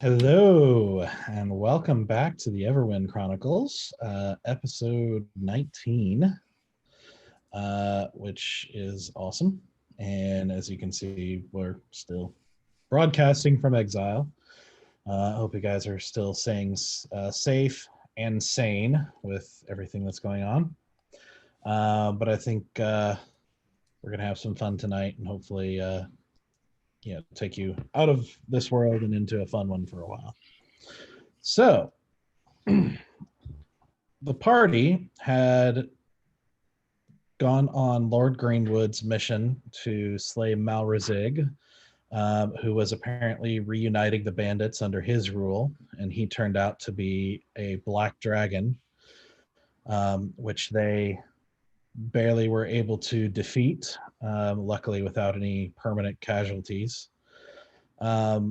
Hello, and welcome back to the Everwind Chronicles, episode 19, which is awesome. And as you can see, we're still broadcasting from exile. I hope you guys are still staying safe and sane with everything that's going on. But I think we're going to have some fun tonight and hopefully take you out of this world and into a fun one for a while. So, the party had gone on Lord Greenwood's mission to slay Malrazig, who was apparently reuniting the bandits under his rule, and he turned out to be a black dragon, which they barely were able to defeat, luckily without any permanent casualties. But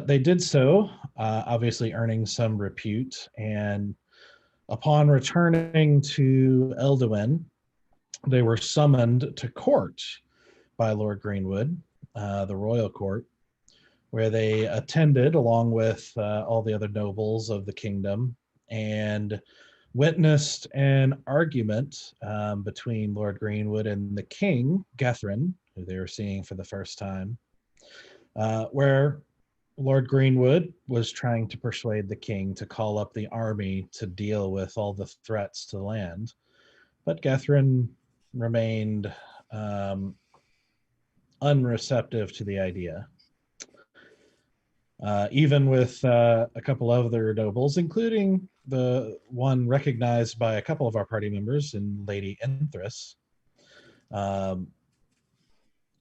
they did so, obviously earning some repute. And upon returning to Elduin, they were summoned to court by Lord Greenwood, the royal court, where they attended along with all the other nobles of the kingdom and witnessed an argument between Lord Greenwood and the king, Gethrin, who they were seeing for the first time, where Lord Greenwood was trying to persuade the king to call up the army to deal with all the threats to land. But Gethrin remained unreceptive to the idea. Even with a couple of other nobles, including the one recognized by a couple of our party members in Lady Enthrys,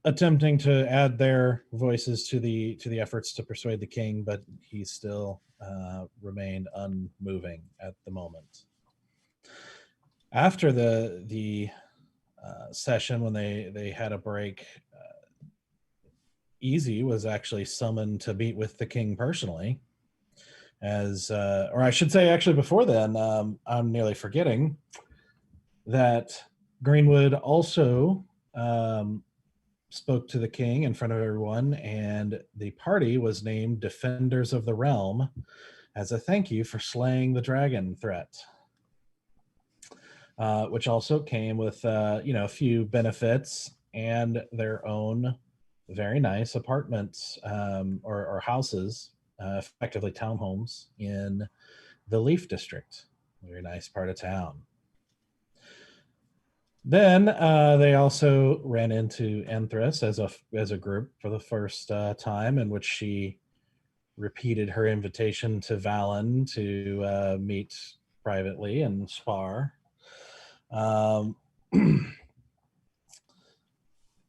attempting to add their voices to the efforts to persuade the king, but he still remained unmoving at the moment. After the session, when they had a break, Easy was actually summoned to meet with the king personally. Or I should say, actually, before then, I'm nearly forgetting that Greenwood also spoke to the king in front of everyone, and the party was named Defenders of the Realm as a thank you for slaying the dragon threat, which also came with a few benefits and their own very nice apartments or houses, effectively townhomes in the Leaf District, a very nice part of town. Then they also ran into Enthrys as a group for the first time, in which she repeated her invitation to Valen to meet privately and spar.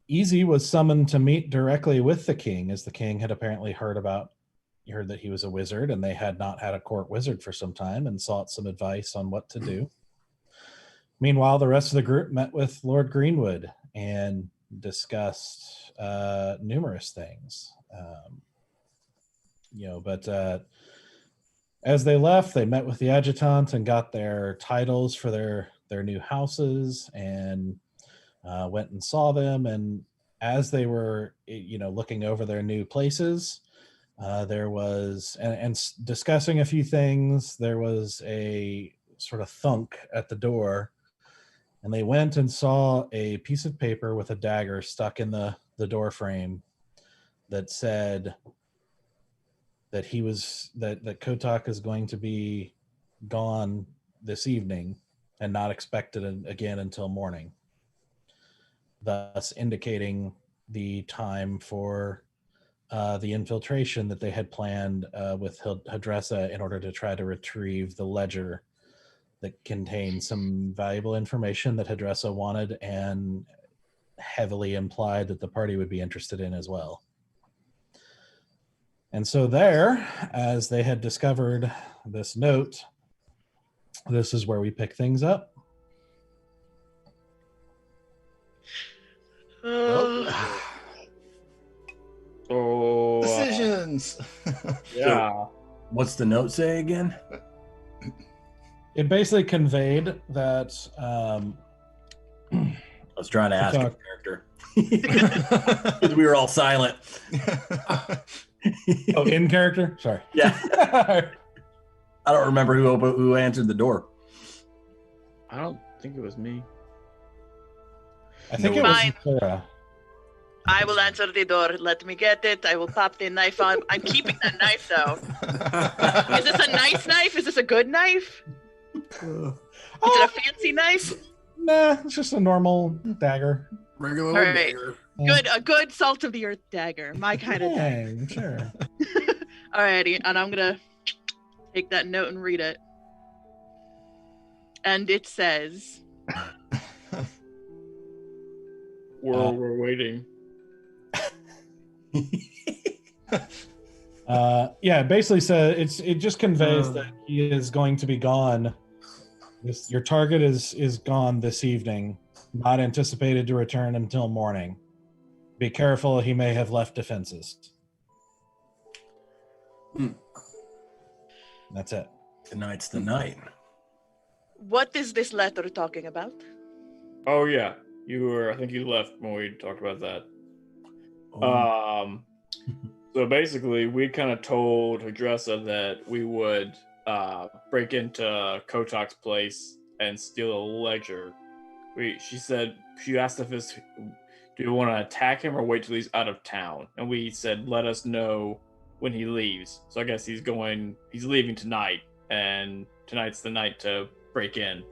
Easy was summoned to meet directly with the king, as the king had apparently heard that he was a wizard, and they had not had a court wizard for some time, and sought some advice on what to do. Meanwhile, the rest of the group met with Lord Greenwood and discussed numerous things. But as they left, they met with the adjutant and got their titles for their new houses, and went and saw them. And as they were, looking over their new places, there was and discussing a few things, there was a sort of thunk at the door. And they went and saw a piece of paper with a dagger stuck in the door frame that said that that Kotok is going to be gone this evening and not expected again until morning, thus indicating the time for the infiltration that they had planned with Hadressa in order to try to retrieve the ledger that contained some valuable information that Hadressa wanted and heavily implied that the party would be interested in as well. And so there, as they had discovered this note, this is where we pick things up. Decisions. Yeah. So, what's the note say again? It basically conveyed that I was trying to ask a character because we were all silent. Oh, in character? Sorry. Yeah. I don't remember who answered the door. I don't think it was me. I think No, it was Fine. Sarah. I will answer the door. Let me get it. I will pop the knife on. I'm keeping that knife, though. Is this a nice knife? Is this a good knife? Is it a fancy knife? Nah, it's just a normal dagger. Regular All old right. dagger. A good salt of the earth dagger. My kind of dagger. Yeah, sure. Alrighty, and I'm gonna take that note and read it. And it says, We're waiting. Yeah, basically says it just conveys that he is going to be gone. Your target is gone this evening, not anticipated to return until morning. Be careful, he may have left defenses. That's it. Tonight's the night. what is this letter talking about? Oh yeah, I think you left when we talked about that. Oh. So basically, we kind of told Hadressa that we would break into Kotok's place and steal a ledger. She asked if do you want to attack him or wait till he's out of town? And we said, let us know when he leaves. So I guess he's leaving tonight, and tonight's the night to break in.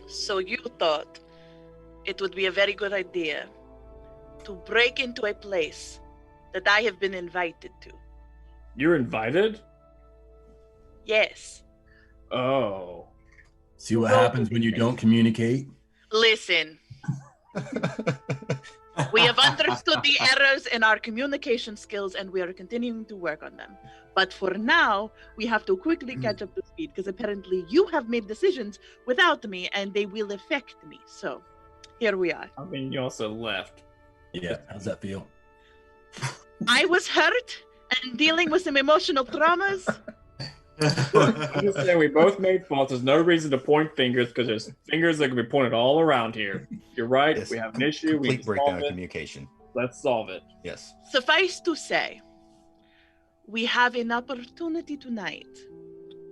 So you thought it would be a very good idea to break into a place that I have been invited to. You're invited? Yes. Oh. See what happens when you don't communicate? Listen. We have understood the errors in our communication skills and we are continuing to work on them. But for now, we have to quickly catch up to speed because apparently you have made decisions without me and they will affect me. So here we are. I mean, you also left. Yeah, how's that feel? I was hurt and dealing with some emotional traumas. I'm just saying we both made faults. There's no reason to point fingers because there's fingers that can be pointed all around here. You're right. Yes. We have an issue. We Complete can breakdown solve of it. communication. Let's solve it. Yes. Suffice to say, we have an opportunity tonight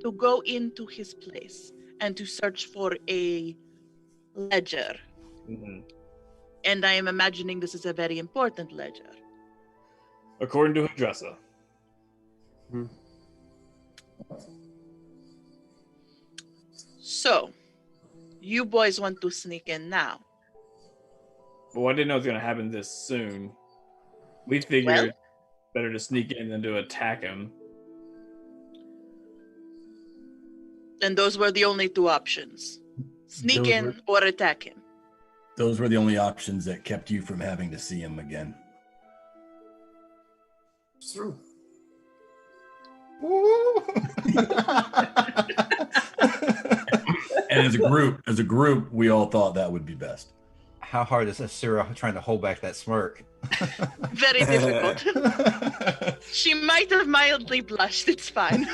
to go into his place and to search for a ledger. Mm-hmm. And I am imagining this is a very important ledger. According to Hadressa. So, you boys want to sneak in now. Well, I didn't know it was going to happen this soon. We figured Well? better to sneak in than to attack him. And those were the only two options. Sneak Those in were- or attack him. Those were the only options that kept you from having to see him again. It's true. And as a group, we all thought that would be best. How hard is Asura trying to hold back that smirk? Very difficult. She might have mildly blushed. It's fine.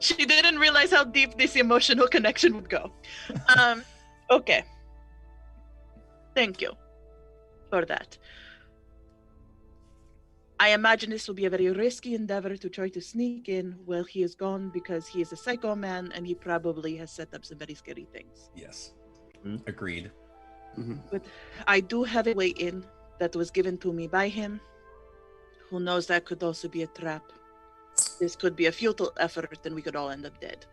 She didn't realize how deep this emotional connection would go. Okay. Thank you for that. I imagine this will be a very risky endeavor to try to sneak in while he is gone because he is a psycho man and he probably has set up some very scary things. Yes. Agreed. But I do have a way in that was given to me by him. Who knows, that could also be a trap. This could be a futile effort and we could all end up dead.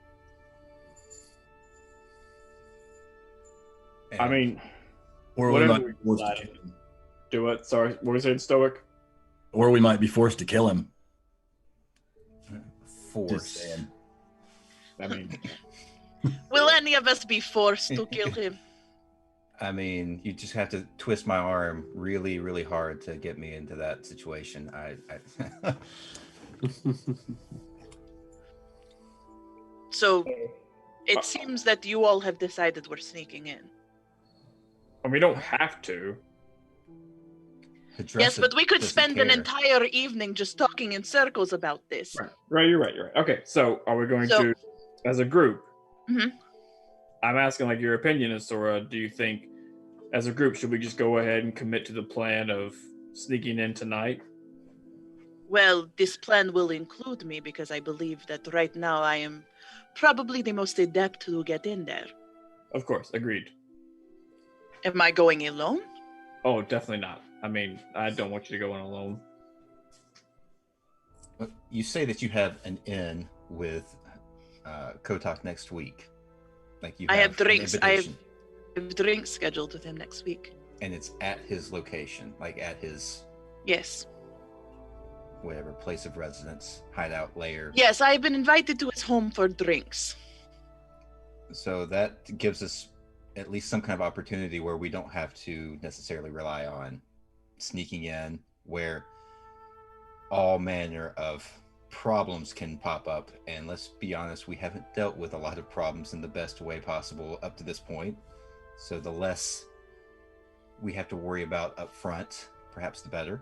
I mean, Or we whatever might we be forced to decide. kill him. Do it. Sorry, what were we saying, Stoic? Or we might be forced to kill him. Just Force. saying. I mean, Will any of us be forced to kill him? I mean, you just have to twist my arm really, really hard to get me into that situation. I So it seems that you all have decided we're sneaking in. we don't have to. Yes, but we could doesn't spend an care. entire evening just talking in circles about this. Right, you're right. Okay, so are we going So- to, as a group? Mhm. I'm asking, like, your opinion, Asura. Do you think, as a group, should we just go ahead and commit to the plan of sneaking in tonight? Well, this plan will include me because I believe that right now I am probably the most adept to get in there. Of course, agreed. Am I going alone? Oh, definitely not. I mean, I don't want you to go in alone. You say that you have an in with Kotok next week. Like you I have an drinks. I invitation, have drinks scheduled with him next week. and it's at his location, like at his Yes. whatever place of residence, hideout, lair. Yes, I have been invited to his home for drinks. So that gives us at least some kind of opportunity where we don't have to necessarily rely on sneaking in, where all manner of problems can pop up. And let's be honest, we haven't dealt with a lot of problems in the best way possible up to this point. So the less we have to worry about up front, perhaps the better.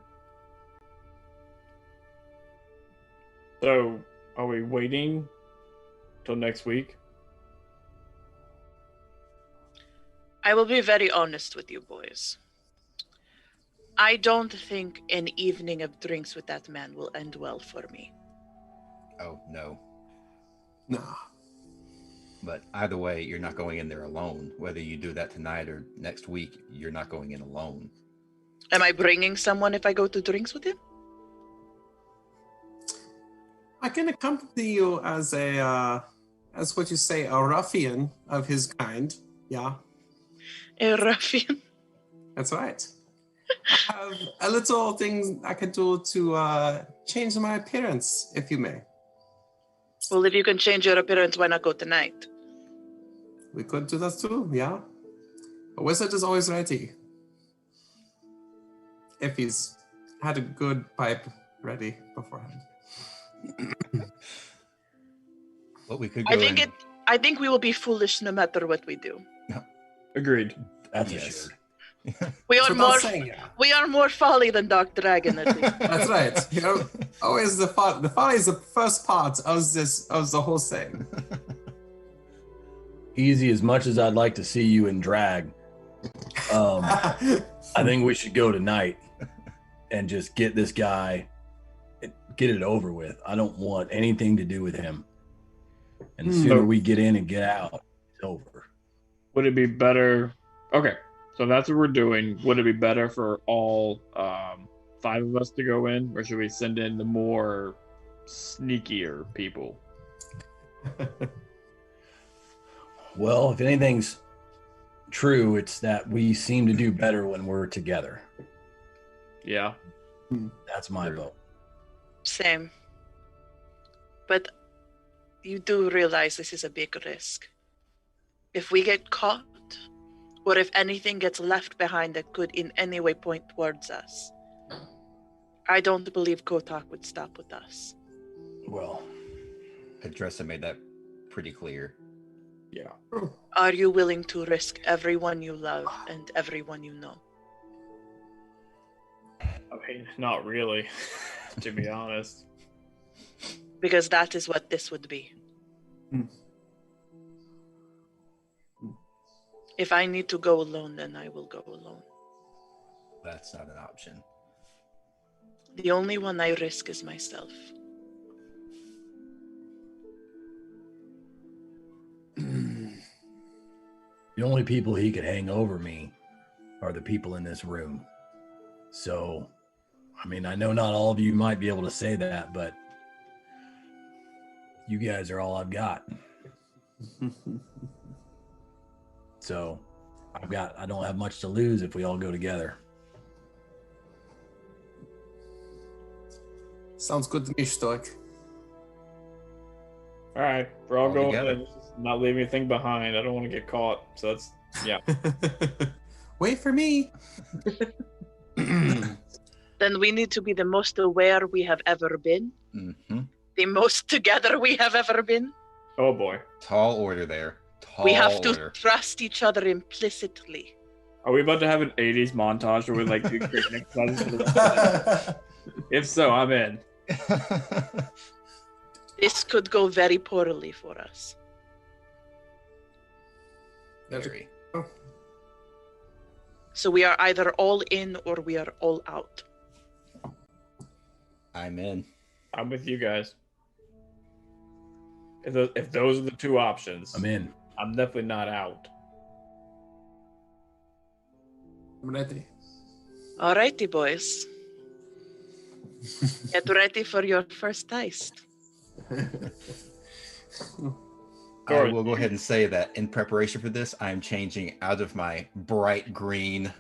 So, are we waiting till next week? I will be very honest with you boys. I don't think an evening of drinks with that man will end well for me. Oh, no. Nah. But either way, you're not going in there alone. Whether you do that tonight or next week, you're not going in alone. Am I bringing someone if I go to drinks with him? I can accompany you as as what you say, a ruffian of his kind. Yeah, A ruffian? that's right. I have a little thing I could do to change my appearance, if you may. Well, if you can change your appearance, why not go tonight? We could do that too, yeah. A wizard is always ready. If he's had a good pipe ready beforehand. But we could go I think we will be foolish no matter what we do. Agreed. That's Yes. a sure. We That's are what I'm more saying, yeah. we are more folly than Dark Dragon at least. That's right. You know, always the folly. The folly is the first part of the whole thing. Easy, as much as I'd like to see you in drag, I think we should go tonight and just get this guy, get it over with. I don't want anything to do with him. And the sooner we get in and get out, it's over. Would it be better? Okay, so that's what we're doing. Would it be better for all 5 of us to go in, or should we send in the more sneakier people? Well, if anything's true, it's that we seem to do better when we're together. Yeah. That's my True. vote. Same. But you do realize this is a big risk. If we get caught, or if anything gets left behind that could in any way point towards us, I don't believe Kotok would stop with us. Well, Hadressa made that pretty clear. Yeah. Are you willing to risk everyone you love and everyone you know? I mean, not really, to be honest. Because that is what this would be. If I need to go alone, then I will go alone. That's not an option. The only one I risk is myself. the only people he could hang over me are the people in this room. So, I mean, I know not all of you might be able to say that, but you guys are all I've got. So, I don't have much to lose if we all go together. Sounds good to me, Stoic. All right, we're all All going together. in, not leave anything behind. I don't want to get caught. So that's, yeah. Wait for me. Then we need to be the most aware we have ever been. Mm-hmm. The most together we have ever been. Oh boy. Tall order there. Tall We have to order. trust each other implicitly. Are we about to have an 80s montage where we like do great exercises for the- If so, I'm in. This could go very poorly for us. Very. So we are either all in or we are all out. I'm in. I'm with you guys. If those are the two options, I'm in. I'm definitely not out. I'm ready. Alrighty, boys. Get ready for your first heist. I will go ahead and say that in preparation for this, I'm changing out of my bright green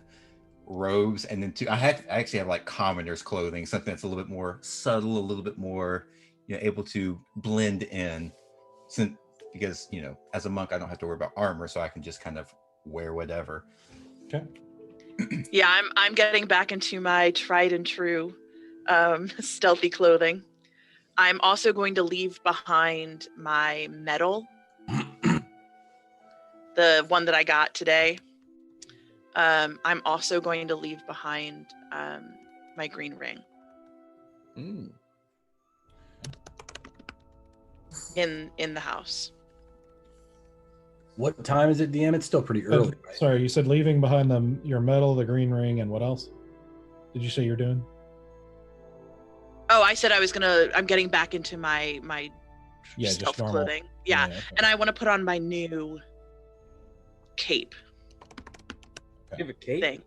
robes and into I actually have like commoner's clothing, something that's a little bit more subtle, a little bit more able to blend in. Because as a monk, I don't have to worry about armor, so I can just kind of wear whatever. Okay. Yeah, I'm getting back into my tried and true stealthy clothing. I'm also going to leave behind my medal, the one that I got today. I'm also going to leave behind my green ring in the house. What time is it, DM? It's still pretty early, right? Sorry, you said leaving behind your medal, the green ring, and what else? Did you say you're doing? Oh, I said I'm getting back into my stealth just normal clothing. Yeah. Okay. And I want to put on my new cape You have a cape? thing.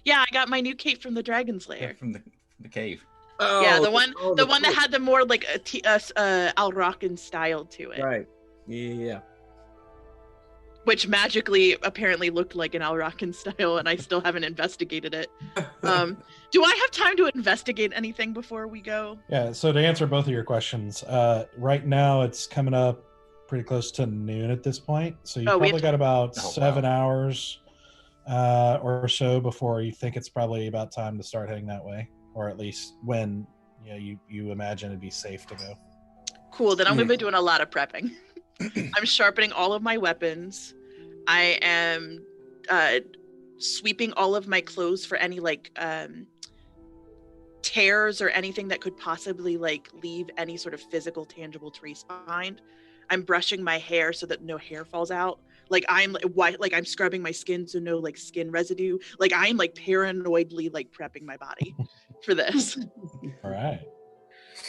Yeah, I got my new cape from the Dragon's Lair. From the cave. Oh, Yeah, the one that cloak. had the more like Alroccan style to it. Right. Yeah. Which magically apparently looked like an Alroccan style, and I still haven't investigated it. Do I have time to investigate anything before we go? Yeah, so to answer both of your questions, right now it's coming up pretty close to noon at this point. So you probably got about 7 hours or so before you think it's probably about time to start heading that way. Or at least when you imagine it'd be safe to go. Cool, then I'm going to be doing a lot of prepping. I'm sharpening all of my weapons. I am sweeping all of my clothes for any tears or anything that could possibly leave any sort of physical tangible trace behind. I'm brushing my hair so that no hair falls out. I'm scrubbing my skin so no skin residue. I'm paranoidly prepping my body for this. All right.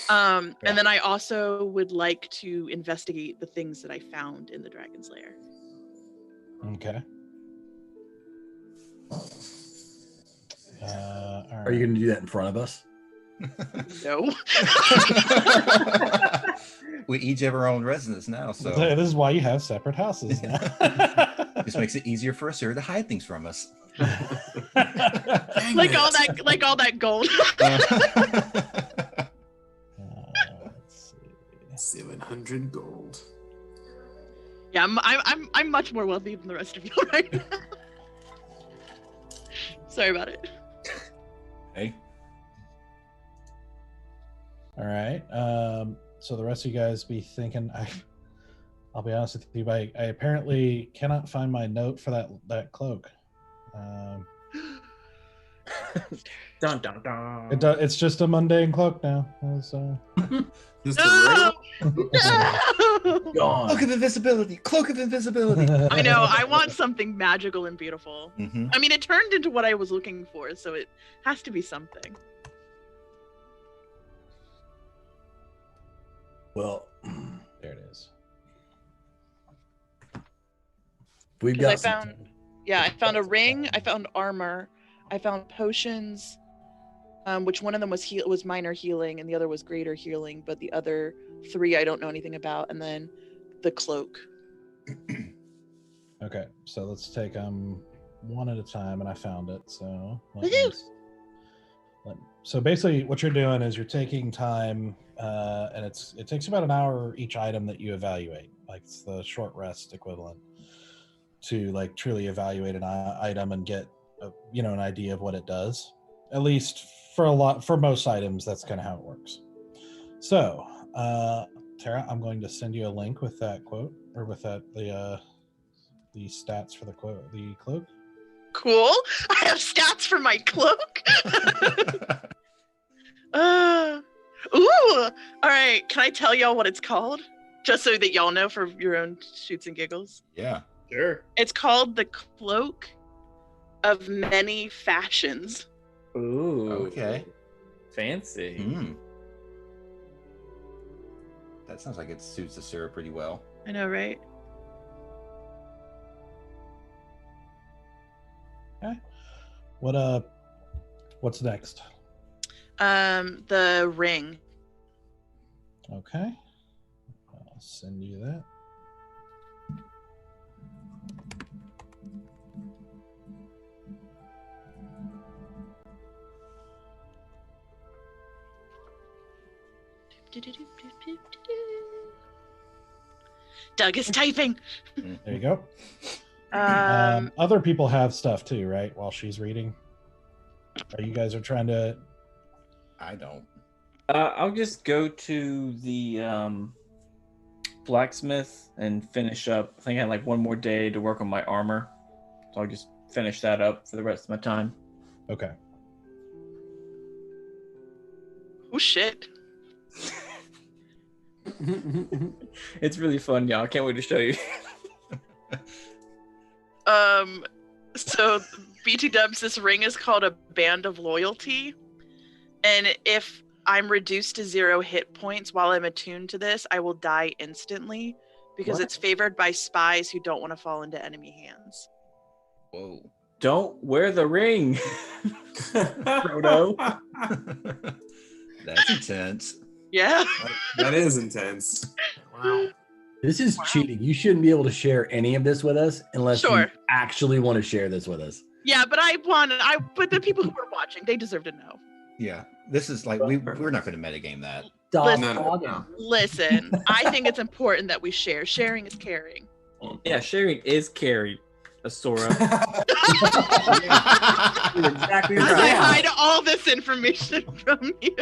And then I also would like to investigate the things that I found in the Dragon's Lair. Okay. All right. Are you going to do that in front of us? No. We each have our own residence now, so This is why you have separate houses now. this makes it easier for us here to hide things from us. all that gold. Let's see. 700 gold. Yeah, I'm much more wealthy than the rest of you right now. Sorry about it. Hey. All right. So the rest of you guys be thinking. I'll be honest with you. I apparently cannot find my note for that cloak. Dun dun dun. It's just a mundane cloak now. Just No! Gone. Cloak of invisibility. Cloak of invisibility. I know. I want something magical and beautiful. Mm-hmm. I mean, it turned into what I was looking for, so it has to be something. Well, There it is. we've 'Cause got I found a ring. I found armor. I found potions. Which one of them was minor healing, and the other was greater healing. But the other 3 I don't know anything about. And then the cloak. Okay, so let's take them one at a time, and I found it. So, so basically, what you're doing is you're taking time, and it takes about an hour each item that you evaluate. It's the short rest equivalent to truly evaluate an item and get an idea of what it does. At least for most items, that's kind of how it works. So, Tara, I'm going to send you a link with that quote, or with that the stats for the cloak. Cool. I have stats for my cloak. Ooh. All right. Can I tell y'all what it's called? Just so that y'all know for your own shoots and giggles. Yeah. Sure. It's called the Cloak of many fashions. Ooh. Okay. Fancy. That sounds like it suits the syrup pretty well. I know, right? Okay. What's next? The ring. Okay. I'll send you that. Doug is typing. There you go. Um, Other people have stuff too, right? While she's reading. Are you guys trying to? I don't. I'll just go to the blacksmith and finish up. I think I had like one more day to work on my armor, so I'll just finish that up for the rest of my time. Okay. oh shit. It's really fun, y'all. I can't wait to show you. So BT Dubs, this ring is called a Band of Loyalty. And if I'm reduced to 0 hit points while I'm attuned to this, I will die instantly because What? it's favored by spies who don't want to fall into enemy hands. Whoa. Don't wear the ring, Frodo. That's intense. Yeah. That is intense. Wow. This is cheating. You shouldn't be able to share any of this with us unless you Sure. actually want to share this with us. Yeah, but but the people who are watching, they deserve to know. Yeah. This is like we're not going to metagame that. Stop Listen. talking. No. Listen, I think it's important that we share. Sharing is caring. Yeah, sharing is carried, Asura. You're exactly As I right. hide all this information from you.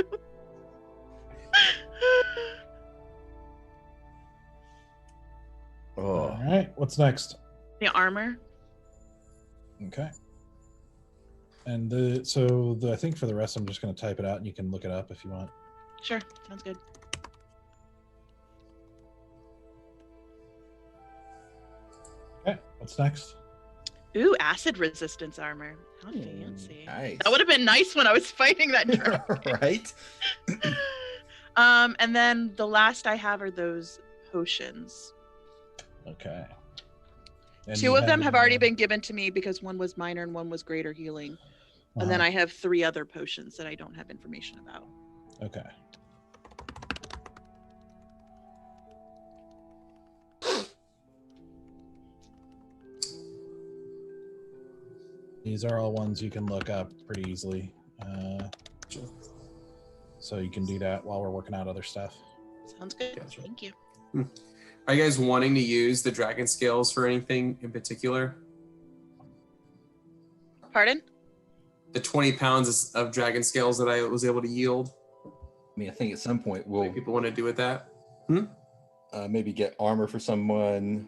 Oh, All right. What's next? The armor. Okay. And I think for the rest, I'm just going to type it out, and you can look it up if you want. Sure, sounds good. Okay. What's next? Ooh, acid resistance armor. How fancy. Nice. That would have been nice when I was fighting that dragon. Right? And then the last I have are those potions. Okay. And Two you of them have already been given to me because one was minor and one was greater healing. And then I have 3 other potions that I don't have information about. Okay. These are all ones you can look up pretty easily. So you can do that while we're working out other stuff. Sounds good. Gotcha. Thank you. Are you guys wanting to use the dragon scales for anything in particular? Pardon? The 20 pounds of dragon scales that I was able to yield. I mean, I think at some point What we'll do people want to do with that? maybe get armor for someone,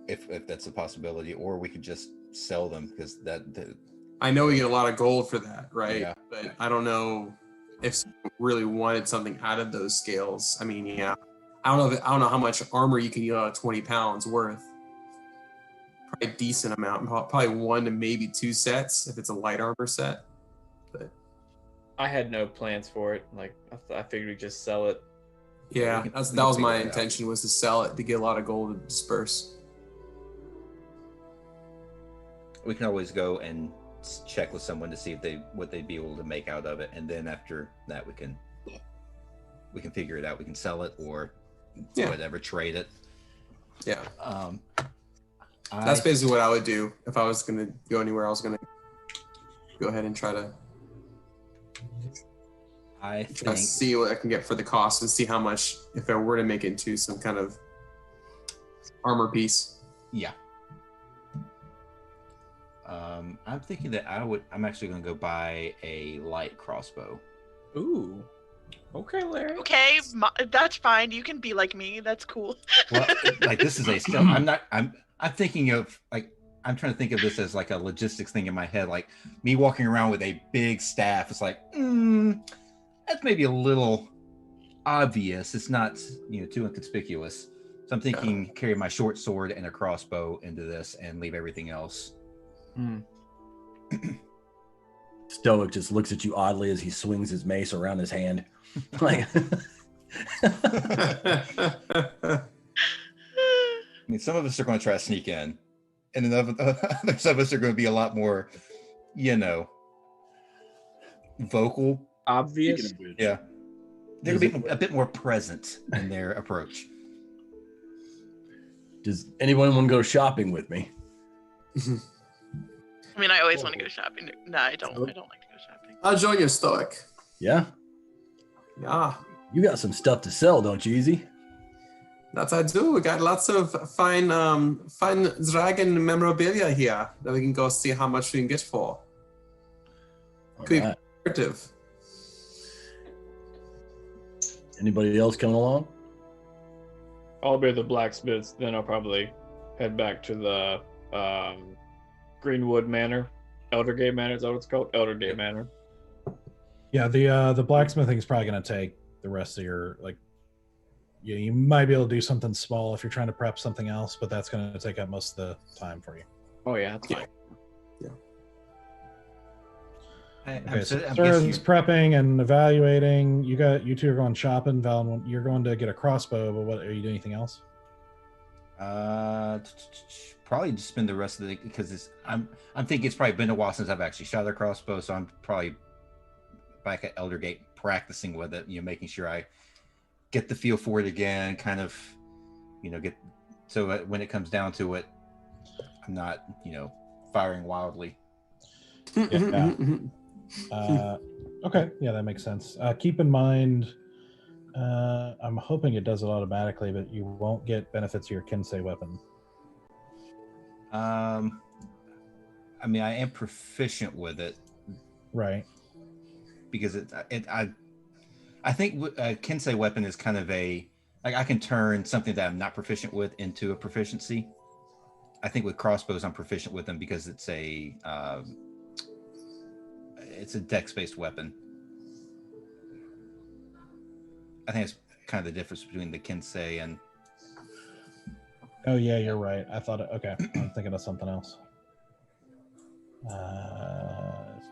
if that's a possibility, or we could just sell them because I know we get a lot of gold for that, right? Yeah. But I don't know if someone really wanted something out of those scales. I mean, yeah, I don't know how much armor you can yield out of 20 pounds worth. Probably a decent amount, probably 1 to maybe 2 sets if it's a light armor set. But I had no plans for it. Like I figured we'd just sell it. yeah, we can that was my figure it out. intention, was to sell it to get a lot of gold to disperse. we can always go and check with someone to see if what they'd be able to make out of it, and then after that we can figure it out. We can sell it or whatever, trade it. Yeah, I that's basically what I would do if I was going to go anywhere. I was going to go ahead and try to think see what I can get for the cost and see how much, if I were to make it into some kind of armor piece. yeah. I'm thinking that I'm actually going to go buy a light crossbow. Ooh. Okay, Larry. Okay, that's fine. You can be like me. That's cool. Well, like this is I'm thinking of like, I'm trying to think of this as like a logistics thing in my head. Like me walking around with a big staff. It's like, that's maybe a little obvious. It's not, too inconspicuous. So I'm thinking carry my short sword and a crossbow into this and leave everything else. Stoic just looks at you oddly as he swings his mace around his hand. Like, I mean, some of us are going to try to sneak in, and then others of us are going to be a lot more, vocal. Obvious. Yeah. They're going to be a bit more present in their approach. Does anyone want to go shopping with me? I mean, I always want to go shopping. No, I don't. I don't like to go shopping. I'll join you, Stoic. Yeah? Yeah, You got some stuff to sell, don't you, Easy? that I do. We got lots of fine dragon memorabilia here that we can go see how much we can get for. All Could be right. comparative. Anybody else coming along? I'll be at the blacksmiths, then I'll probably head back to the Greenwood Manor. Eldergate Manor, is that what it's called? Eldergate Manor. Yeah, the blacksmithing is probably going to take the rest of your you might be able to do something small if you're trying to prep something else, but that's going to take up most of the time for you. Oh yeah, that's fine. Okay, so Sarah's prepping and evaluating. You two are going shopping. Val, you're going to get a crossbow, but what are you doing? Anything else? Probably just spend the rest of the because I'm thinking it's probably been a while since I've actually shot a crossbow, so I'm probably back at Eldergate practicing with it. Making sure I get the feel for it again. Kind of, get so that when it comes down to it, I'm not firing wildly. Yeah. Okay, yeah, that makes sense. Keep in mind, I'm hoping it does it automatically, but you won't get benefits to your Kinsei weapon. I mean, I am proficient with it, Right. because I think Kinsei weapon is kind of I can turn something that I'm not proficient with into a proficiency. I think with crossbows I'm proficient with them because it's a dex-based weapon. I think it's kind of the difference between the Kinsei and. Oh yeah, you're right. I thought okay. I'm thinking of something else.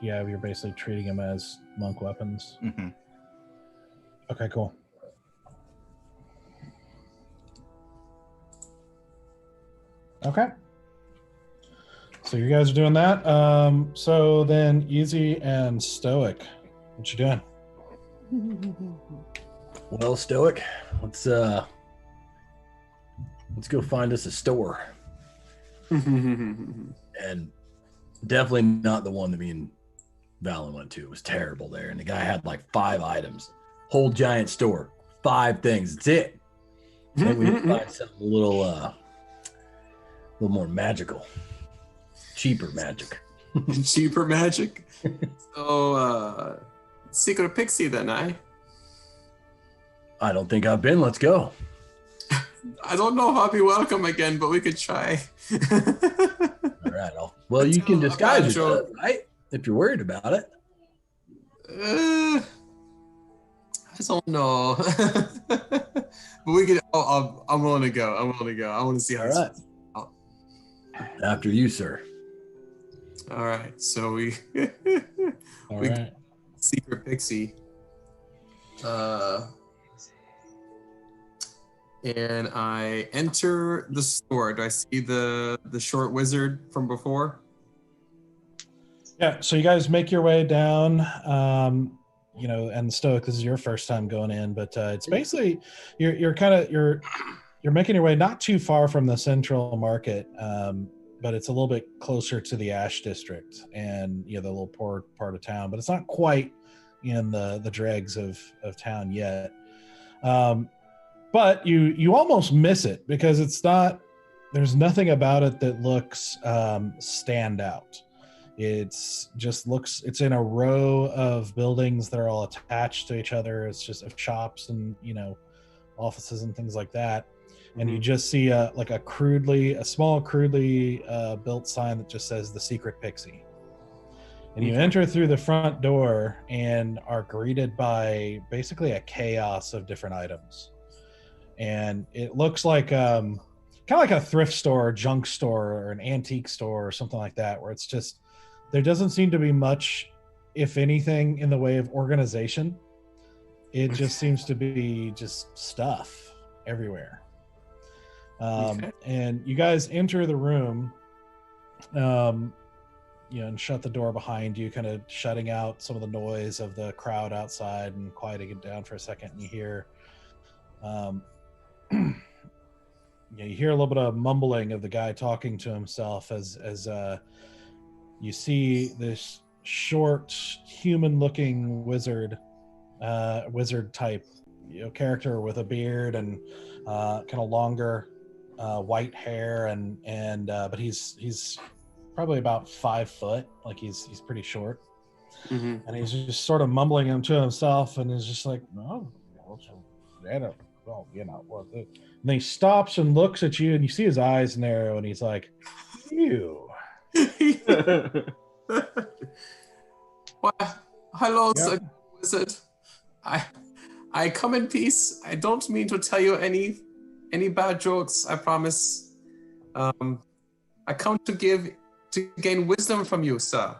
Yeah, you're basically treating them as monk weapons. Mm-hmm. Okay, cool. Okay. So you guys are doing that. So then Easy and Stoic, what you doing? Well, Stoic, let's go find us a store. And definitely not the one that me and Valen went to. It was terrible there. And the guy had like 5 items. Whole giant store. 5 things. That's it. Then we find something a little more magical. Cheaper magic. Cheaper magic. So, Secret Pixie then, I don't think I've been. Let's go. I don't know if I'll be welcome again, but we could try. All right. Well, you can disguise yourself, right? If you're worried about it. I don't know. But we could. I'm willing to go. I want to see how. All right. After you, sir. All right. So we. All right. Secret Pixie. And I enter the store. Do I see the short wizard from before? Yeah, so you guys make your way down, and Stoic, this is your first time going in, but it's basically you're making your way not too far from the central market, but it's a little bit closer to the Ash District and the little poor part of town, but it's not quite in the dregs of town yet. But you almost miss it because there's nothing about it that looks stand out. It's in a row of buildings that are all attached to each other. It's just of shops and offices and things like that. And you just see a small crudely built sign that just says the Secret Pixie. And you enter through the front door and are greeted by basically a chaos of different items. And it looks like kind of like a thrift store, or junk store, or an antique store, or something like that, where it's just there doesn't seem to be much, if anything, in the way of organization. It just seems to be just stuff everywhere. And you guys enter the room, and shut the door behind you, kind of shutting out some of the noise of the crowd outside and quieting it down for a second. And you hear, you hear a little bit of mumbling of the guy talking to himself as you see this short, human-looking wizard type, character with a beard and kind of longer white hair, but he's probably about 5 foot, like he's pretty short. Mm-hmm. And he's just sort of mumbling him to himself, and he's just like, "No, and then he stops and looks at you, and you see his eyes narrow, and he's like, "You." Well, hello, Yep. wizard. I come in peace. I don't mean to tell you any bad jokes. I promise. I come to gain wisdom from you, sir.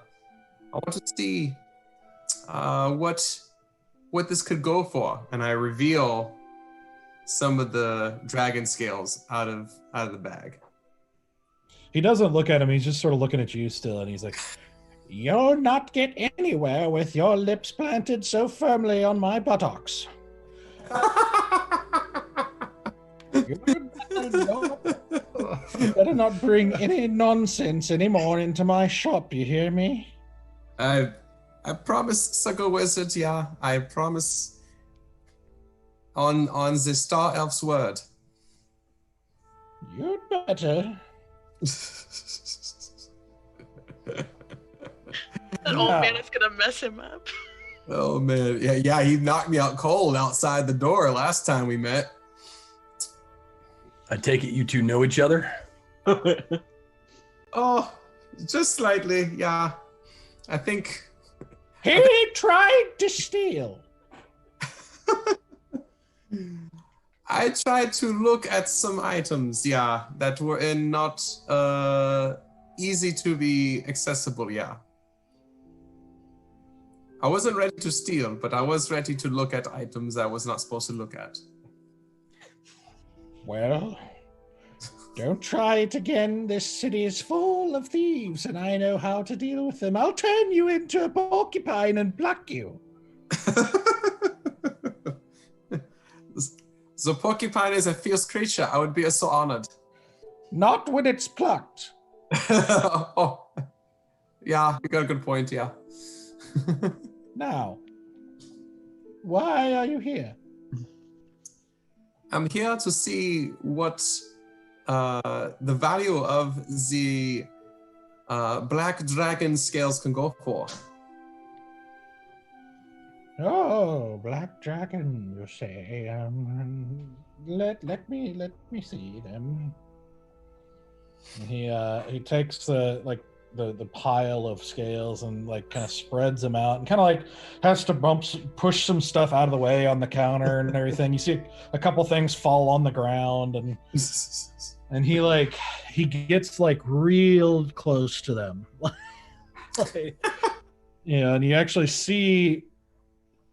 I want to see what this could go for, and I reveal some of the dragon scales out of the bag. He doesn't look at him. He's just sort of looking at you still, and he's like, "You'll not get anywhere with your lips planted so firmly on my buttocks. You better not bring any nonsense anymore into my shop, you hear me?" I promise, Sugar Wizard, yeah. I promise on the Star Elf's word. You'd better. That old man is gonna mess him up. Oh man, yeah, he knocked me out cold outside the door last time we met. I take it you two know each other? Oh, just slightly, yeah. I think He tried to steal. I tried to look at some items, yeah, that were not easy to be accessible, yeah. I wasn't ready to steal, but I was ready to look at items I was not supposed to look at. Well, don't try it again. This city is full of thieves, and I know how to deal with them. I'll turn you into a porcupine and pluck you. The porcupine is a fierce creature. I would be so honored. Not when it's plucked. Oh, yeah, you got a good point, yeah. Now, why are you here? I'm here to see what the value of the black dragon scales can go for. Oh, black dragon, you say? Let me see them. And he takes the pile of scales and kind of spreads them out and kind of has to push some stuff out of the way on the counter and everything. You see a couple things fall on the ground, and he gets real close to them. And you actually see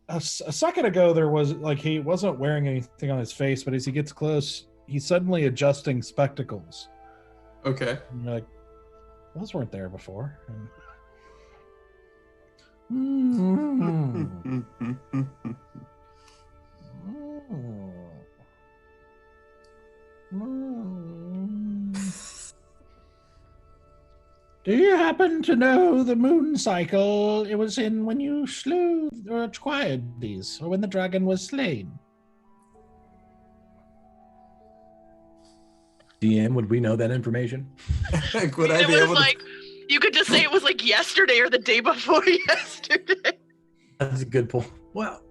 a second ago there was he wasn't wearing anything on his face, but as he gets close, he's suddenly adjusting spectacles. Okay. And you're like, those weren't there before. Do you happen to know the moon cycle it was in when you slew or acquired these, or when the dragon was slain? DM, would we know that information? Would I be able to? You could just say it was yesterday or the day before yesterday. That's a good point. Well,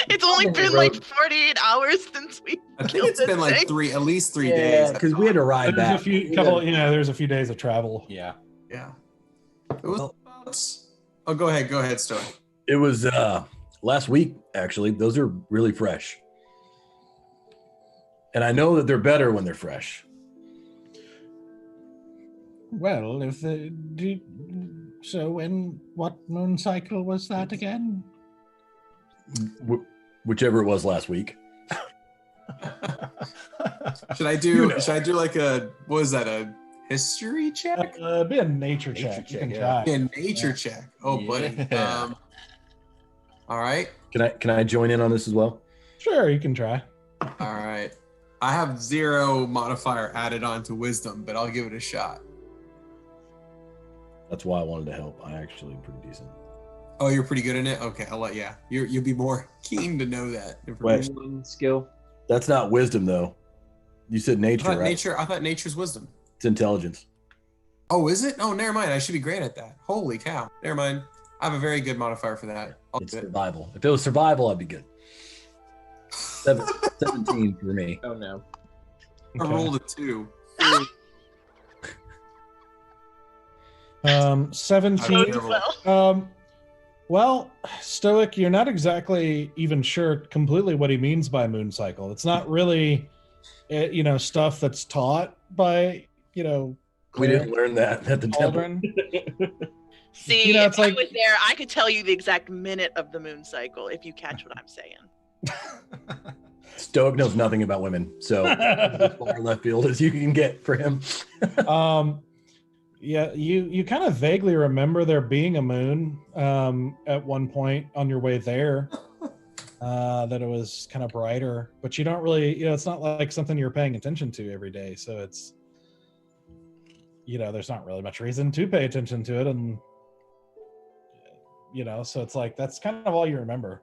It's only been 48 hours since we I think killed it's been this thing. at least 3 days. because we had to ride There's back. there's a few days of travel. Yeah. Yeah. It was about. Oh, go ahead, Stoic. It was last week, actually. Those are really fresh. And I know that they're better when they're fresh. Well, So what moon cycle was that again? Whichever it was last week. Should I do like a history check? Be a nature check. You can try. Be a nature check. Oh, buddy. Yeah. All right. Can I join in on this as well? Sure, you can try. All right. I have 0 modifier added on to wisdom, but I'll give it a shot. That's why I wanted to help. I actually am pretty decent. Oh, you're pretty good in it? Okay, I'll let you'll be more keen to know that information. One skill. That's not wisdom, though. You said nature, right? I thought nature's wisdom. It's intelligence. Oh, is it? Oh, never mind. I should be great at that. Holy cow. Never mind. I have a very good modifier for that. I'll It's do it. survival. If it was survival, I'd be good. 17 for me. Oh no. I rolled a 2. 17. Well, Stoic, you're not exactly even sure completely what he means by moon cycle. It's not really, stuff that's taught by, We didn't learn that at the temple. children. See, it's if I like- was there, I could tell you the exact minute of the moon cycle if you catch what I'm saying. Stoic knows nothing about women, so as far left field as you can get for him. Yeah, you kind of vaguely remember there being a moon at one point on your way there, that it was kind of brighter, but you don't really, it's not like something you're paying attention to every day. So it's, there's not really much reason to pay attention to it. And, so it's like, that's kind of all you remember.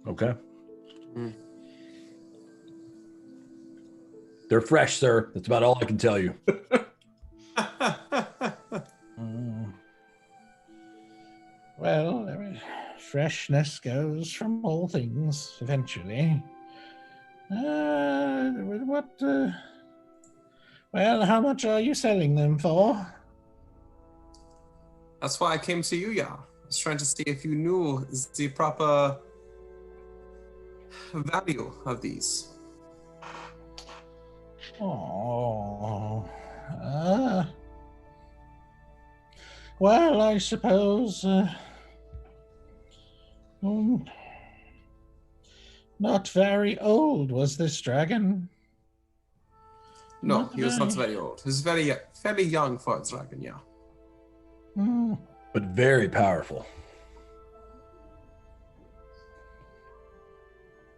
Okay. They're fresh, sir. That's about all I can tell you. Well, freshness goes from all things eventually. How much are you selling them for? That's why I came to you, yeah. I was trying to see if you knew the proper value of these. Oh, well, I suppose not very old was this dragon. No, he was not very old. He was fairly young for a dragon, yeah. Hmm. But very powerful.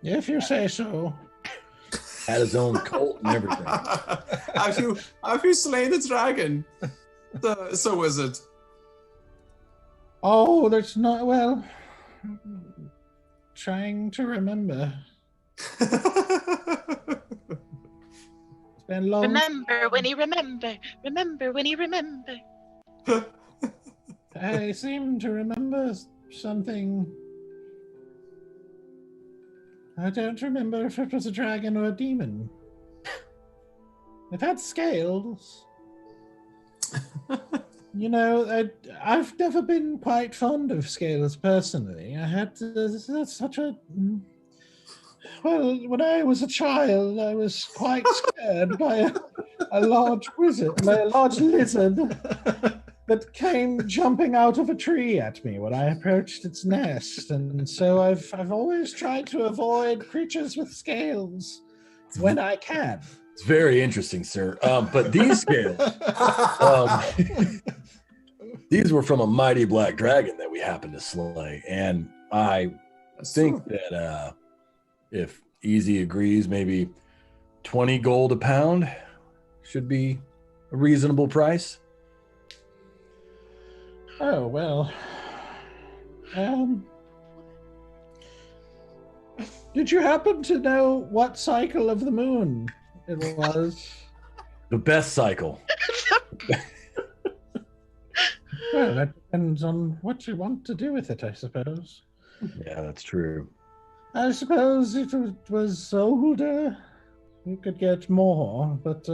If you say so. Had his own cult and everything. Have you slain the dragon? So is it. Oh, that's not, well, trying to remember. It's been long. Remember when he remember. Remember when he remember. I seem to remember something. I don't remember if it was a dragon or a demon. It had scales. I've never been quite fond of scales personally. I had such a... Well, when I was a child, I was quite scared by a large lizard that came jumping out of a tree at me when I approached its nest. And so I've always tried to avoid creatures with scales when I can. It's very interesting, sir. But these scales, these were from a mighty black dragon that we happened to slay. And I think that if Easy agrees, maybe 20 gold a pound should be a reasonable price. Oh, well. Did you happen to know what cycle of the moon it was? The best cycle. Well, that depends on what you want to do with it, I suppose. Yeah, that's true. I suppose if it was older, you could get more, but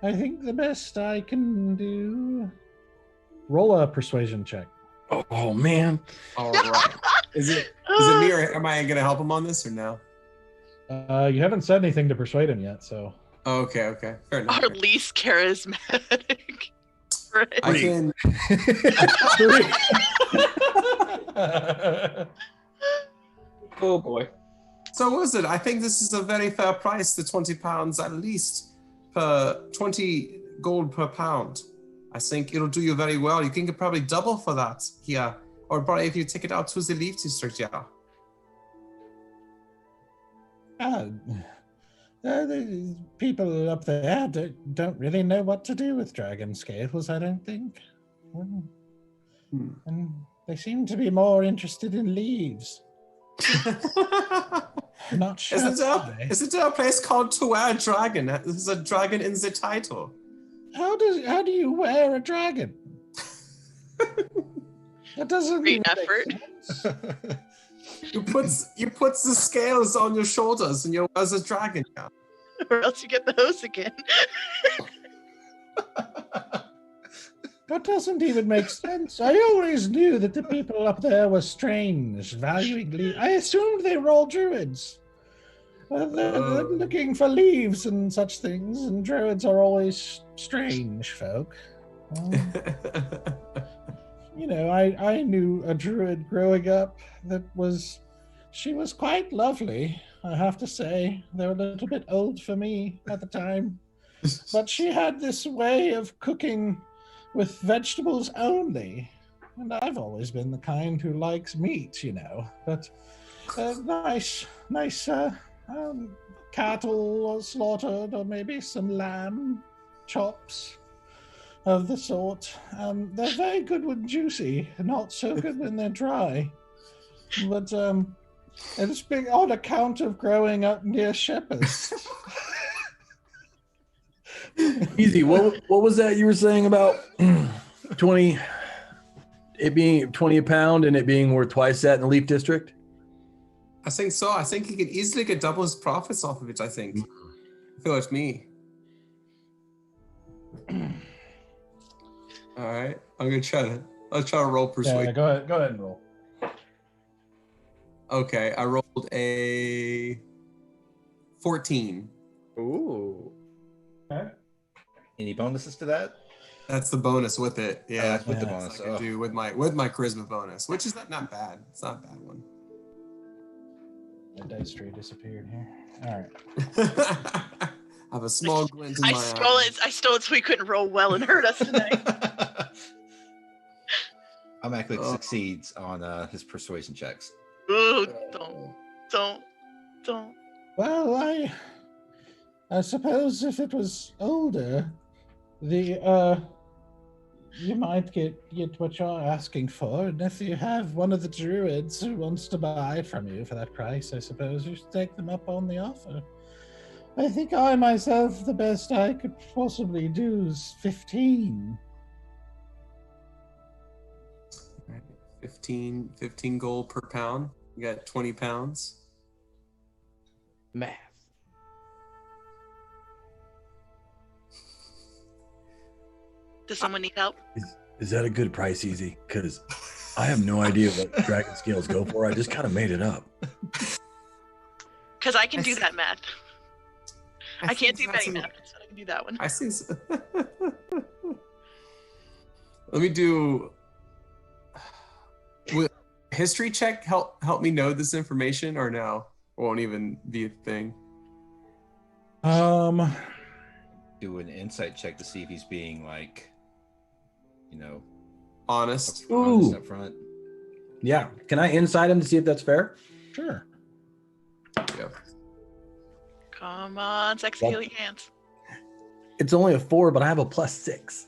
I think the best I can do... Roll a persuasion check. Oh man. All right. Is it me, or am I going to help him on this or no? You haven't said anything to persuade him yet, so... Okay. Fair enough. Our least charismatic. Right. I can. Oh boy. So what is it? I think this is a very fair price, the £20 at least per 20 gold per pound. I think it'll do you very well. You can get probably double for that here. Or probably if you take it out to the Leaf District, yeah. The people up there don't really know what to do with dragon scales, I don't think. And they seem to be more interested in leaves. Not sure. Isn't there a place called To Wear a Dragon? There's a dragon in the title. How do you wear a dragon? That doesn't Great make effort. sense. You put the scales on your shoulders and you're as a dragon. Yeah. Or else you get the hose again. That doesn't even make sense. I always knew that the people up there were strange, valuing leaves. I assumed they were all druids. They're looking for leaves and such things, and druids are always strange folk. I knew a druid growing up she was quite lovely, I have to say. They were a little bit old for me at the time. But she had this way of cooking with vegetables only. And I've always been the kind who likes meat, But nice cattle slaughtered, or maybe some lamb chops of the sort. They're very good when juicy, not so good when they're dry. But it's been on account of growing up near shepherds. Easy. What was that you were saying about 20? It being 20 a pound and it being worth twice that in the Leaf District? I think so. I think he could easily get double his profits off of it, I think. I feel it's me. All right. I'll try to roll persuasion. Yeah, go ahead and roll. Okay, I rolled a 14. Ooh. Okay. Any bonuses to that? That's the bonus with it. Yeah, With the that's bonus. like I do with my charisma bonus, which is not bad. It's not a bad one. My dice tray disappeared here. All right. I have a small glint in my eye. I stole it so we couldn't roll well and hurt us tonight. Automatically succeeds on his persuasion checks. Ooh, don't. Well, I suppose if it was older, you might get what you're asking for, and if you have one of the druids who wants to buy it from you for that price, I suppose you should take them up on the offer. I think I myself, the best I could possibly do is 15. 15 gold per pound. You got 20 pounds. Math. Does someone need help? Is that a good price, Easy? Because I have no idea what dragon scales go for. I just kind of made it up. Because I can do that math. I can't do many math, so I can do that one. I see. Let me do. Will history check help me know this information, or no? It won't even be a thing. Do an insight check to see if he's being Honest. Ooh. up front. Yeah. Can I insight him to see if that's fair? Sure. Yep. Come on, sexy healing hands. It's only a 4, but I have a +6.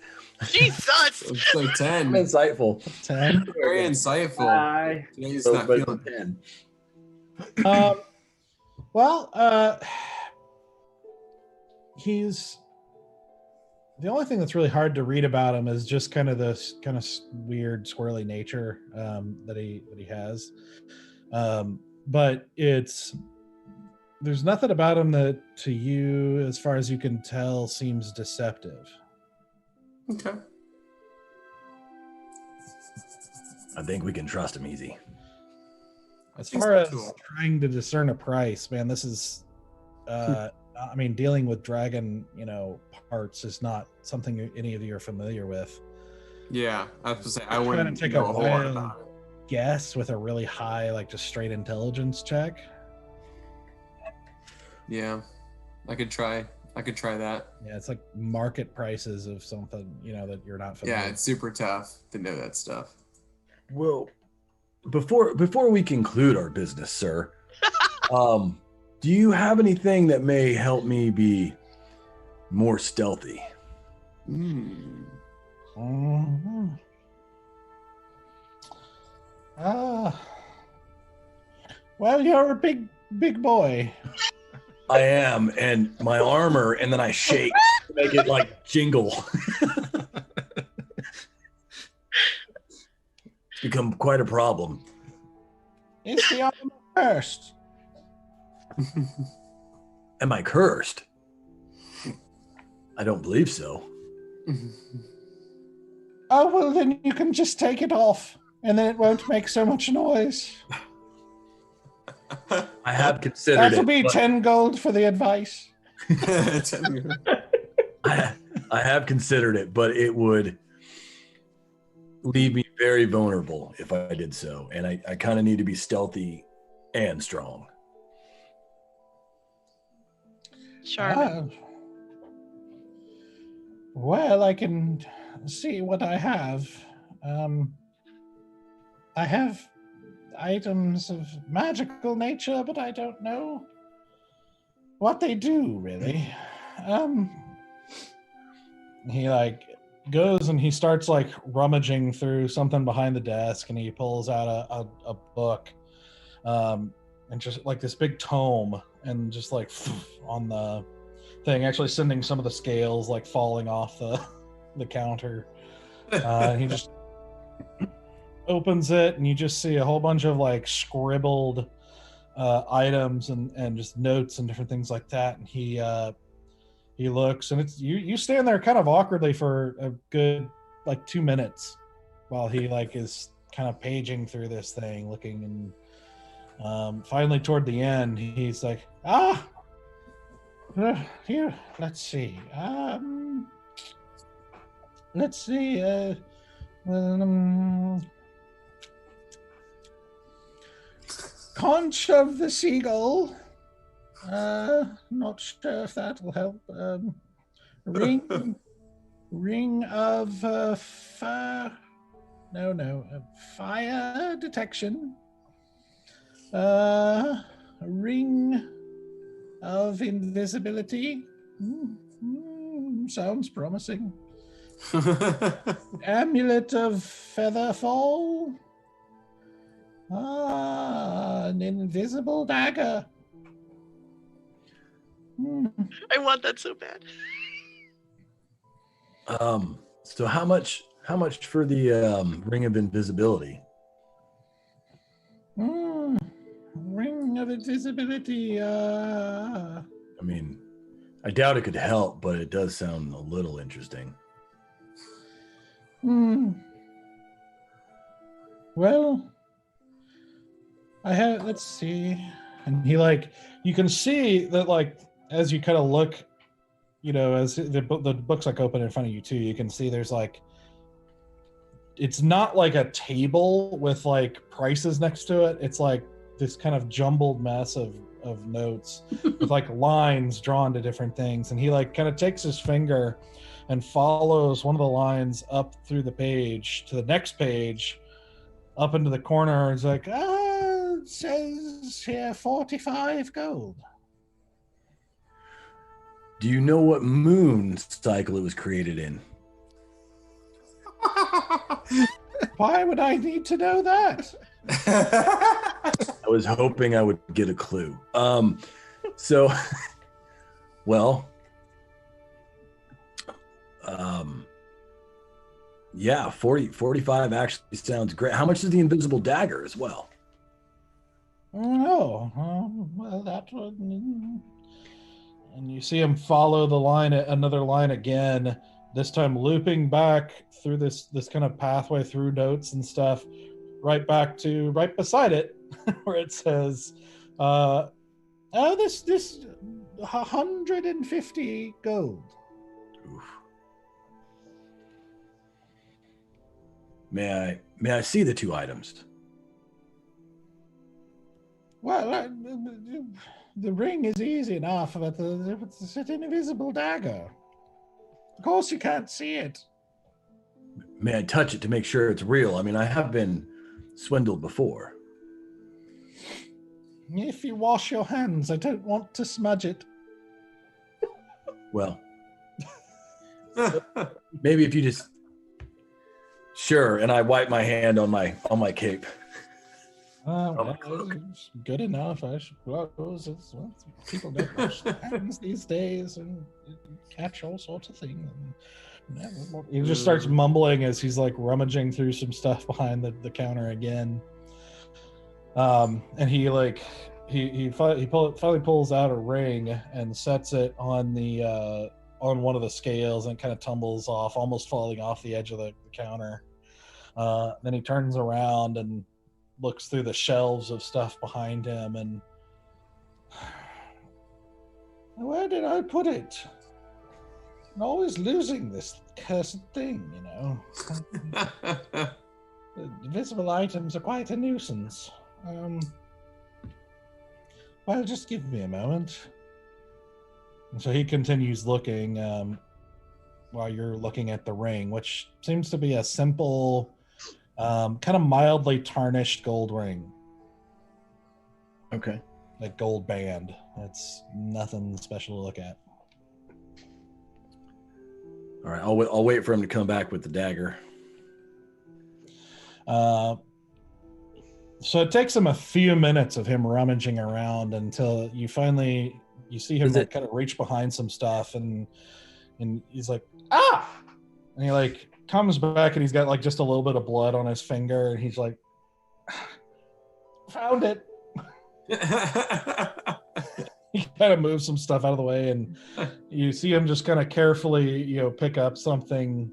Jesus! It's like 10. I'm insightful. 10. Very insightful. Bye. Today's So, not but feeling 10. He's the only thing that's really hard to read about him is just kind of this kind of weird squirrely nature that he has. But there's nothing about him that to you, as far as you can tell, seems deceptive. Okay. I think we can trust him, Easy. As far as trying to discern a price, man, this is I mean, dealing with dragon, parts is not something any of you are familiar with. Yeah, I have to say I Trying wouldn't to take know a a whole lot wild about it. guess with a really high, like just straight intelligence check. Yeah, I could try that. Yeah, it's like market prices of something, that you're not familiar Yeah, with. it's super tough to know that stuff. Well, before we conclude our business, sir, do you have anything that may help me be more stealthy? Hmm. Mhm. Well, you're a big boy. I am, and my armor, and then I shake to make it like jingle. It's become quite a problem. Is the armor cursed? Am I cursed? I don't believe so. Oh, well, then you can just take it off, and then it won't make so much noise. I have considered That'll it. be but 10 gold for the advice. I have considered it, but it would leave me very vulnerable if I did so. And I kind of need to be stealthy and strong. Charmin. Well, I can see what I have. I have items of magical nature, but I don't know what they do, really. He goes and he starts rummaging through something behind the desk, and he pulls out a book, and just this big tome, and just on the thing, actually sending some of the scales falling off the counter. He just opens it, and you just see a whole bunch of scribbled items and just notes and different things like that. And he looks, and it's you stand there kind of awkwardly for a good 2 minutes while he is kind of paging through this thing, looking, and finally toward the end he's like, here, let's see. Conch of the Seagull. Not sure if that will help. Ring of fire. Fire detection. Ring of invisibility. Sounds promising. Amulet of featherfall. An invisible dagger. I want that so bad. So how much for the ring of invisibility? Ring of invisibility. I mean, I doubt it could help, but it does sound a little interesting. Well, I have. Let's see. And he you can see that as you kind of look, as the book's open in front of you too. You can see there's it's not a table with prices next to it. It's this kind of jumbled mess of notes with lines drawn to different things. And he kind of takes his finger and follows one of the lines up through the page to the next page, up into the corner. It's it says here 45 gold. Do you know what moon cycle it was created in? Why would I need to know that? I was hoping I would get a clue. Yeah, 45 actually sounds great. How much is the invisible dagger as well? Oh, well, that one. And you see him follow the line, another line again, this time looping back through this kind of pathway through notes and stuff, right back to right beside it, where it says, "Oh, this 150 gold. Oof. May I see the 2 items? Well, the ring is easy enough, but it's an invisible dagger. Of course you can't see it. May I touch it to make sure it's real? I mean, I have been swindled before. If you wash your hands, I don't want to smudge it. Well, maybe if you just... Sure, and I wipe my hand on my cape. Well, it's good enough, I suppose. People don't wash their hands these days and catch all sorts of things. He just starts mumbling as he's like rummaging through some stuff behind the counter again. And he finally pulls out a ring and sets it on the on one of the scales, and it kind of tumbles off, almost falling off the edge of the counter. Then he turns around and looks through the shelves of stuff behind him, and where did I put it? I'm always losing this cursed thing, you know. The invisible items are quite a nuisance. Well, just give me a moment. And so he continues looking while you're looking at the ring, which seems to be a simple, kind of mildly tarnished gold ring. Okay. Like gold band. It's nothing special to look at. All right, I'll wait for him to come back with the dagger. So it takes him a few minutes of him rummaging around until you finally see him like kind of reach behind some stuff, and he's like, ah! And he like comes back and he's got like just a little bit of blood on his finger, and he's like, found it. He kind of moves some stuff out of the way, and you see him just kind of carefully, pick up something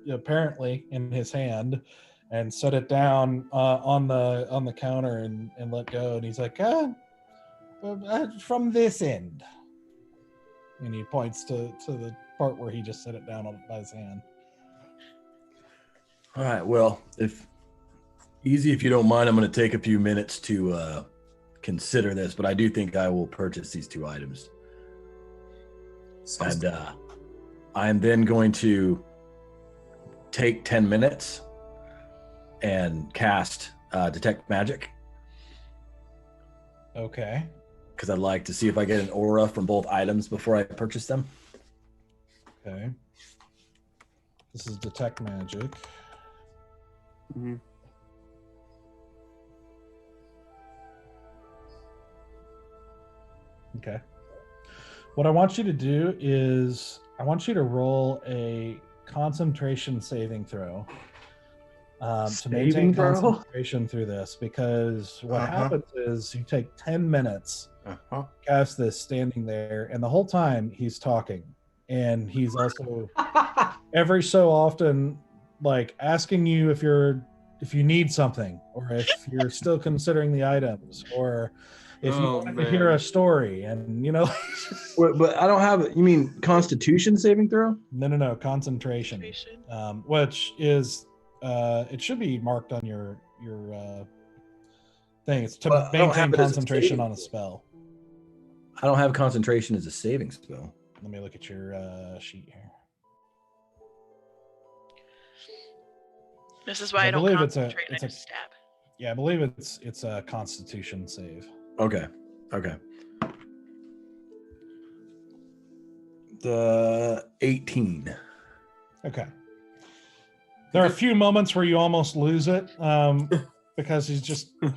apparently in his hand and set it down on the counter and let go. And he's like, from this end. And he points to the part where he just set it down by his hand. All right, well, if you don't mind, I'm going to take a few minutes to consider this, but I do think I will purchase these 2 items. And I'm then going to take 10 minutes and cast Detect Magic. Okay. Because I'd like to see if I get an aura from both items before I purchase them. Okay. This is Detect Magic. Mm-hmm. Okay. What I want you to do is I want you to roll a concentration saving throw to maintain concentration through this, because what happens is you take 10 minutes, cast this standing there, and the whole time he's talking, and he's also every so often like asking you if you need something, or if you're still considering the items, or if you want to hear a story, and But I don't have it. You mean Constitution saving throw? No, concentration. Which is it should be marked on your thing. It's to maintain concentration on a spell. I don't have concentration as a saving spell. Let me look at your sheet here. This is why I don't concentrate. I just stab. Yeah, I believe it's a Constitution save. Okay. The 18. Okay. There are a few moments where you almost lose it, because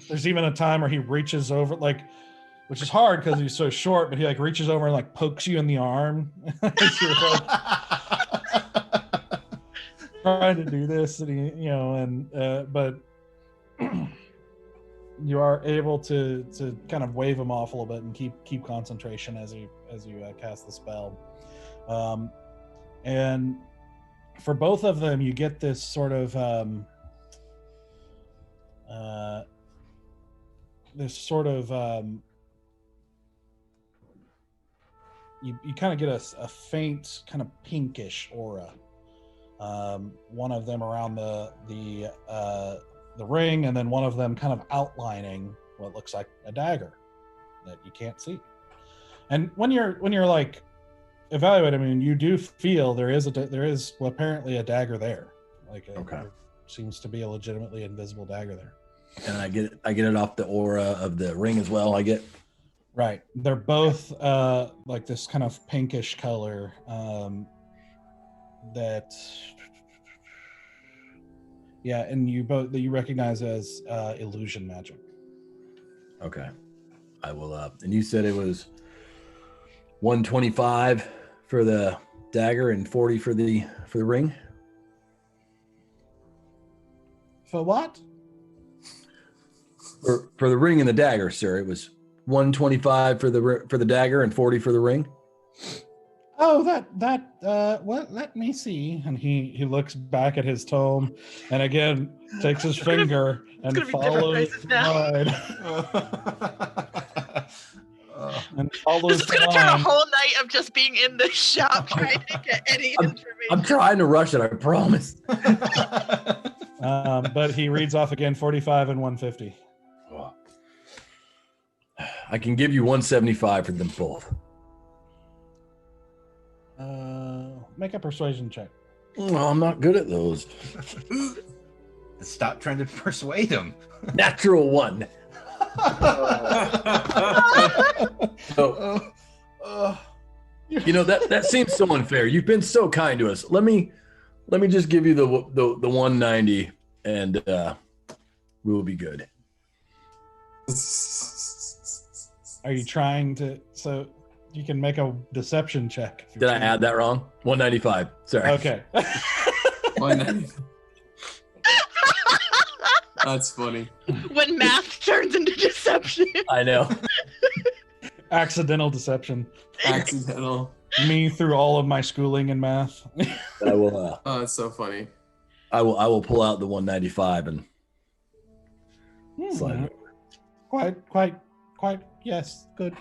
there's even a time where he reaches over, which is hard because he's so short, but he reaches over and pokes you in the arm. You're trying to do this, and but you are able to kind of wave him off a little bit and keep concentration as you cast the spell. And for both of them, you get this sort of you kind of get a faint kind of pinkish aura. One of them around the ring, and then one of them kind of outlining what looks like a dagger that you can't see. And when you're like evaluating, I mean, you do feel there is apparently a dagger there. Like there seems to be a legitimately invisible dagger there. And I get it off the aura of the ring as well. Right. They're both like this kind of pinkish color that and you recognize as illusion magic. Okay. I will and you said it was 125 for the dagger and 40 for the ring? For what? For the ring and the dagger, sir. It was 125 for the dagger and 40 for the ring. Oh, well, let me see. And he looks back at his tome and again takes his finger and follows the line. And follows this is going to turn a whole night of just being in the shop trying to get any information. I'm trying to rush it, I promise. But he reads off again 45 and 150. I can give you 175 for them both. Make a persuasion check. Well, I'm not good at those. Stop trying to persuade him. Natural 1. You know that seems so unfair. You've been so kind to us. Let me just give you the 190 and we will be good. Are you trying to? So you can make a deception check. Did I add that wrong? 195. Sorry. Okay. 190. That's funny. When math turns into deception. I know. Accidental deception. Accidental. Me through all of my schooling in math. I will. Oh, that's so funny. I will pull out the 195 and slide it over. Quite. Yes, good.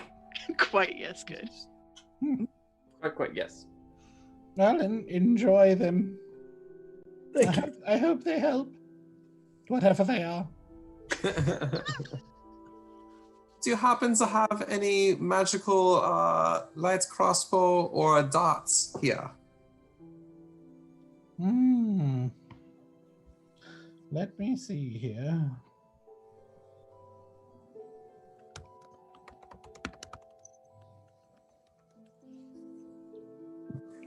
Quite yes, good. Quite yes. Well, enjoy them. Thank you. I hope they help. Whatever they are. Do you happen to have any magical light crossbow or darts here? Let me see here.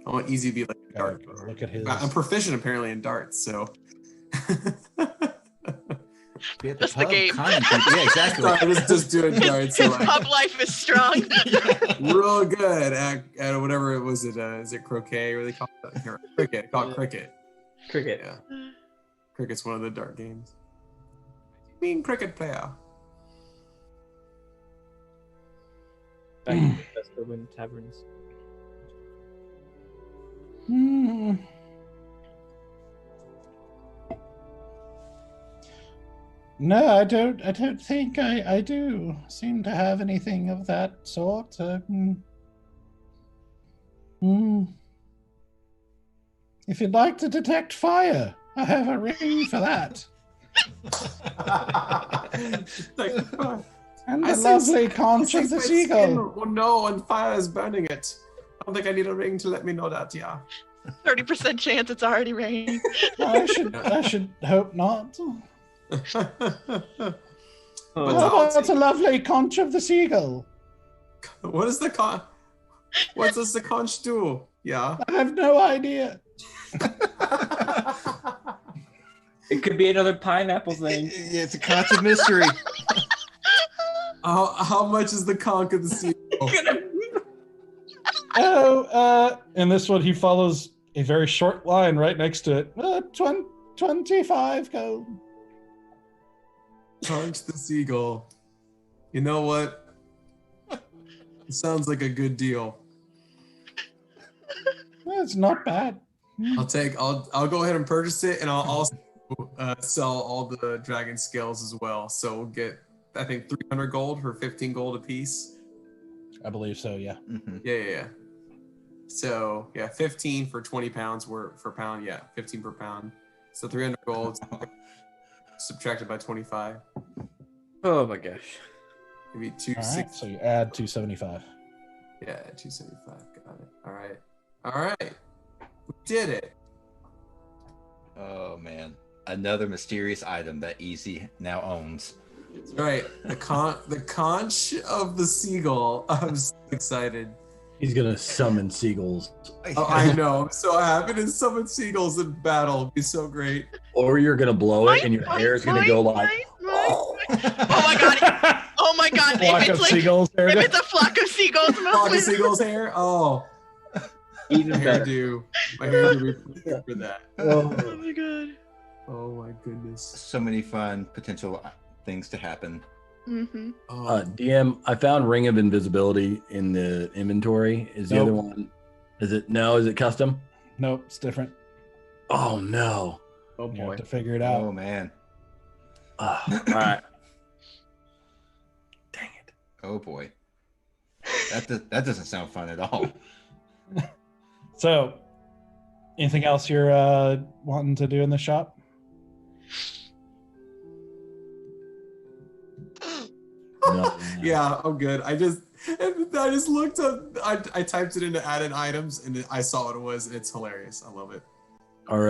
I want easy to be like a dart. Look at his. I'm proficient apparently in darts, so. Be at That's the game. Yeah, exactly. I was just doing darts. His So like, pub life is strong. real good at whatever it was. Is it croquet or they call it? I can't remember. Cricket. Called cricket. Cricket. Yeah. Cricket's one of the dart games. Mean cricket player. Back to the Everwind taverns. No, I don't think I do seem to have anything of that sort. If you'd like to detect fire, I have a ring for that. And the lovely conch of the seagull. Well, no, and fire is burning it. I don't think I need a ring to let me know that. Yeah. 30% chance it's already raining. I should hope not. But How about a lovely conch of the seagull? what is the conch? What does the conch do? Yeah. I have no idea. It could be another pineapple thing. Yeah, it's a conch of mystery. How much is the conch of the sea? In this one, he follows a very short line right next to it. 25 gold. Conch the seagull. You know what? It sounds like a good deal. It's not bad. I'll go ahead and purchase it, and I'll also sell all the dragon scales as well. So we'll get, I think, 300 gold for 15 gold a piece. I believe so, yeah. Mm-hmm. Yeah. So yeah, 15 for 20 pounds per pound. Yeah, 15 per pound. So 300 gold subtracted by 25. Oh my gosh. Maybe All 260. right, so you add 275. Yeah, 275. Got it. All right. We did it. Oh man, another mysterious item that Easy now owns. That's right. The conch of the seagull. I'm so excited. He's gonna summon seagulls, Oh, I know. I'm so happy to summon seagulls in battle. It'd be so great. or you're gonna blow it, and your hair is gonna go like. Oh my god! Oh my god! Flock If of it's like, seagulls there. if it's a flock of seagulls, Flock of seagulls hair. Oh, Even my better. hairdo. My hairdo be perfect for that. Oh my god! Oh my goodness. So many fun potential things to happen. Mm-hmm. Oh, DM, I found Ring of Invisibility in the inventory. Is the Nope. other one? Is it no? Is it custom? Nope, it's different. Oh no! Oh You boy. have to figure it out. Oh man. All right. Dang it! Oh boy. That doesn't sound fun at all. So, anything else you're wanting to do in the shop? No. yeah, I'm good. I just looked up. I typed it into added items and I saw what it was. And it's hilarious. I love it. Or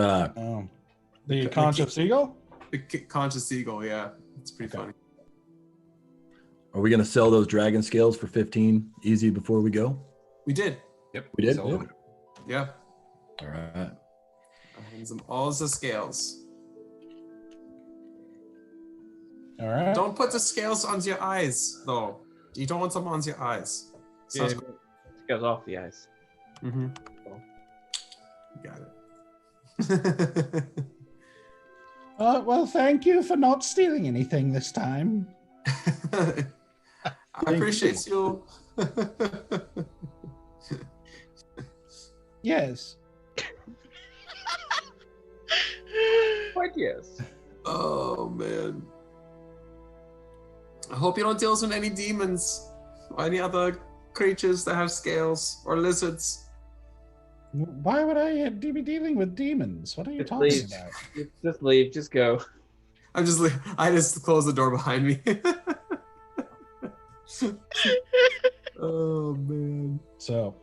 The conch of seagull? The conscious seagull. Yeah, it's pretty Okay. funny. are we gonna sell those dragon scales for 15 easy before we go? We did. Yep. We did? sold them. Yeah. All right. I hands them all the scales. All right. Don't put the scales on your eyes, though. You don't want them on your eyes. Yeah, Sounds it goes off the ice. Mm-hmm. Got it. Well, thank you for not stealing anything this time. I appreciate you. Yes. Quite yes. Oh man. I hope you don't deal with any demons or any other creatures that have scales or lizards. Why would I be dealing with demons? What are you Just talking leave. about? Just leave. Just go. I just closed the door behind me. Oh man. So,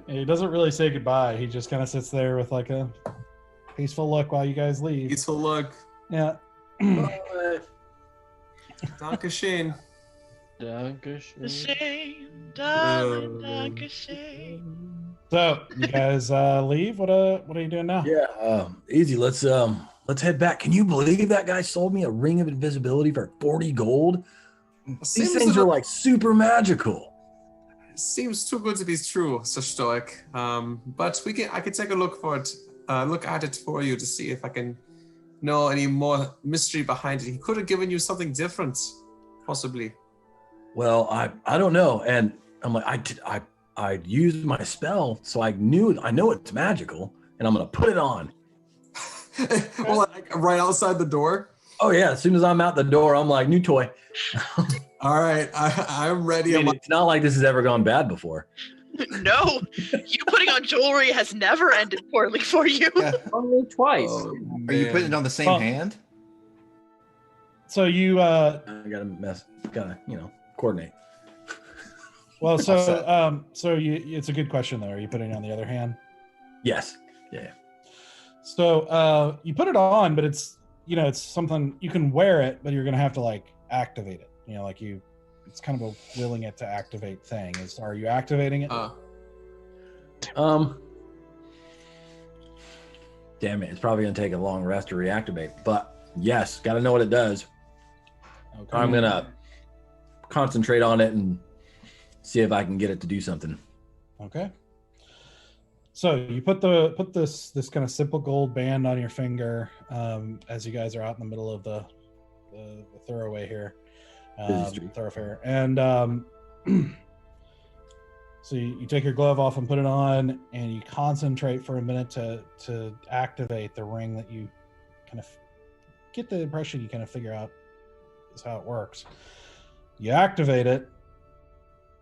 he doesn't really say goodbye. He just kind of sits there with like a peaceful look while you guys leave. Peaceful look. Yeah. Dankeschön. Shame, darling, Oh, dark shame. So you guys leave. What are you doing now? Yeah. Easy. Let's head back. Can you believe that guy sold me a ring of invisibility for 40 gold? These things are like super magical. Seems too good to be true, so stoic. But I can take a look at it for you to see if I can know any more mystery behind it. He could have given you something different, possibly. Well, I don't know, and I'm like I used my spell, so I know it's magical, and I'm gonna put it on. Well, like right outside the door. Oh yeah, as soon as I'm out the door, I'm like, new toy. All right, I'm ready. I mean, it's not like this has ever gone bad before. No, you putting on jewelry has never ended poorly for you. Yeah. Only twice. Oh, Are you putting it on the same Oh. hand? So you I gotta coordinate. well, so Offset. it's a good question though. Are you putting it on the other hand? Yes. Yeah. So you put it on, but it's it's something you can wear it, but you're gonna have to like activate it. It's kind of a willing it to activate thing. Are you activating it? Damn it, it's probably gonna take a long rest to reactivate. But yes, gotta know what it does. Okay. I'm gonna concentrate on it and see if I can get it to do something. Okay. So you put this kind of simple gold band on your finger as you guys are out in the middle of the thoroughway here, Busy street. thoroughfare, and so you take your glove off and put it on, and you concentrate for a minute to activate the ring that you kind of get the impression you kind of figure out is how it works. You activate it,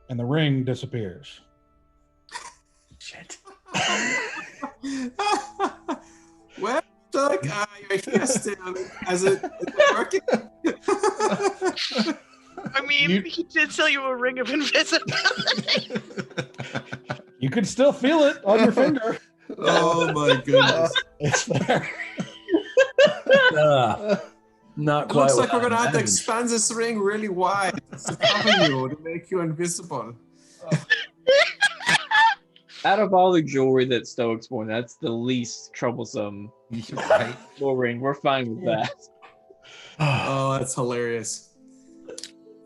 and the ring disappears. Shit. Well, Doug, you're here still. Is it working? I mean, he did sell you a ring of invisibility. You could still feel it on your finger. Oh my goodness. It's there. Not It quite. looks like what we're gonna I have to imagined. expand this ring really wide to cover you to make you invisible. Out of all the jewelry that Stoic's worn, that's the least troublesome Right? little ring. We're fine with that. Oh, that's hilarious.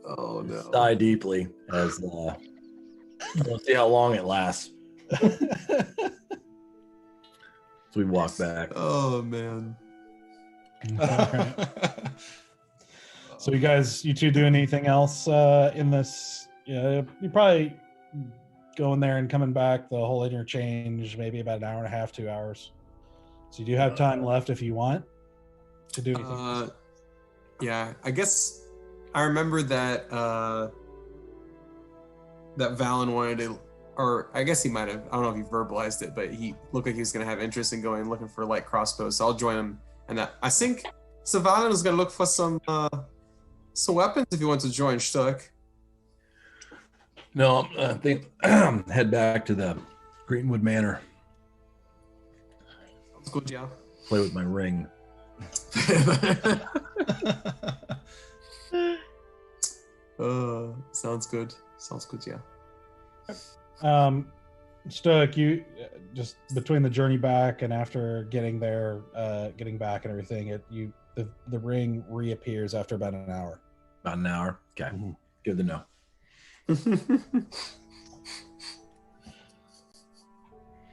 Oh no. Sigh deeply as we'll see how long it lasts. So we walk back. Oh man. Okay. So you two doing anything else in this? Yeah, you probably going there and coming back the whole interchange, maybe about an hour and a half, 2 hours. So you do have time left if you want to do anything else. Yeah, I guess I remember that that Valen wanted to, or I guess he might have. I don't know if he verbalized it, but he looked like he was going to have interest in going looking for light crossbows. So I'll join him. And I think so. Valen was going to look for some weapons if you want to join Stuck. No, I think head back to the Greenwood Manor. Sounds good, yeah. Play with my ring. Sounds good. Sounds good, yeah. Stuck, you just between the journey back and after getting there, getting back and everything, the ring reappears after about an hour. About an hour. Okay. Mhm. Good to know.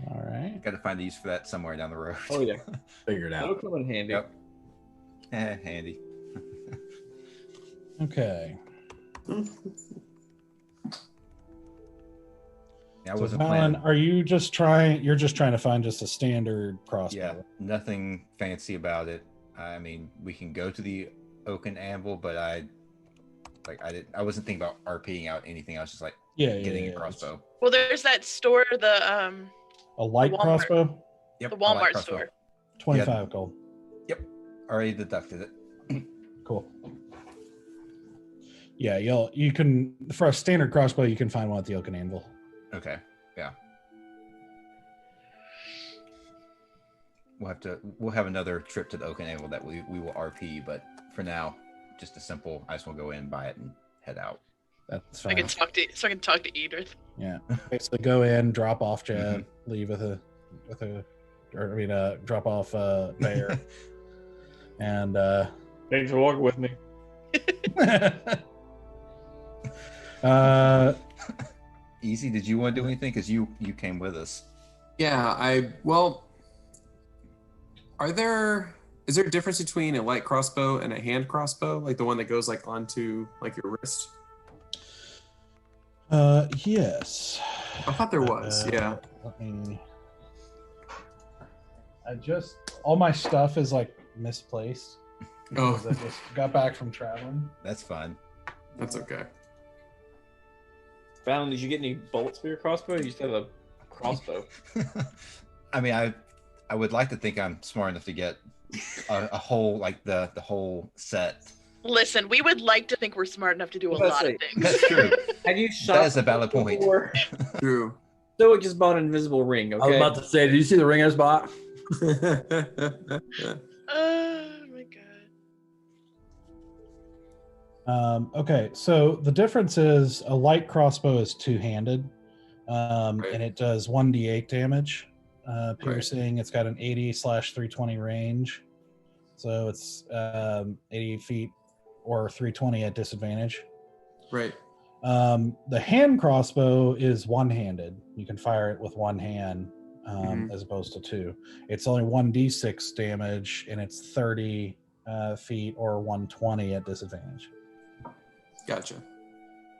All right. Got to find a use for that somewhere down the road. Oh yeah, Figure it that'll out. come in handy. Yep. Handy. Okay. Yeah, I So wasn't Valen, planning. are you just trying? You're just trying to find just a standard crossbow. Yeah, nothing fancy about it. I mean, we can go to the Oaken Anvil, but I wasn't thinking about RPing out anything. I was just like getting a crossbow. Well, there's that store, the A light Walmart. crossbow, Yep. the I like Walmart crossbow. store. 25 gold. Already deducted it. Cool. Yeah, you can for a standard crossbow, you can find one at the Oaken Anvil. Okay. Yeah. We'll have another trip to the Oaken Anvil that we will RP, but for now, just a simple. I just want to go in, buy it, and head out. That's So I fine. can talk to Edith. Yeah. Basically, go in, drop off Jeb, leave drop off Bear, and Thanks for walking with me. Easy. Did you want to do anything? Because you came with us. Yeah, is there a difference between a light crossbow and a hand crossbow, like the one that goes like onto like your wrist? yes. I thought there was. Yeah. Let me. All my stuff is like misplaced. Oh, Because I just got back from traveling. That's fine. that's okay. Fallon, did you get any bullets for your crossbow? Or you just have a crossbow. I mean, I would like to think I'm smart enough to get a whole like the whole set. Listen, we would like to think we're smart enough to do a I was lot gonna of things. That's true. Have you shot? That is a valid point. before? True. Stoic just bought an invisible ring. I was Okay. about to say, did you see the ring I just bought? Oh my god. Okay, so the difference is a light crossbow is two-handed, and it does 1d8 damage, piercing. It's got an 80/320 range, so it's 80 feet or 320 at disadvantage. Right. The hand crossbow is one-handed. You can fire it with one hand as opposed to two. It's only 1d6 damage, and it's 30 feet or 120 at disadvantage. Gotcha.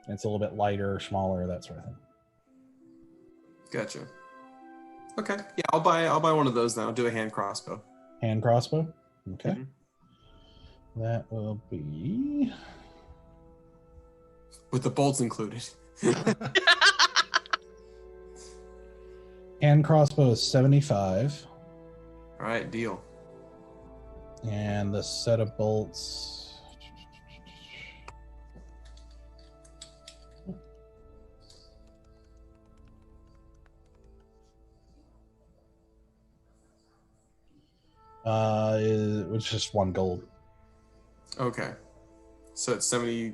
It's a little bit lighter, smaller, that sort of thing. Gotcha. Okay. Yeah, I'll buy one of those then. I'll do a hand crossbow. Hand crossbow. Okay. Mhm. That will be With the bolts included. Hand crossbow is 75. All right, deal. And the set of bolts. It's just 1 gold. Okay. So it's 70.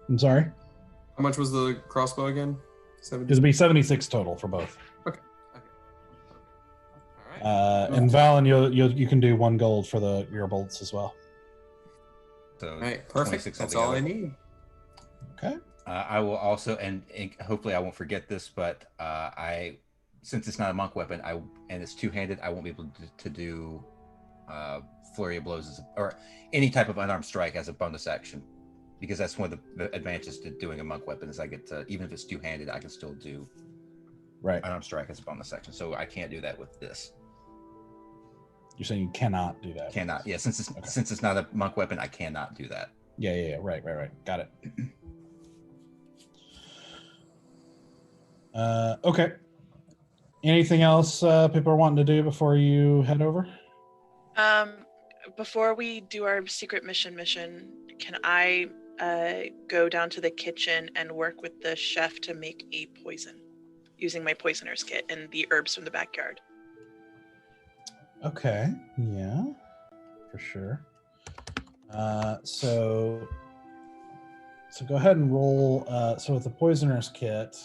I'm sorry? How much was the crossbow again? 70. It'll be 76 total for both. Okay. All right. And Valen, you can do 1 gold for your bolts as well. So All right, perfect. 26 That's all I altogether. need. Okay. I will also, and hopefully I won't forget this, but since it's not a monk weapon, and it's two-handed, I won't be able to do flurry of blows or any type of unarmed strike as a bonus action, because that's one of the advantages to doing a monk weapon is I get to, even if it's two-handed, I can still do unarmed strike as a bonus action. So I can't do that with this. You're saying you cannot do that? Cannot. Yeah, since it's not a monk weapon, I cannot do that. Yeah. Right. Got it. Okay. Anything else people are wanting to do before you head over? Before we do our secret mission, can I go down to the kitchen and work with the chef to make a poison using my poisoner's kit and the herbs from the backyard? Okay. Yeah, for sure. So go ahead and roll. So with the poisoner's kit,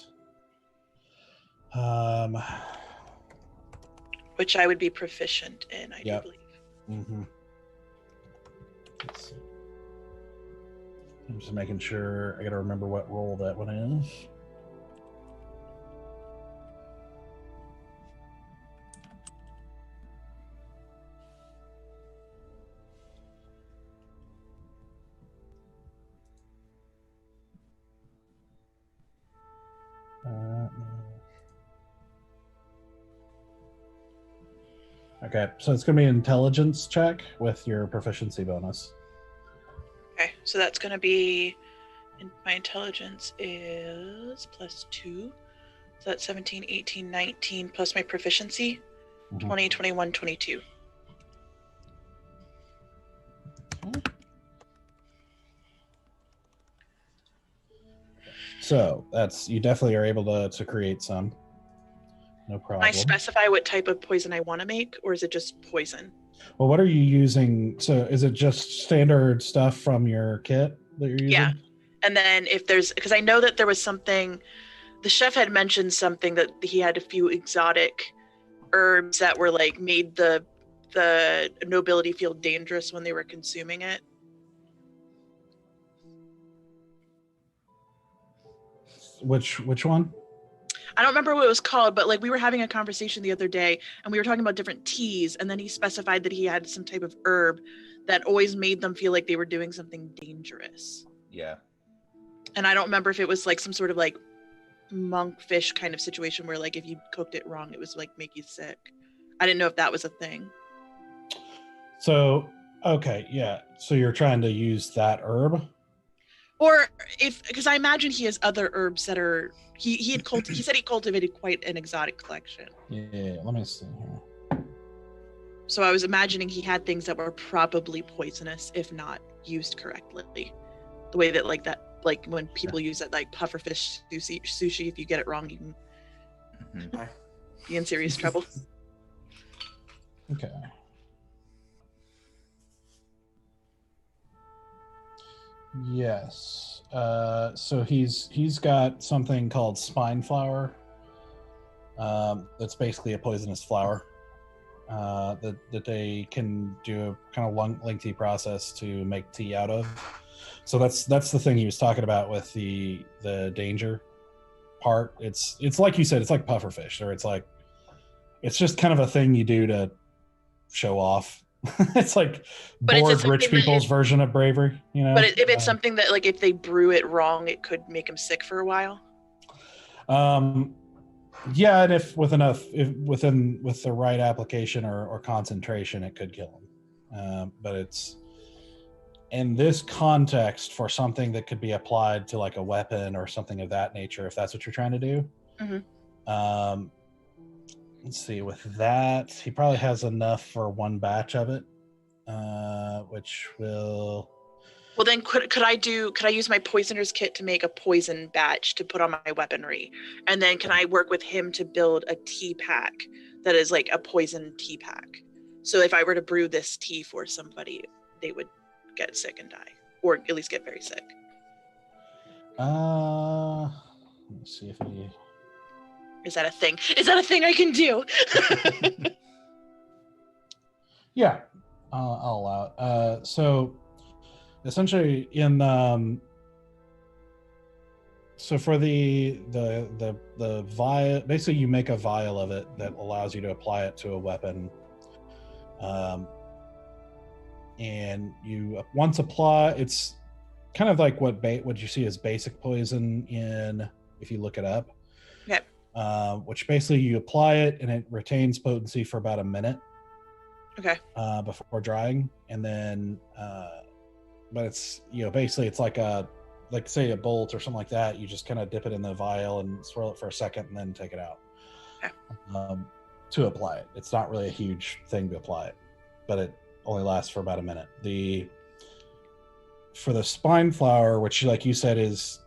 which I would be proficient in, I do believe. Mm-hmm. Let's see. I'm just making sure. I got to remember what roll that one is. Okay, so it's going to be an intelligence check with your proficiency bonus. Okay, so that's going to be, my intelligence is +2. So that's 17, 18, 19, plus my proficiency, 20, 21, 22. Okay. So you definitely are able to create some. No problem. Can I specify what type of poison I want to make, or is it just poison? Well, what are you using? So is it just standard stuff from your kit that you're using? Yeah. And then if there's, because I know that there was something, the chef had mentioned something that he had a few exotic herbs that were like made the nobility feel dangerous when they were consuming it. Which one? I don't remember what it was called, but like we were having a conversation the other day and we were talking about different teas, and then he specified that he had some type of herb that always made them feel like they were doing something dangerous. Yeah. And I don't remember if it was like some sort of like monkfish kind of situation where like if you cooked it wrong, it was like make you sick. I didn't know if that was a thing. So, okay, yeah. So you're trying to use that herb? Or because I imagine he has other herbs that are, he said he cultivated quite an exotic collection. Yeah, let me see here. So I was imagining he had things that were probably poisonous if not used correctly. The way that like when people use that like pufferfish sushi, if you get it wrong, you can be in serious trouble. Okay. Yes. So he's got something called spine flower. That's basically a poisonous flower. That they can do a kind of lengthy process to make tea out of. So that's the thing he was talking about with the danger part. It's like you said, it's like pufferfish, or it's just kind of a thing you do to show off. It's like bored rich people's version of bravery, you know. But if it's something that like if they brew it wrong, it could make them sick for a while. Yeah, and if with the right application or concentration, it could kill them. But it's in this context for something that could be applied to like a weapon or something of that nature, if that's what you're trying to do. Let's see. With that, he probably has enough for one batch of it, which will. Well, then could I use my poisoner's kit to make a poison batch to put on my weaponry, and then can I work with him to build a tea pack that is like a poison tea pack? So if I were to brew this tea for somebody, they would get sick and die, or at least get very sick. Let's see if he. Is that a thing? Is that a thing I can do? Yeah, I'll allow it. So essentially, so for the vial, basically you make a vial of it that allows you to apply it to a weapon. And you once apply, it's kind of like what you see as basic poison in, if you look it up. Yep. Which basically you apply it and it retains potency for about a minute. Okay. Before drying, and then, but it's basically it's like say a bolt or something like that. You just kind of dip it in the vial and swirl it for a second, and then take it out. Okay. To apply it. It's not really a huge thing to apply it, but it only lasts for about a minute. For the spine flower, which like you said is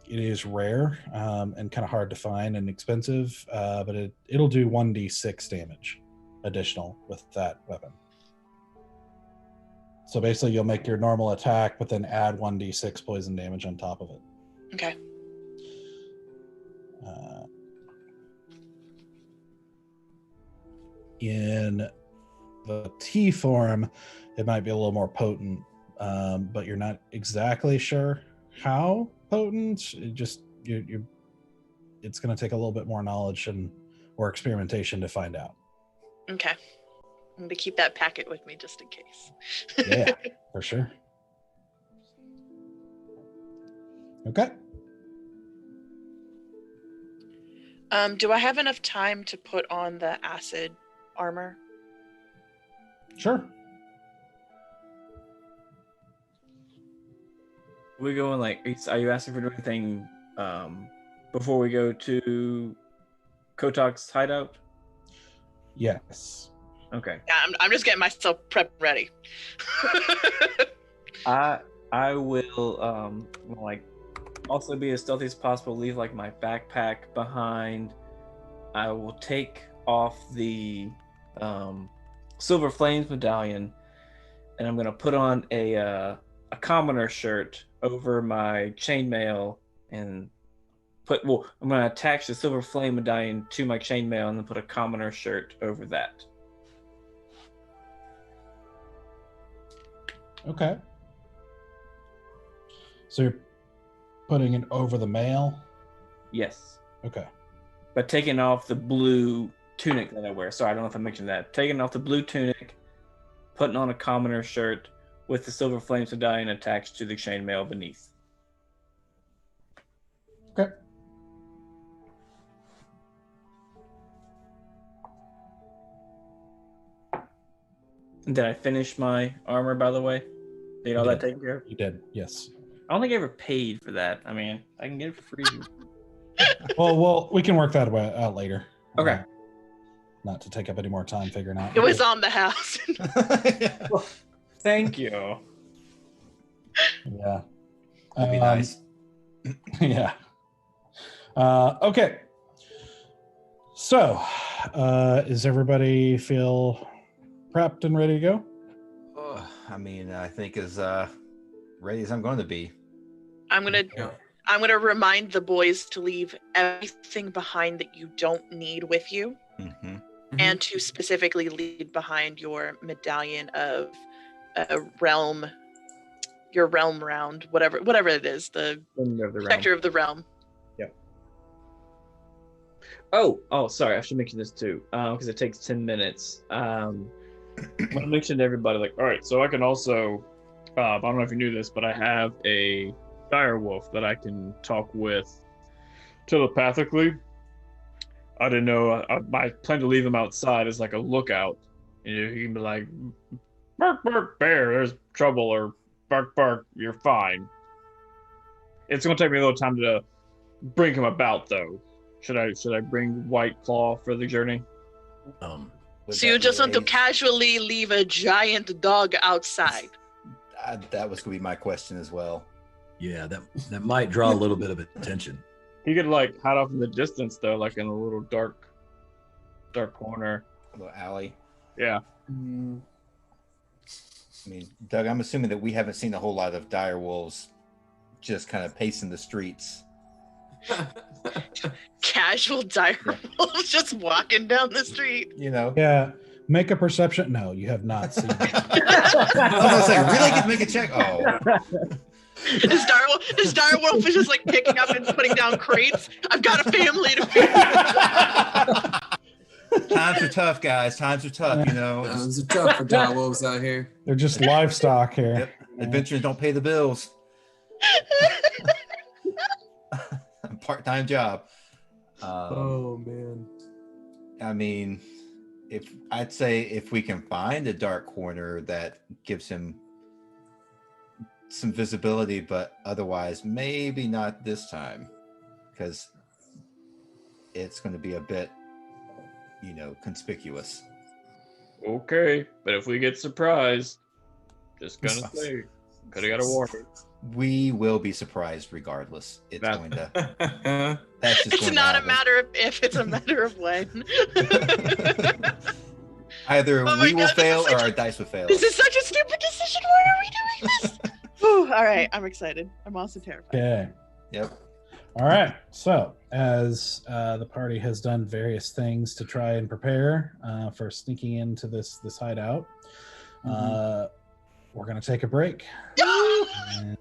rare and kind of hard to find and expensive, but it'll do 1d6 damage additional with that weapon. So basically you'll make your normal attack, but then add 1d6 poison damage on top of it. Okay. In the tea form, it might be a little more potent, but you're not exactly sure how potent. It's going to take a little bit more knowledge or experimentation to find out. Okay. I'm going to keep that packet with me just in case. Yeah, for sure. Okay. Do I have enough time to put on the acid armor? Sure. We going are you asking for anything before we go to Kotok's hideout? Yes. Okay. Yeah, I'm just getting myself prepped and ready. I will also be as stealthy as possible, leave my backpack behind. I will take off the Silver Flames medallion, and I'm gonna put on a commoner shirt over my chainmail and I'm gonna attach the Silver Flame medallion to my chainmail and then put a commoner shirt over that. Okay. So you're putting it over the mail? Yes. Okay. But taking off the blue tunic that I wear. Sorry, I don't know if I mentioned that. Taking off the blue tunic, putting on a commoner shirt with the Silver Flames medallion attached to the chainmail beneath. Okay. Did I finish my armor, by the way? Did all that taken care of? You did, yes. I don't think I ever paid for that. I mean, I can get it for free. Well, we can work that out later. Okay. Not to take up any more time figuring out. It was on the house. Thank you. Yeah. That'd be nice. Yeah. Okay. So, is everybody feel prepped and ready to go? I mean, I think as ready as I'm going to be. I'm gonna remind the boys to leave everything behind that you don't need with you, and to specifically leave behind your medallion of your realm round, whatever it is, the sector of the realm. Yep. Oh, sorry, I should mention this too, because it takes 10 minutes. I want to mention to everybody, all right, so I can also, I don't know if you knew this, but I have a direwolf that I can talk with telepathically. I didn't know, I plan to leave him outside as a lookout. He can be like, bark, bark, bear, there's trouble, or bark, bark, you're fine. It's going to take me a little time to bring him about, though. Should I bring White Claw for the journey? Would So you that just want to be casually leave a giant dog outside? that was going to be my question as well. Yeah, that might draw a little bit of attention. He could like hide off in the distance though, like in a little dark corner. A little alley. Yeah. I mean, Doug, I'm assuming that we haven't seen a whole lot of dire wolves just kind of pacing the streets. Casual dire wolves just walking down the street. You know, Yeah. Make a perception. No, you have not seen it. I was like, really? Get to make a check? Oh, This dire wolf is just like picking up and putting down crates. I've got a family to feed. times are tough, guys. Times are tough. You know, It's a tough for dire wolves out here. They're just livestock here. Yep. Adventurers don't pay the bills. Part-time job. Man. I mean, I'd say if we can find a dark corner that gives him some visibility, but otherwise maybe not this time, because it's going to be a bit, conspicuous. Okay, but if we get surprised, just gonna say, could have got a warning. We will be surprised regardless. It's That- going to. That's just It's going not to a happen. matter of if, it's a matter of when. Either Oh my we will God, this fail is or such- our dice will fail. This is such a stupid decision. Why are we doing this? Whew, all right, I'm excited. I'm also terrified. Okay. Yep. All right. So, as the party has done various things to try and prepare for sneaking into this hideout, we're going to take a break. And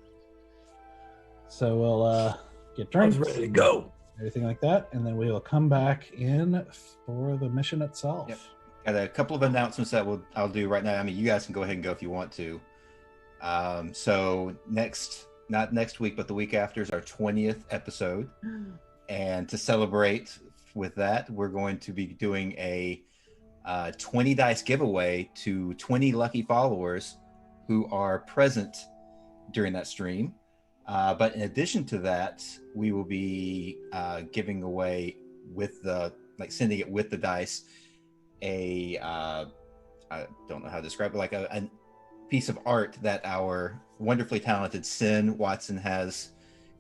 so we'll get I was drinks, ready to go. everything like that, and then we will come back in for the mission itself. Yep. Got a couple of announcements that I'll do right now. I mean, you guys can go ahead and go if you want to. So not next week, but the week after is our 20th episode. And to celebrate with that, we're going to be doing a 20 dice giveaway to 20 lucky followers who are present during that stream. But in addition to that, we will be giving away sending it with the dice, I don't know how to describe it, like a piece of art that our wonderfully talented Cyn Watson has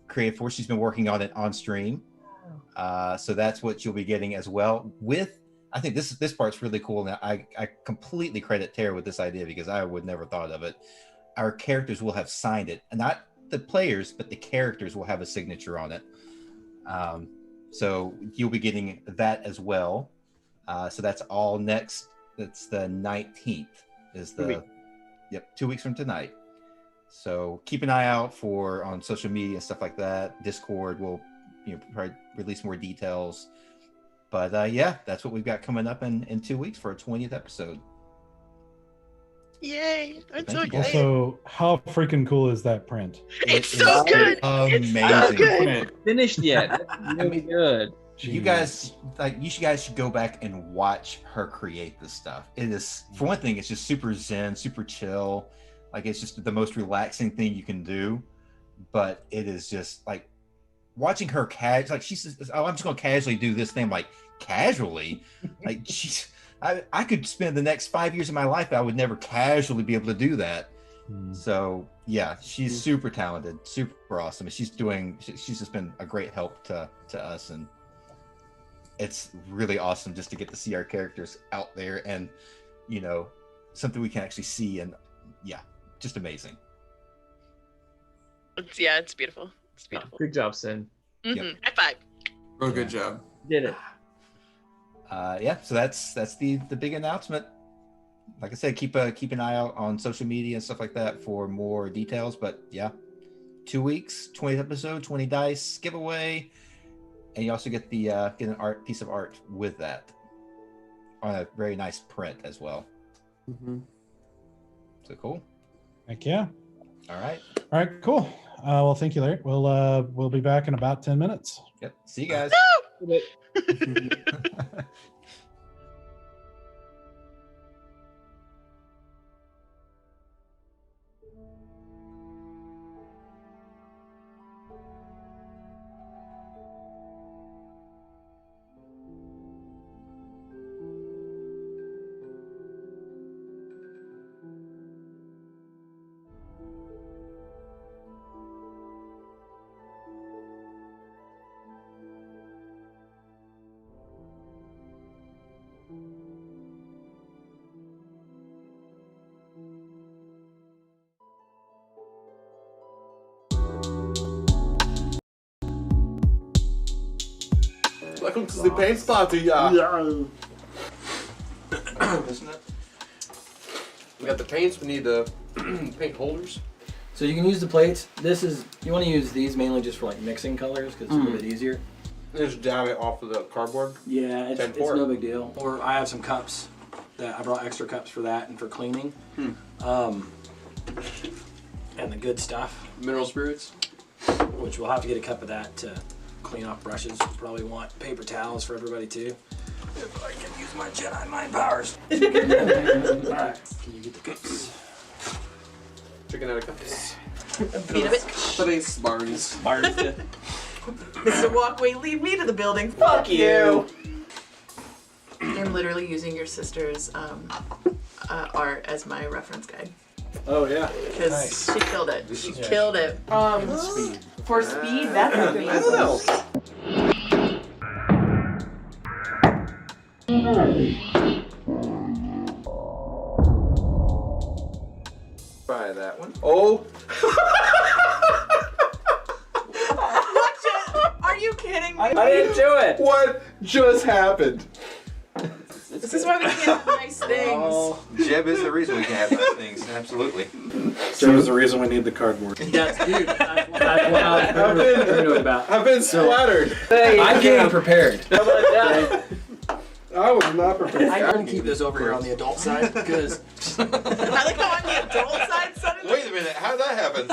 created for. She's been working on it on stream. So that's what you'll be getting as well. I think this part's really cool. Now I completely credit Tara with this idea because I would never thought of it. Our characters will have signed it, and not the players, but the characters will have a signature on it. So you'll be getting that as well. So that's all next. That's the 19th. Is the 2 weeks from tonight. So keep an eye out on social media and stuff like that. Discord will probably release more details. But that's what we've got coming up in 2 weeks for our 20th episode. Yay! I'm so Thank you. excited. Also, how freaking cool is that print? It's It so is good. Amazing. It's so good. Finished yet? That's really good. You guys should go back and watch her create this stuff. It is, for one thing, it's just super zen, super chill. Like, it's just the most relaxing thing you can do. But it is just like watching her she says, "Oh, I'm just gonna casually do this thing." Like, casually, like I could spend the next 5 years of my life, I would never casually be able to do that. So yeah, she's super talented, super awesome. And she's just been a great help to us, and it's really awesome just to get to see our characters out there and something we can actually see, and just amazing. It's beautiful. It's beautiful. Good job, Cyn. High five. Real good job. Did it. So that's the big announcement. Like I said, keep an eye out on social media and stuff like that for more details. But 2 weeks, 20th episode, 20 dice giveaway, and you also get an piece of art with that on a very nice print as well. So cool. Heck yeah. All right. All right, cool. Well, thank you, Larry. We'll be back in about 10 minutes. Yep. See you guys. Welcome to the paint party, yeah. Isn't it? We got the paints. We need the paint holders. So you can use the plates. You want to use these mainly just for like mixing colors because it's a little bit easier. Just dab it off of the cardboard. Yeah, it's 10-4. no big deal. Or I have some cups that I brought extra cups for that and for cleaning. And the good stuff, Mineral spirits. which we'll have to get a cup of that to clean off brushes. We'll probably want paper towels for everybody too. If I can use my Jedi mind powers. Alright, can you get the cups? Chicken out of cups. Peanut. Today's Barnes. Mr. Walkway, leave me to the building. Fuck you. I'm literally using your sister's art as my reference guide. Oh yeah. Because Nice. she killed it. She killed it. For speed, that's amazing. I don't know. Try that one. Oh. Are you kidding me? I didn't do it. What just happened? This is why we can't have nice things. Jeb is the reason we can have those things. Absolutely. So is the reason we need the cardboard. That's dude. That's what I was paranoid about. I've been splattered. I came prepared. How about that? I was not prepared. I'm gonna keep this over here on the adult side because I like how on the adult side suddenly. Wait a minute. How did that happen?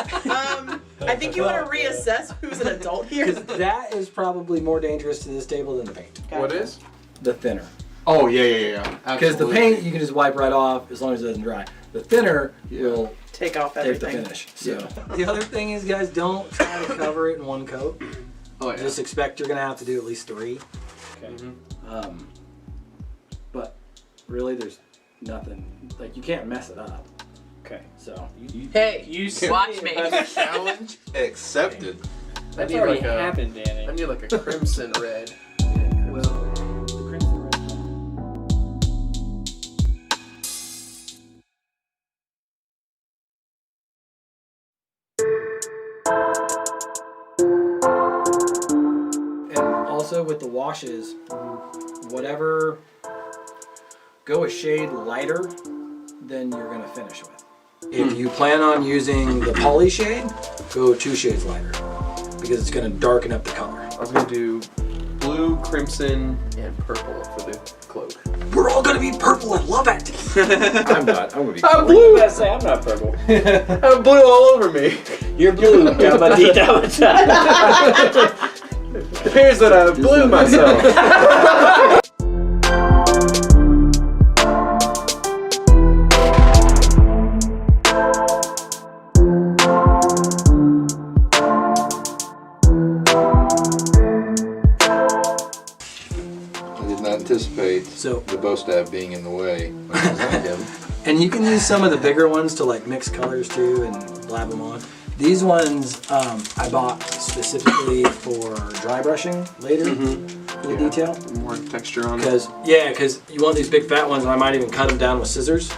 I think you want to reassess who's an adult here. that is probably more dangerous to this table than the paint. What is? The thinner. Oh yeah. Because the paint you can just wipe right off as long as it doesn't dry. The thinner will Take off take the everything. finish. So the other thing is, guys, don't try to cover it in one coat. Oh yeah. Just expect you're gonna have to do at least 3. Okay. But really, there's nothing like you can't mess it up. Okay. So Hey, You watch me. Challenge accepted. That's need already like a- happened, Danny. I need like a crimson red. well, the crimson red. And also with the washes, whatever, go a shade lighter than you're gonna finish with. If you plan on using the poly shade, go 2 shades lighter because it's gonna darken up the color. I was gonna do blue, crimson, and purple for the cloak. We're all gonna be purple and love it. I'm not. I'm gonna be. I'm You blue. gotta say I'm not purple. I'm blue all over me. You're blue. It appears that I blew myself. I did not anticipate So, the bow staff being in the way. and you can use some of the bigger ones to like mix colors too and blab them on. These ones I bought specifically for dry brushing later for the detail. More texture on it. Because you want these big fat ones, and I might even cut them down with scissors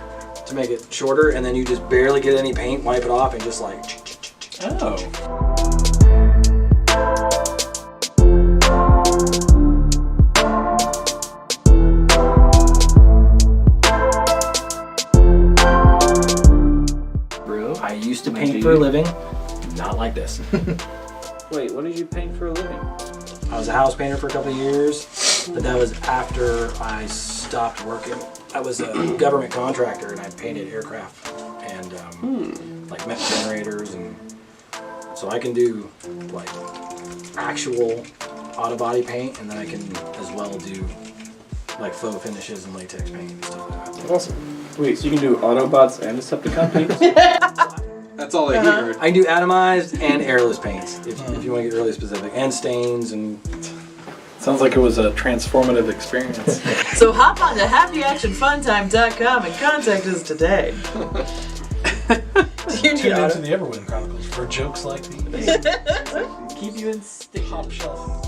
to make it shorter, and then you just barely get any paint, wipe it off, and just like. Oh. Bro, I used to paint for a living, not like this. Wait, what did you paint for a living? I was a house painter for a couple of years, but that was after I stopped working. I was a government contractor and I painted aircraft and like met generators, and so I can do like actual auto body paint, and then I can as well do like faux finishes and latex paint and stuff like that. Awesome. Wait, so you can do Autobots and Decepticon? That's all I heard. I can do atomized and airless paints if you want to get really specific, and stains and. Sounds like it was a transformative experience. So hop on to happyactionfuntime.com and contact us today. Do you need Tune into auto? the Everwind Chronicles for jokes like these. Keep you in stick. Top shelf.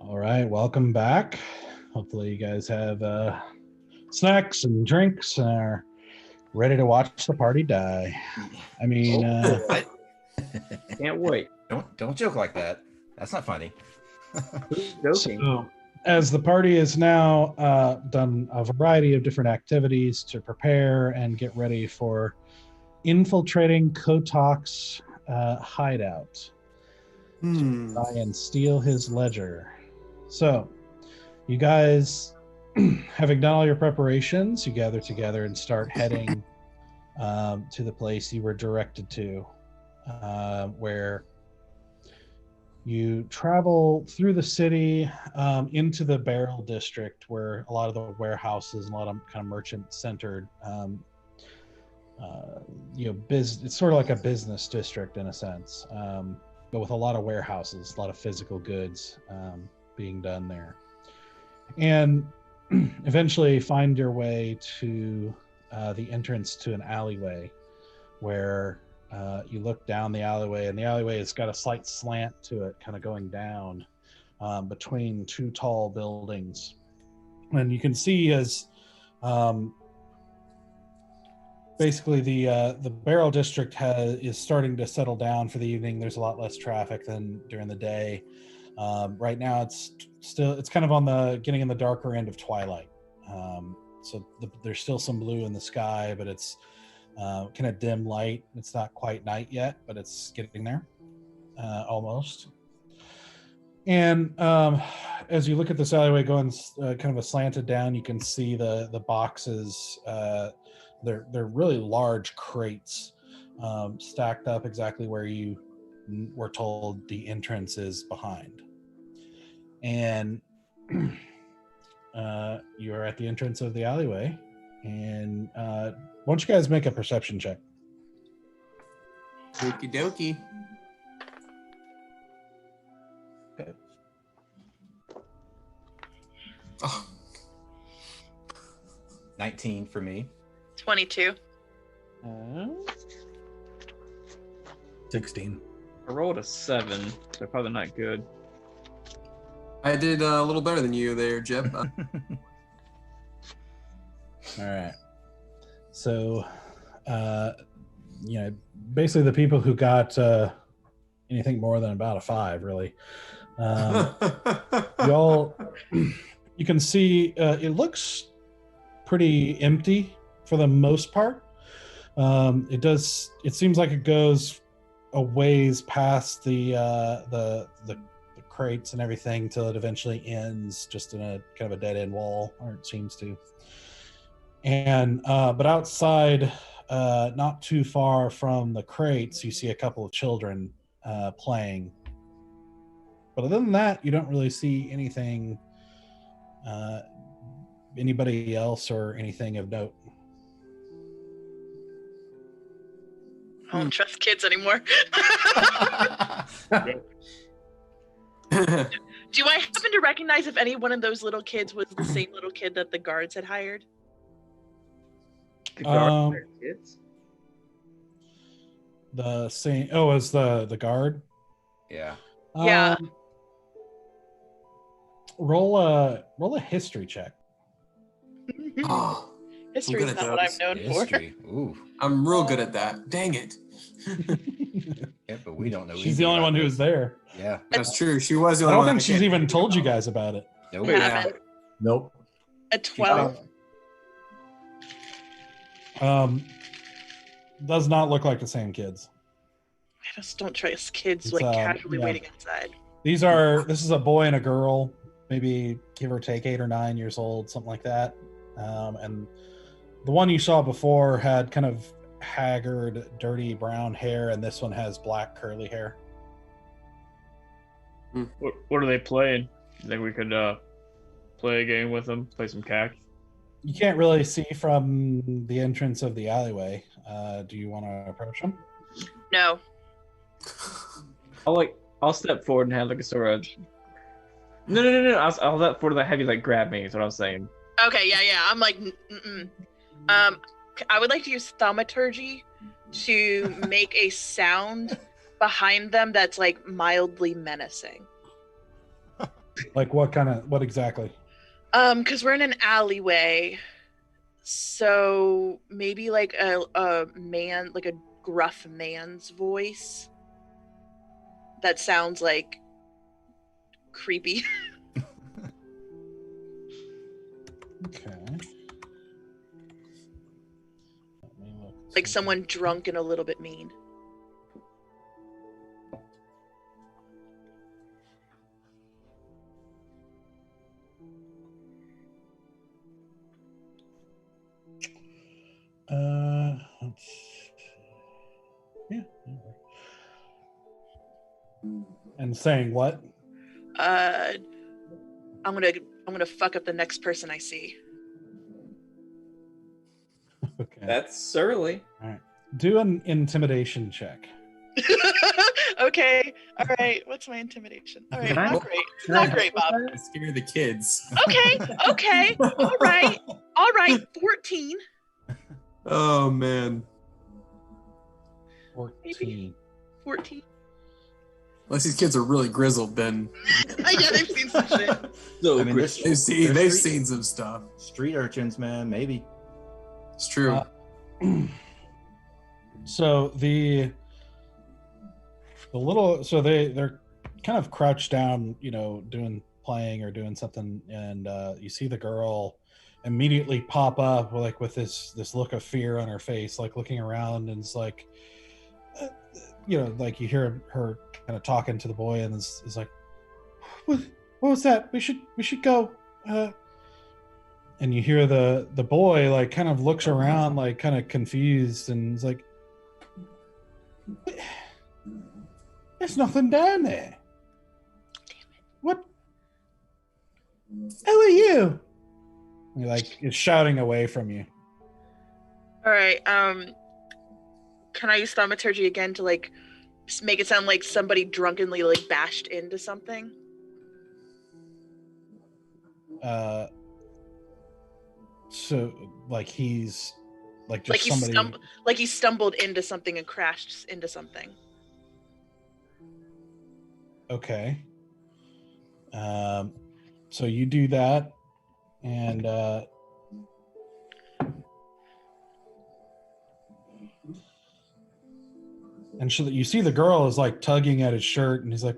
All right, welcome back. Hopefully you guys have snacks and drinks and are ready to watch the party die. I mean, What? Can't wait. Don't joke like that. That's not funny. Who's joking? so as the party has now done a variety of different activities to prepare and get ready for infiltrating Kotok's hideout to try and steal his ledger. So, you guys, having done all your preparations, you gather together and start heading to the place you were directed to, where you travel through the city into the Barrel District, where a lot of the warehouses and a lot of kind of merchant-centered, it's sort of like a business district in a sense, but with a lot of warehouses, a lot of physical goods being done there. And eventually find your way to the entrance to an alleyway where you look down the alleyway, and the alleyway has got a slight slant to it, kind of going down between two tall buildings. And you can see as basically the Barrel District is starting to settle down for the evening. There's a lot less traffic than during the day. Right now it's kind of on the getting in the darker end of twilight. So there's still some blue in the sky, but it's kind of dim light. It's not quite night yet, but it's getting there almost. And as you look at this alleyway going kind of a slanted down, you can see the boxes. They're really large crates stacked up exactly where you were told the entrance is behind. And you're at the entrance of the alleyway. And why don't you guys make a perception check? Okie dokie. Okay. Oh. 19 for me. 22. 16. I rolled a 7. They're probably not good. I did a little better than you there, Jeb. All right. So, basically the people who got anything more than about a 5, really. You can see it looks pretty empty for the most part. It seems like it goes a ways past the crates and everything till it eventually ends just in a kind of a dead end wall, or it seems to. And but outside, not too far from the crates, you see a couple of children playing. But other than that, you don't really see anything, anybody else or anything of note. I don't trust kids anymore. Do I happen to recognize if any one of those little kids was the same little kid that the guards had hired? The guards are kids. The same. Oh, is the guard? Yeah. Yeah. Roll a history check. Oh, History's at not what I'm those. known for. History. Ooh. I'm real good at that. Dang it. Yeah, but we don't know. She's the only one who was there. Yeah. That's true. She was the I only don't one. think she's even told you guys about it. Nope. I haven't. Nope. A 12. Does not look like the same kids. I just don't trust kids It's, like casually yeah. waiting outside. This is a boy and a girl, maybe give or take 8 or 9 years old, something like that. And the one you saw before had kind of haggard, dirty brown hair, and this one has black curly hair. What are they playing? You think we could play a game with them? Play some CAC? You can't really see from the entrance of the alleyway. Do you want to approach them? No. I'll step forward and have like a sort of. No. I'll step forward and have you like grab me. Is what I was saying. Okay, yeah. I'm like, I would like to use thaumaturgy to make a sound behind them that's like mildly menacing. Like what exactly? Because we're in an alleyway, so maybe like a man, like a gruff man's voice that sounds like creepy. Okay. Let me look. Like someone drunk and a little bit mean. Yeah. And saying what? I'm gonna fuck up the next person I see. Okay. That's surly. All right. Do an intimidation check. Okay. All right. What's my intimidation? All right. Can I- Not great. Not great, Bob. Scare the kids. Okay. All right. 14. Oh man. 14. 14. Unless these kids are really grizzled, Ben. Yeah, they've seen some shit. So I mean, They've seen some stuff. street urchins, man. Maybe. It's true. So they're kind of crouched down, playing or doing something, and you see the girl immediately pop up with this look of fear on her face, like looking around, and it's like like you hear her kind of talking to the boy, and is like, what was that? We should go. And you hear the boy like kind of looks around, like kind of confused, and is like, there's nothing down there. What? Who are you? And is shouting away from you. All right. Can I use thaumaturgy again to like make it sound like somebody drunkenly like bashed into something? So like he's like just Like somebody. he stumbled into something and crashed into something. Okay. So you do that, and you see the girl is like tugging at his shirt, and he's like,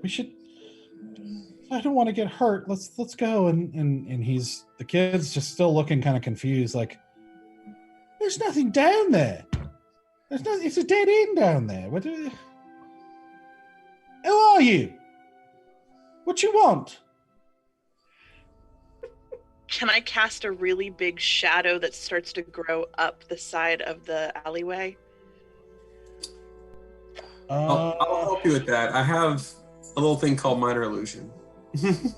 I don't want to get hurt. Let's go. And the kid's just still looking kind of confused, like, there's nothing down there. It's a dead end down there. Who are you? What you want? Can I cast a really big shadow that starts to grow up the side of the alleyway? I'll help you with that. I have a little thing called minor illusion.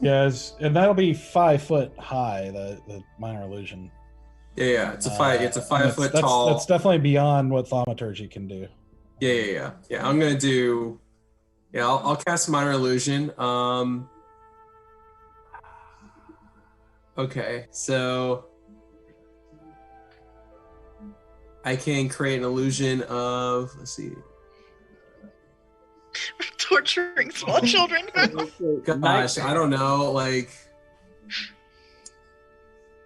Yes, and that'll be 5 foot high. The minor illusion. Yeah. It's a 5 foot tall. That's definitely beyond what thaumaturgy can do. Yeah. I'm gonna do. Yeah, I'll cast minor illusion. Okay, so I can create an illusion of, let's see. Torturing small children. Gosh, I don't know, like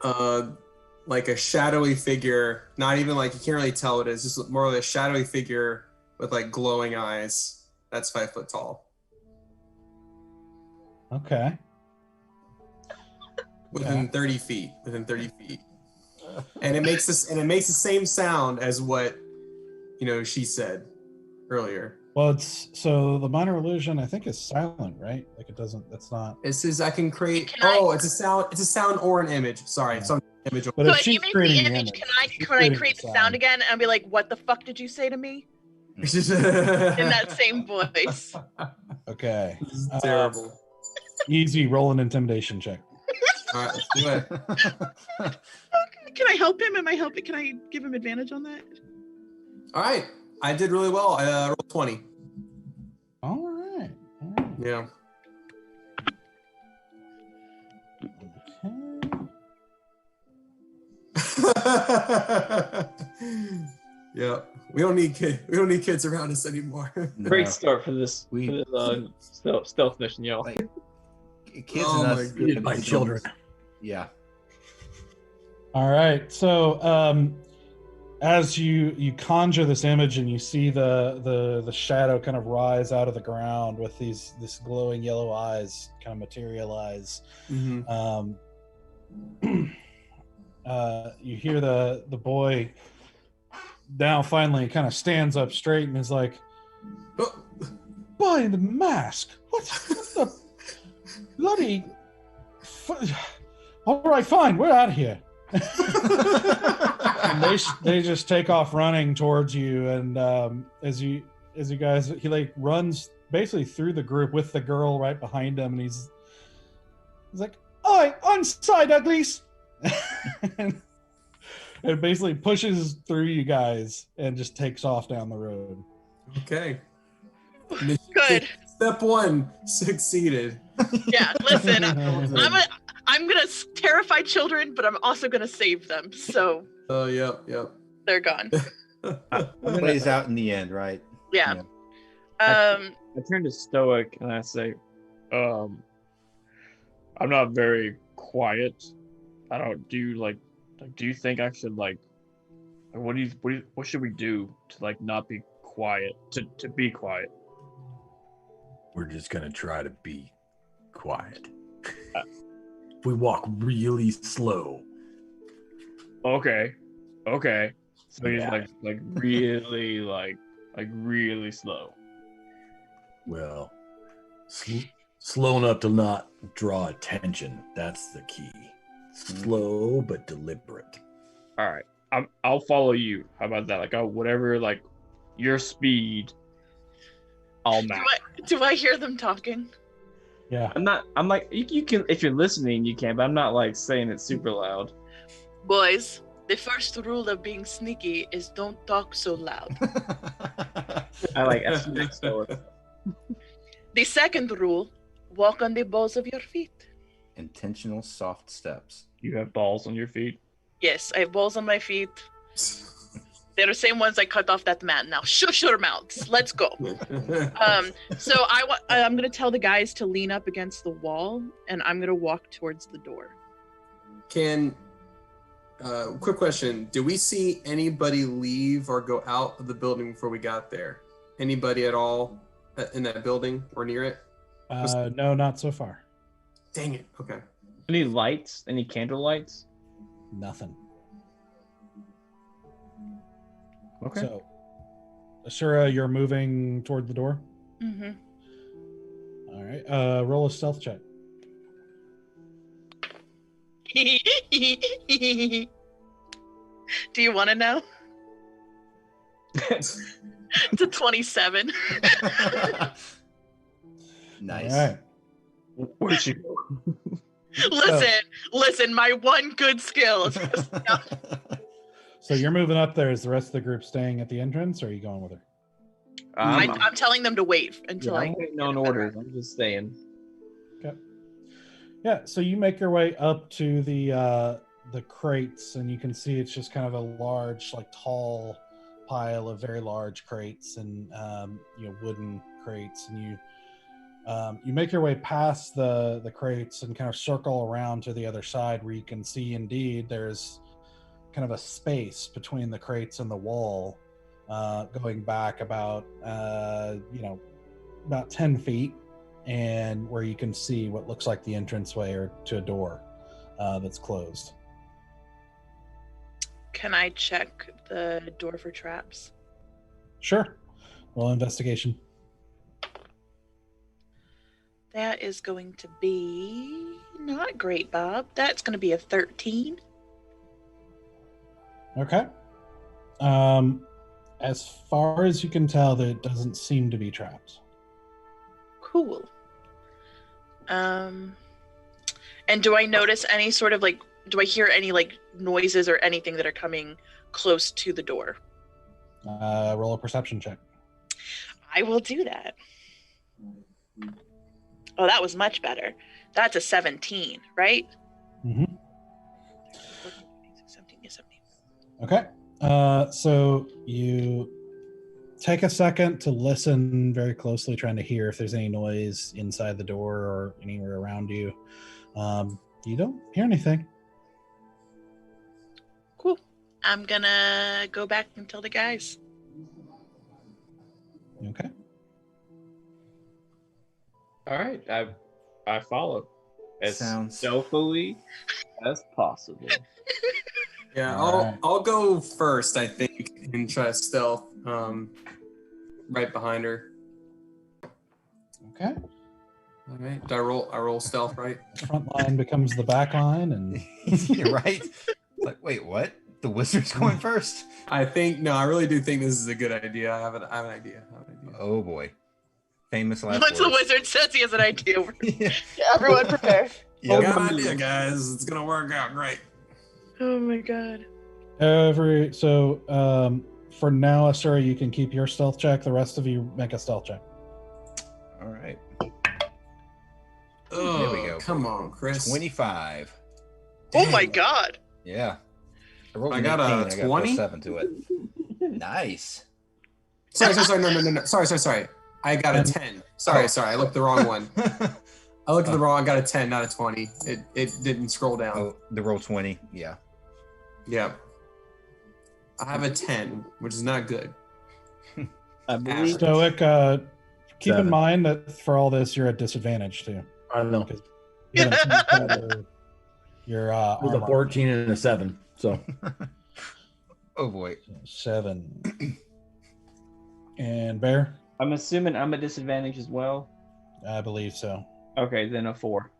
a shadowy figure. Not even like you can't really tell what it is. Just more like a shadowy figure with like glowing eyes. That's 5 foot tall. Okay. Within 30 feet. And it makes this, and it makes the same sound as what she said earlier. Well, so the minor illusion I think is silent, right? Like it doesn't. That's not. It says I can create. It's a sound. It's a sound or an image. Sorry, Yeah. some image. But So if she's you make creating the the image. image, Can I create the sound again and be like, "What the fuck did you say to me?" In that same voice. Okay. This is terrible. Easy. Roll an intimidation check. All right, let's do it. Okay, can I help him? Am I helping? Can I give him advantage on that? All right, I did really well. I rolled 20. All right. Yeah. Okay. Yeah, we don't need kids around us anymore. Great start for this, stealth mission, y'all. Like, kids Oh and my us goodness. by children. Yeah. All right. So, as you conjure this image and you see the shadow kind of rise out of the ground with this glowing yellow eyes kind of materialize, Mm-hmm. you hear the boy now finally kind of stands up straight and is like, "By the mask, what the bloody? All right, fine, we're out of here." And they just take off running towards you, and as you guys, he like runs basically through the group with the girl right behind him, and he's like, "Oi, onside, uglies!" and basically pushes through you guys and just takes off down the road. Okay. Good. Step 1 succeeded. Yeah. Listen, I'm gonna terrify children, but I'm also gonna save them. So Oh, yep. they're gone. Plays out in the end, right? Yeah. I turn to Stoic and I say, I'm not very quiet. I don't do do you think I should what should we do to not be quiet, to be quiet? We're just gonna try to be quiet. We walk really slow. Okay. So he's Yeah. really slow. Well, slow enough to not draw attention. That's the key. Slow but deliberate. All right. I'll follow you. How about that? Whatever your speed, I'll match. Do I hear them talking? Yeah. I'm like, you can, if you're listening, you can, but I'm not saying it super loud. Boys, the first rule of being sneaky is don't talk so loud. That's next door. The second rule, walk on the balls of your feet. Intentional soft steps. You have balls on your feet. Yes, I have balls on my feet. They're the same ones I cut off that man. Now shush your mouths. Let's go. So I'm gonna tell the guys to lean up against the wall, and I'm gonna walk towards the door. Quick question. Do we see anybody leave or go out of the building before we got there? Anybody at all in that building or near it? No, not so far. Dang it. Okay. Any lights? Any candle lights? Nothing. Okay. So, Ashura, you're moving toward the door. Mm-hmm. All right. Roll a stealth check. Do you want to know? It's a 27. Nice. All right. Where'd she go? Listen, my one good skill. So you're moving up there. Is the rest of the group staying at the entrance, or are you going with her? I'm telling them to wait until I'm waiting on orders. I'm just saying. Okay. Yeah, so you make your way up to the crates, and you can see it's just kind of a large, like tall pile of very large crates and wooden crates, and you make your way past the crates and kind of circle around to the other side where you can see indeed there's kind of a space between the crates and the wall, going back about 10 feet, and where you can see what looks like the entranceway or to a door that's closed. Can I check the door for traps? Sure. Roll investigation. That is going to be not great, Bob. That's going to be a 13. Okay. As far as you can tell, there doesn't seem to be traps. Cool. And do I notice any sort of do I hear any noises or anything that are coming close to the door? Roll a perception check. I will do that. Oh, that was much better. That's a 17, right? Mm-hmm. 17. Okay. So you take a second to listen very closely, trying to hear if there's any noise inside the door or anywhere around you. You don't hear anything. Cool. I'm gonna go back and tell the guys. Okay. All right, I follow as Sounds- stealthily as possible. Yeah, Alright. I'll go first, I think, and try to stealth right behind her. Okay. All right. Do I roll stealth, right? Front line becomes the back line, and You're right. Like, wait, what? The wizard's going first? I really do think this is a good idea. I have an idea. Oh boy. Famous last Once the words. wizard says he has an idea, Yeah. everyone prepare. Yep. Got an idea, guys. It's gonna work out great. Oh my god. for now, Asura, you can keep your stealth check. The rest of you make a stealth check. All right. Oh, There we go. Come on, Chris. 25. Oh my god. Yeah. I rolled I an got a 18, I got 20? +7 to it. Nice. Sorry. No. Sorry. I got a 10. Sorry. I looked the wrong one. I looked at the wrong. I got a 10, not a 20. It didn't scroll down. Oh, the roll 20. Yeah. Yeah. I have a 10, which is not good. I believe Stoic, keep in 7. mind that for all this, you're at disadvantage too. I don't know. Because you gotta your It was a armor. 14 and a 7. So Oh boy. 7. And Bear, I'm assuming I'm at disadvantage as well. I believe so. Okay, then a 4.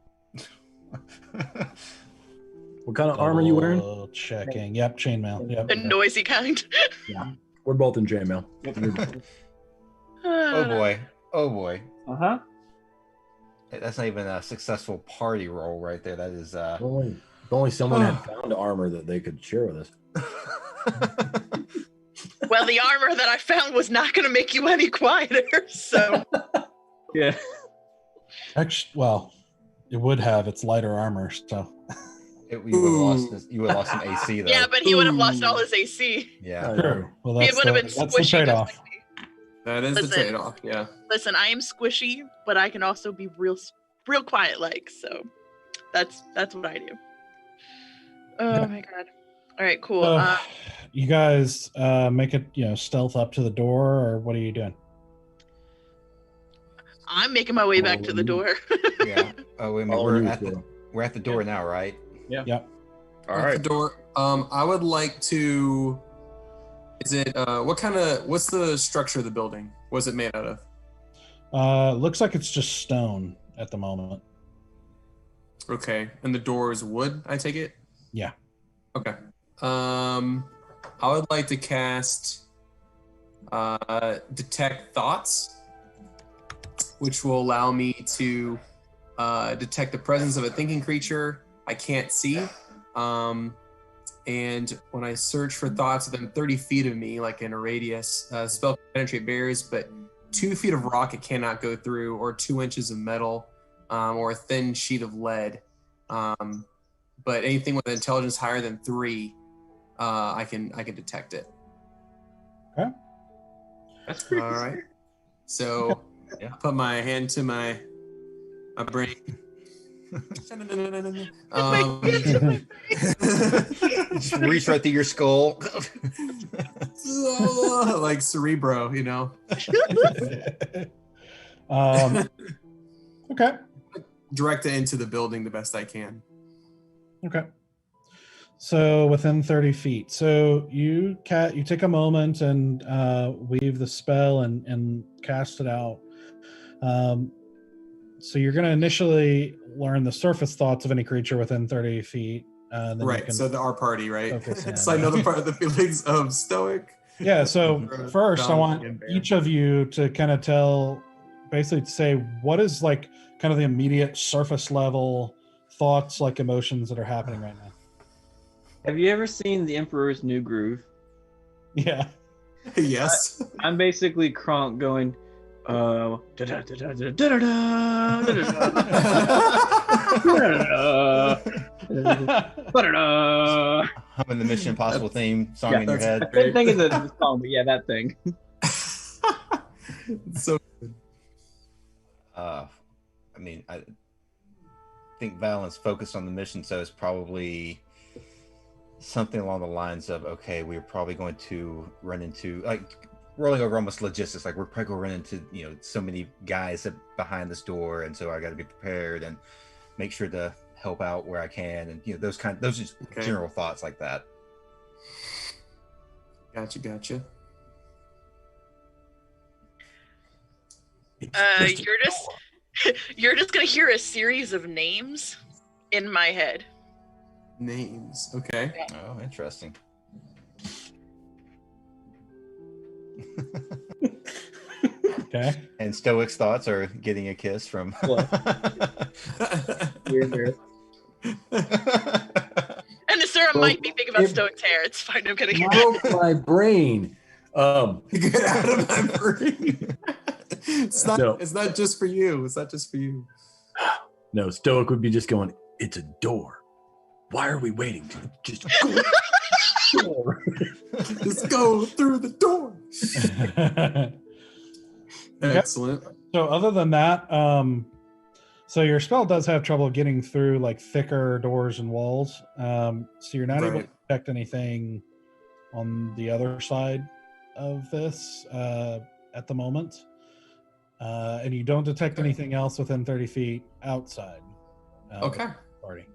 what kind of armor are you wearing? Double Checking. Yep, chainmail. Yep. The noisy kind. We're both in chainmail. Oh boy. Oh boy. Uh-huh. That's not even a successful party roll right there. That is If only someone had found armor that they could share with us. Well, the armor that I found was not going to make you any quieter, so. Yeah. Actually, well, it would have. It's lighter armor, so. you would have lost some AC though. Yeah, but he would have lost all his AC. Yeah. True. Well, He that's would have the, been that's the squishy. trade-off. just like me. That is the Listen. trade-off. Yeah. Listen, I am squishy, but I can also be real quiet like, so that's what I do. Oh my god. All right, cool. So, you guys make it, stealth up to the door, or what are you doing? I'm making my way back to the door. Yeah. Oh wait a minute. All We're you at the do. we're at the door now, right? Yep. All At right. the door. I would like to. Is it what's the structure of the building? What's it made out of? Looks like it's just stone at the moment. Okay. And the door is wood, I take it? Yeah. Okay. I would like to cast detect thoughts, which will allow me to detect the presence of a thinking creature I can't see. And when I search for thoughts within 30 feet of me, like in a radius, spell can penetrate barriers, but 2 feet of rock it cannot go through, or 2 inches of metal, or a thin sheet of lead. But anything with intelligence higher than 3, I can detect it. Okay. That's pretty All right. So Yeah. I put my hand to my brain. Just reach right through your skull. Like Cerebro, you know. Okay. Direct it into the building the best I can. Okay. So within 30 feet. So you take a moment and weave the spell and cast it out. So you're going to initially learn the surface thoughts of any creature within 30 feet. Then you Right. can So our party, right? focus in. So I know the part of the feelings of Stoic. Yeah. So first, I want and Bear. each of you to kind of basically say what is like kind of the immediate surface level thoughts, like emotions that are happening right now. Have you ever seen The Emperor's New Groove? Yeah. Yes. I'm basically Kronk going, Humming the Mission Impossible theme song in your I head. couldn't think of the song, but yeah, that thing. So I mean, I think Valen's focused on the mission, so it's probably something along the lines of, okay, we're probably going to run into, like, rolling over almost logistics, like we're probably going to run into, you know, so many guys behind this door, and so I got to be prepared and make sure to help out where I can, and you know, those just Okay. general thoughts like that. Gotcha. You're just gonna hear a series of names in my head. Names. Okay. Oh, interesting. Okay. And Stoic's thoughts are getting a kiss from. Weird. And Sarah might be thinking about Stoic's hair. It's fine. I'm kidding. Broke my brain. Get out of my brain. It's not. No. It's not just for you. It's not just for you. No, Stoic would be just going, it's a door. Why are we waiting? Just go. Door. Just go through the door. Excellent. So other than that, so your spell does have trouble getting through like thicker doors and walls. So you're not able to detect anything on the other side of this at the moment. And you don't detect anything else within 30 feet outside. Okay. of the party.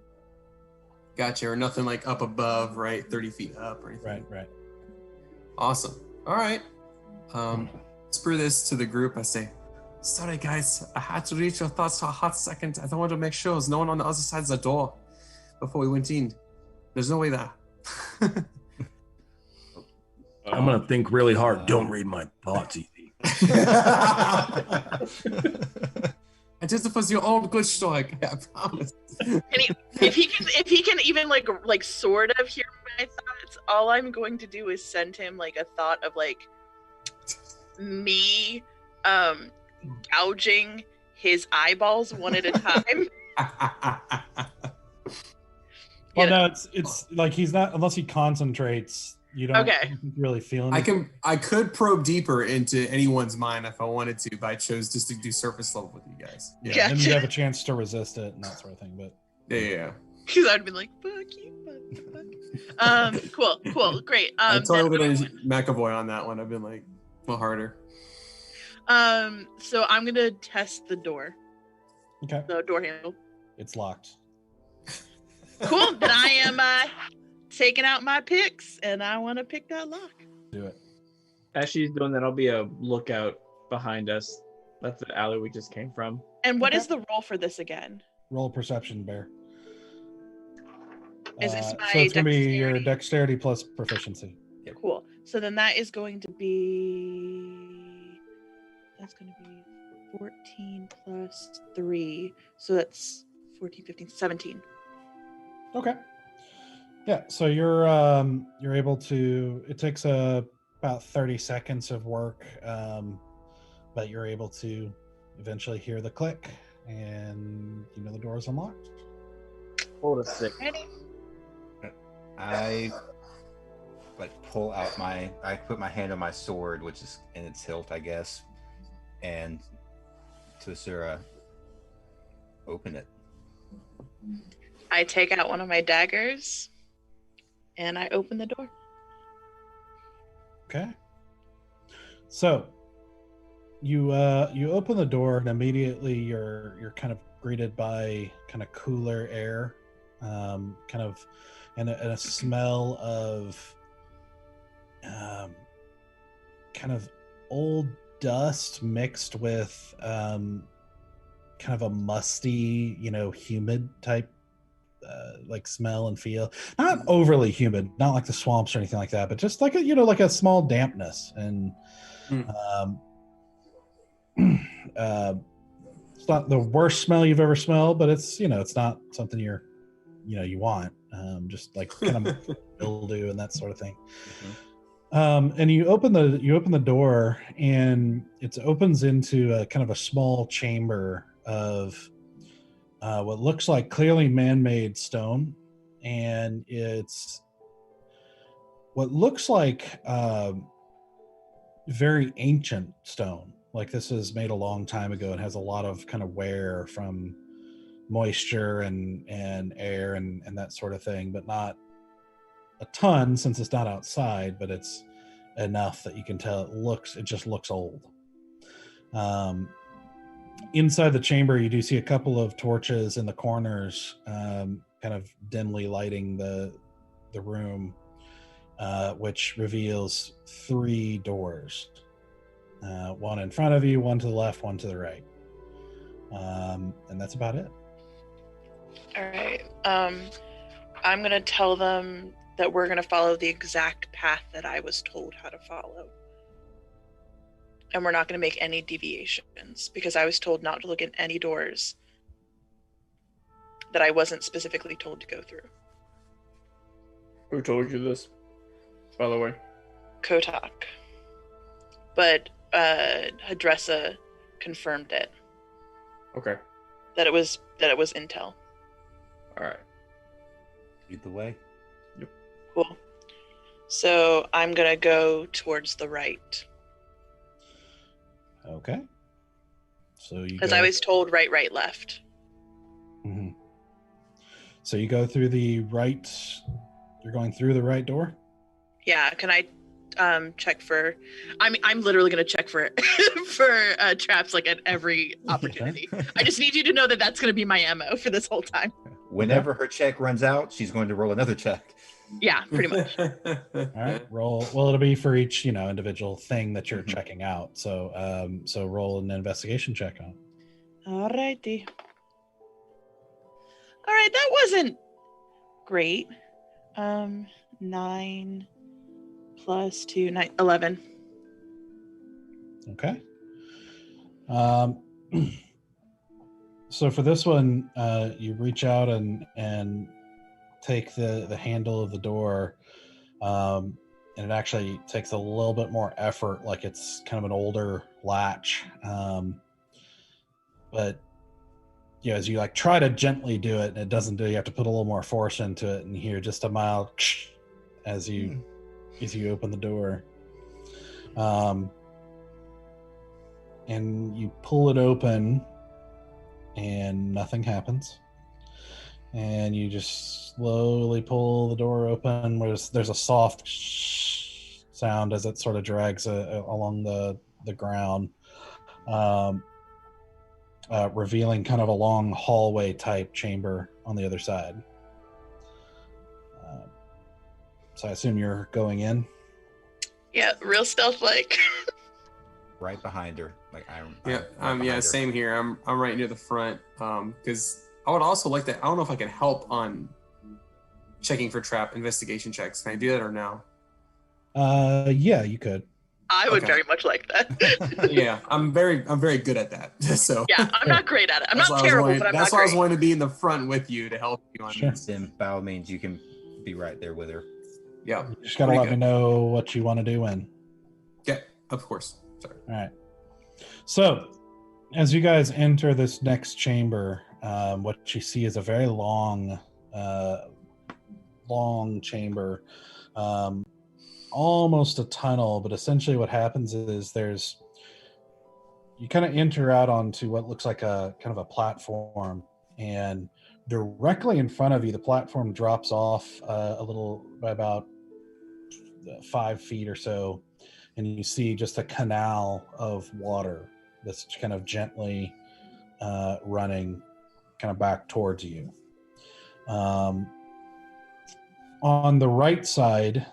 Gotcha. Or nothing like up above, right? 30 feet up or anything. Right. Awesome. All right. Spur this to the group. I say, sorry guys, I had to reach your thoughts for a hot second. I wanted to make sure there's no one on the other side of the door before we went in. There's no way there. I'm going to think really hard. Don't read my thoughts, easy. And this was your own good story, I promise. If he can even like sort of hear my thoughts, all I'm going to do is send him like a thought of like me gouging his eyeballs one at a time. Well, no, it's like he's not, unless he concentrates. You don't really feel anything. I could probe deeper into anyone's mind if I wanted to, but I chose just to do surface level with you guys. Yeah, Gotcha. then you have a chance to resist it and that sort of thing. But Yeah. Because I'd been like, fuck you, fuck. Cool, great. I totally been McAvoy on that one. I've been like a little harder. So I'm gonna test the door. okay, The door handle. it's locked. Cool. Then I am taking out my picks, and I want to pick that lock. Do it. As she's doing that, I'll be a lookout behind us. That's the alley we just came from. And what is the roll for this again? Roll perception, Bear. Is this my so it's gonna be your dexterity? dexterity plus proficiency. Cool. So then that is going to be 14 plus 3. So that's 14, 15, 17. Okay. Yeah, so you're able to. It takes about 30 seconds of work, but you're able to eventually hear the click, and you know the door is unlocked. Hold a 6. I pull out I put my hand on my sword, which is in its hilt, I guess, and to Asura, open it. I take out one of my daggers and I open the door. Okay. So you open the door and immediately you're kind of greeted by kind of cooler air, kind of and a smell of kind of old dust mixed with kind of a musty, humid type like smell and feel. Not overly humid, not like the swamps or anything like that, but just like a like a small dampness. And it's not the worst smell you've ever smelled, but it's it's not something you want. Just like kind of mildew and that sort of thing. And you open the door, and it opens into a kind of a small chamber of what looks like clearly man-made stone, and it's what looks like very ancient stone. Like this was made a long time ago. It has a lot of kind of wear from moisture and air and that sort of thing, but not a ton since it's not outside, but it's enough that you can tell it just looks old. Inside the chamber, you do see a couple of torches in the corners, kind of dimly lighting the room, which reveals 3 doors. One in front of you, one to the left, one to the right. And that's about it. All right. I'm going to tell them that we're going to follow the exact path that I was told how to follow. And we're not going to make any deviations because I was told not to look at any doors that I wasn't specifically told to go through. Who told you this, by the way? Kotok. But Hadressa confirmed it. Okay. That it was intel. All right. Lead the way. Yep. Cool. So I'm going to go towards the right. Okay. So you Because I was told right, left. Mm-hmm. So you go through the right. You're going through the right door? Yeah. Can I check for? I'm literally going to check for for traps like at every opportunity. I just need you to know that that's going to be my MO for this whole time. Whenever her check runs out, she's going to roll another check. Yeah, pretty much. All right. Roll. Well, it'll be for each individual thing that you're checking out. So so roll an investigation check on. All righty. All right, that wasn't great. 9 plus 2, 9, 11. Okay. So for this one, you reach out and take the handle of the door, and it actually takes a little bit more effort, like it's kind of an older latch. But as you try to gently do it and it doesn't do, you have to put a little more force into it, and you hear just a mild as you open the door. And you pull it open and nothing happens. And you just slowly pull the door open. There's a soft sound as it sort of drags along the ground, revealing kind of a long hallway type chamber on the other side. So I assume you're going in? Yeah, real stealth-like. Right behind her. Yeah, same here. I'm right near the front. Because I would also like to. I don't know if I can help on checking for trap investigation checks. Can I do that or no? Yeah, you could. I would very much like that. Yeah, I'm very good at that. So yeah, I'm not great at it. I'm not terrible, but I'm not great. That's why I was wanting to be in the front with you to help you on this. Then by all means, you can be right there with her. Yeah. You just gotta let me know what you want to do when. Yeah, of course. Sorry. All right. So, as you guys enter this next chamber, what you see is a very long long chamber, almost a tunnel, but essentially what happens is you kind of enter out onto what looks like a kind of a platform, and directly in front of you, the platform drops off a little by about 5 feet or so, and you see just a canal of water that's kind of gently running kind of back towards you. On the right side,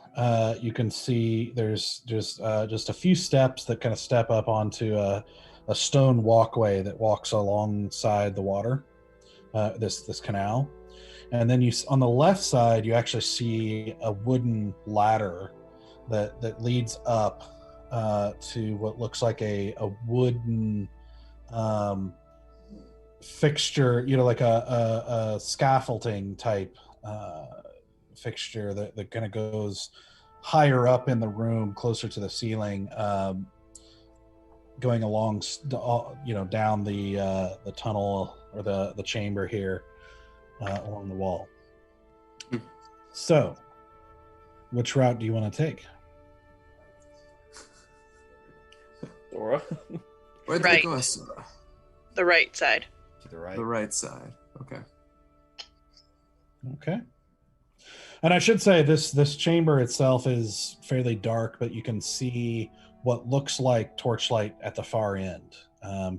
you can see there's just a few steps that kind of step up onto a stone walkway that walks alongside the water, this canal. And then on the left side, you actually see a wooden ladder that leads up to what looks like a wooden fixture, like a scaffolding type fixture that kind of goes higher up in the room, closer to the ceiling, going along, down the tunnel or the chamber here along the wall. So, which route do you want to take? Dora. Where'd Right. they go, Sora? The right side. To the right. The right side. Okay. Okay. And I should say this chamber itself is fairly dark, but you can see what looks like torchlight at the far end.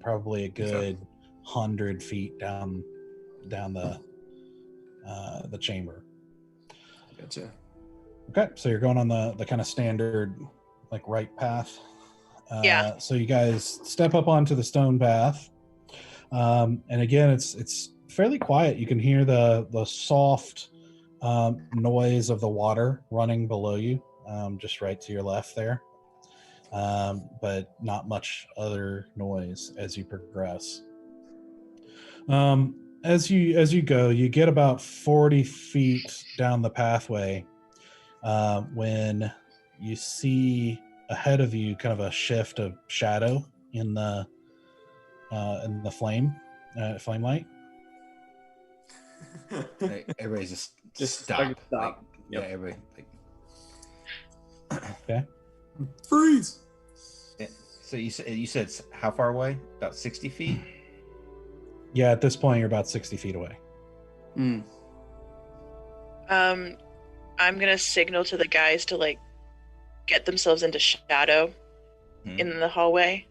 Probably a good 100 feet down the chamber. Gotcha. Okay, so you're going on the kind of standard right path. Yeah. So you guys step up onto the stone path, and again it's fairly quiet. You can hear the soft noise of the water running below you, just right to your left there, but not much other noise as you progress. As you go, you get about 40 feet down the pathway when you see ahead of you kind of a shift of shadow in the flame light. Everybody's just stop. stop. Like, Yep. Yeah, everybody. Okay. Freeze! So you said how far away? About 60 feet? Yeah, at this point you're about 60 feet away. I'm gonna signal to the guys to get themselves into shadow in the hallway.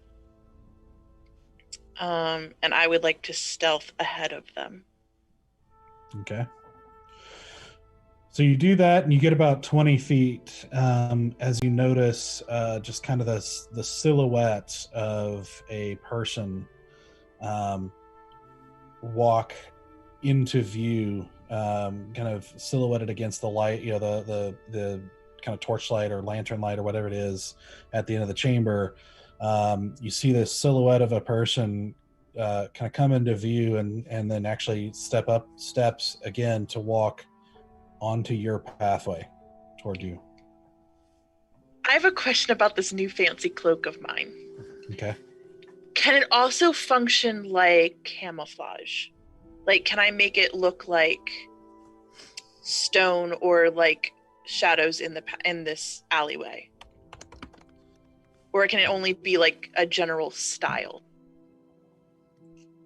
And I would like to stealth ahead of them. Okay. So you do that, and you get about 20 feet as you notice just kind of the silhouette of a person walk into view, kind of silhouetted against the light, the kind of torchlight or lantern light or whatever it is at the end of the chamber. You see this silhouette of a person kind of come into view and then actually steps again to walk onto your pathway toward you. I have a question about this new fancy cloak of mine. Okay. Can it also function like camouflage? Can I make it look like stone or like shadows in this alleyway? Or can it only be like a general style?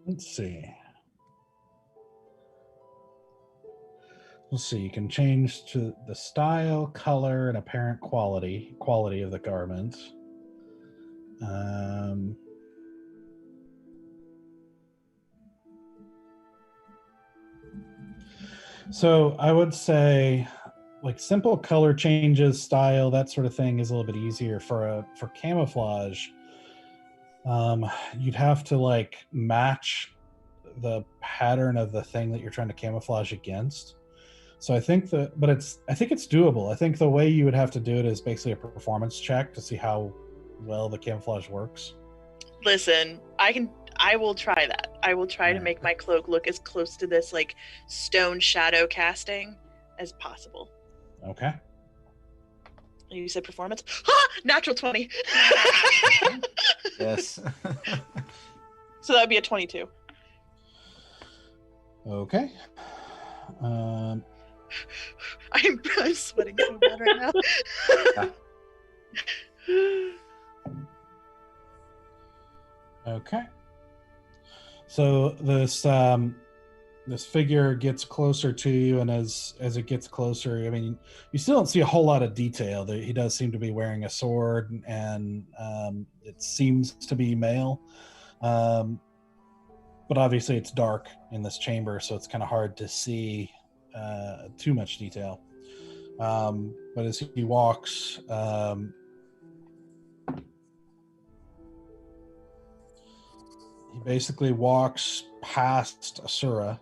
Let's see. You can change to the style, color, and apparent quality of the garment. So I would say simple color changes, style, that sort of thing is a little bit easier. For camouflage, you'd have to match the pattern of the thing that you're trying to camouflage against. So I think it's doable. I think the way you would have to do it is basically a performance check to see how well the camouflage works. Listen, I will try that. I will try to make my cloak look as close to this stone shadow casting as possible. Okay. You said performance? Natural 20. Yes. So that would be a 22. Okay. I'm sweating so bad right now. Okay. So this figure gets closer to you, and as it gets closer, I mean, you still don't see a whole lot of detail. He does seem to be wearing a sword, and it seems to be male. But obviously it's dark in this chamber, so it's kind of hard to see too much detail. But as he walks, he basically walks past Asura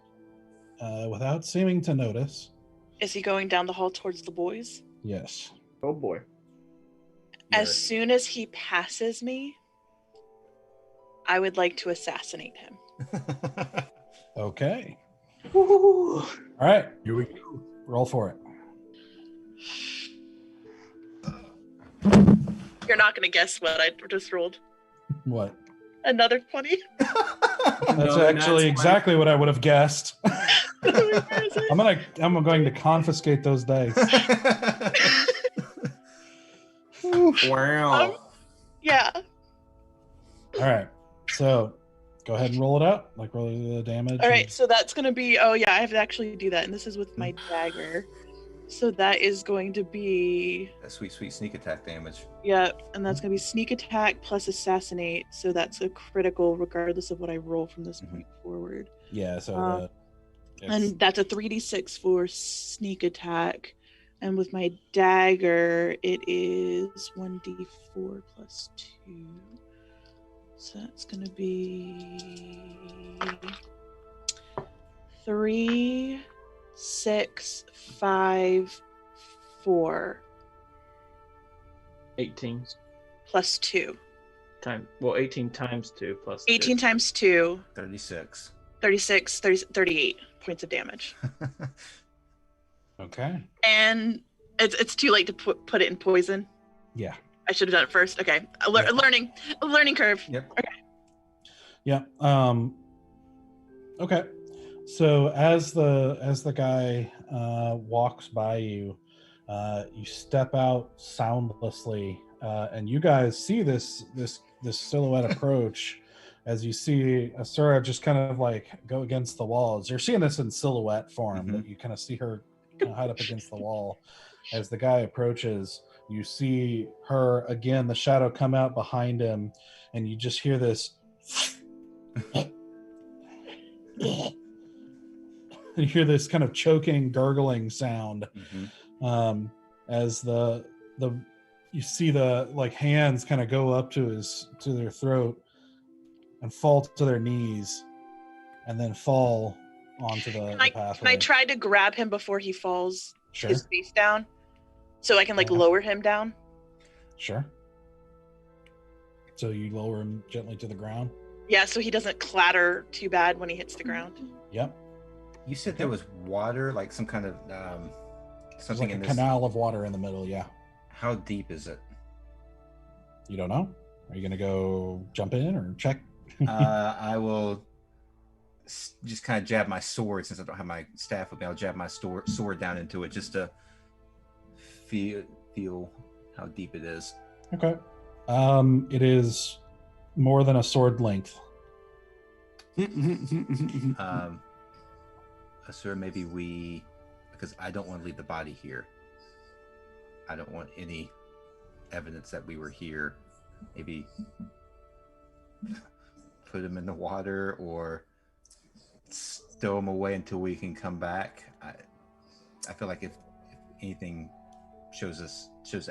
without seeming to notice. Is he going down the hall towards the boys? Yes. Oh boy. As soon as he passes me, I would like to assassinate him. Okay. All right. Here we go. Roll for it. You're not going to guess what I just rolled. What? Another 20. That's actually exactly what I would have guessed. I'm going to confiscate those dice. Wow. Yeah. All right. So go ahead and roll it out. Like roll the damage. All right. So that's going to be, I have to actually do that. And this is with my dagger. So that is going to be... That sweet sneak attack damage. Yeah. And that's going to be sneak attack plus assassinate. So that's a critical regardless of what I roll from this point forward. Yeah. So and that's a 3d6 for sneak attack. And with my dagger, it is 1d4 plus 2. So that's going to be 3, 6, 5, 4. 18 plus 2. 18 times 2 plus 18 times 2. 36. 36, 38 points of damage. Okay. And it's too late to put it in poison. Yeah. I should have done it first. Okay. A learning curve. Yep. Okay. Yeah. Okay. So as the guy walks by you, you step out soundlessly, and you guys see this silhouette approach. As you see Asura just kind of like go against the walls. You're seeing this in silhouette form, but you kind of see her kind of hide up against the wall. As the guy approaches, you see her again, the shadow come out behind him, and you just hear this. You hear this kind of choking, gurgling sound. As you see the like hands kind of go up to their throat and fall to their knees, and then fall onto the pathway. Can I try to grab him before he falls Sure. his face down? So I can lower him down? Sure. So you lower him gently to the ground? Yeah, so he doesn't clatter too bad when he hits the ground. Yep. You said there was water, like some kind of something There's in like a this. canal of water in the middle, yeah. How deep is it? You don't know? Are you going to go jump in or check? I will just kind of jab my sword, since I don't have my staff with me. I'll jab my sword down into it just to feel how deep it is. Okay. It is more than a sword length. Sir, maybe because I don't want to leave the body here. I don't want any evidence that we were here. Maybe put him in the water or stow him away until we can come back. I feel like if anything shows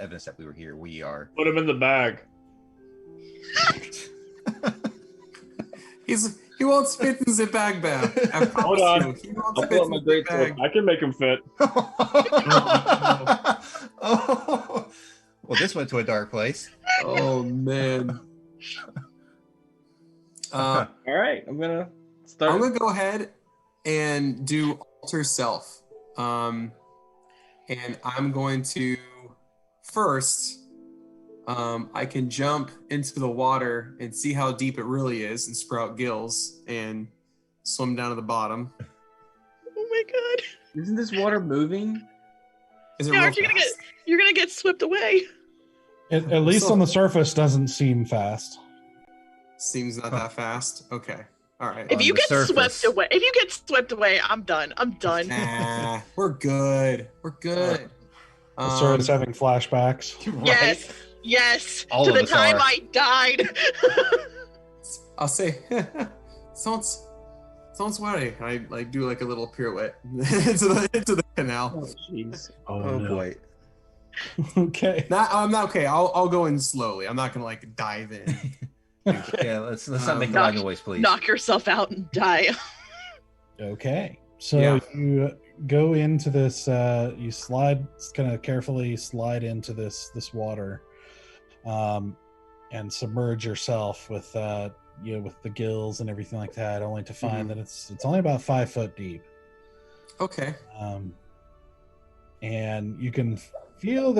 evidence that we were here, we are. Put him in the bag. He won't fit in the bag bag. Hold on. I'll pull up my great sword. I can make him fit. Oh, well, this went to a dark place. Oh man. All right, I'm gonna start. I'm gonna go ahead and do alter self, and I'm going to first. I can jump into the water and see how deep it really is, and sprout gills and swim down to the bottom. Oh my god! Isn't this water moving? Is it Yeah, real aren't you gonna fast? you're gonna get swept away. At least on the surface doesn't seem fast. Seems not that fast. Okay. All right. If On you the get surface. swept away, I'm done. I'm done. Nah, we're good. We're good. Sarah's having flashbacks. Yes. Yes. All to of the us time are. I died. I'll say, sounds worry. I like do like a little pirouette into the canal. Jeez. Oh no. boy. Okay. I'm not okay. I'll go in slowly. I'm not gonna like dive in. Yeah, let's not make the Knock- loud noise, please. Knock yourself out and die. Okay. So Yeah. you go into this. You kind of carefully slide into this water, and submerge yourself with with the gills and everything like that. Only to find that it's only about 5 foot deep. Okay. And you can feel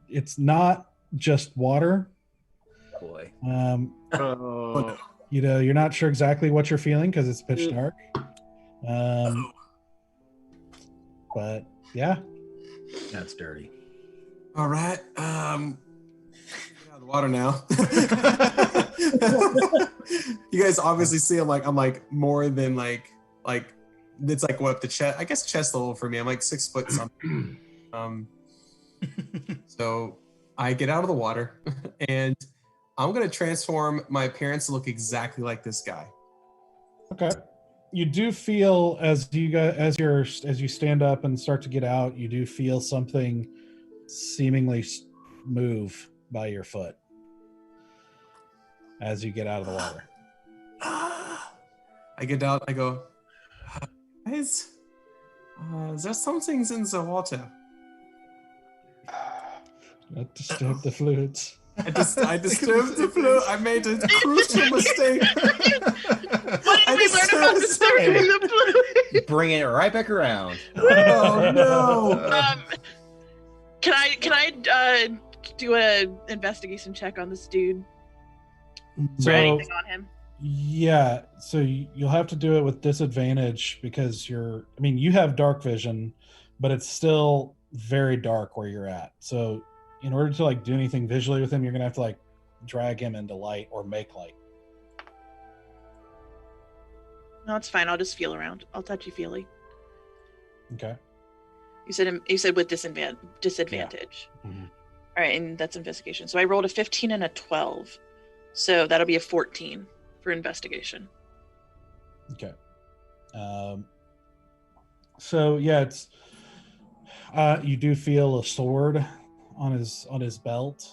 it's not just water. Boy. Oh. You're not sure exactly what you're feeling because it's pitch dark. But yeah. That's dirty. All right. Out of the water now. You guys obviously see I'm like more than like it's like what the chest, I guess chest level for me. I'm like 6 foot something. So I get out of the water and I'm gonna transform my appearance to look exactly like this guy. Okay. You do feel as you stand up and start to get out, you do feel something seemingly move by your foot as you get out of the water. I get out. I go, guys, there's something in the water. Not disturb the fluids. I disturbed the flow. I made a crucial mistake. What did we learn about disturbing the fluid? Bringing it right back around. Oh no! Can I do an investigation check on this dude? So, Or anything on him? yeah, so you'll have to do it with disadvantage because you have dark vision, but it's still very dark where you're at. So in order to do anything visually with him, you're gonna have to drag him into light or make light. No, it's fine. I'll just feel around. I'll touchy feely. Okay. You said with disadvantage. Yeah. Mhm. All right, and that's investigation. So I rolled a 15 and a 12. So that'll be a 14 for investigation. Okay. So yeah, it's you do feel a sword on his belt.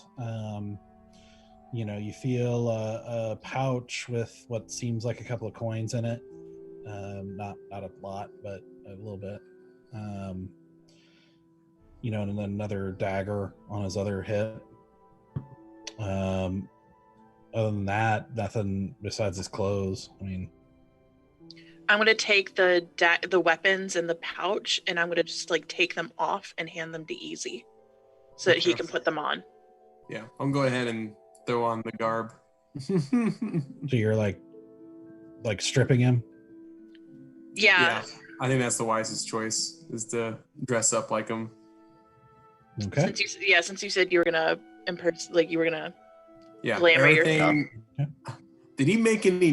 You feel a pouch with what seems like a couple of coins in it. Not a lot, but a little bit. And then another dagger on his other hip. Other than that, nothing besides his clothes. I'm gonna take the weapons in the pouch, and I'm gonna just take them off and hand them to Easy, so that he can put them on. Yeah, I'm going ahead and throw on the garb. So you're like stripping him. Yeah. I think that's the wisest choice, is to dress up like him. Okay. Since you said you were gonna you were gonna. Yeah. Glamour Everything. Yeah. Did he make any?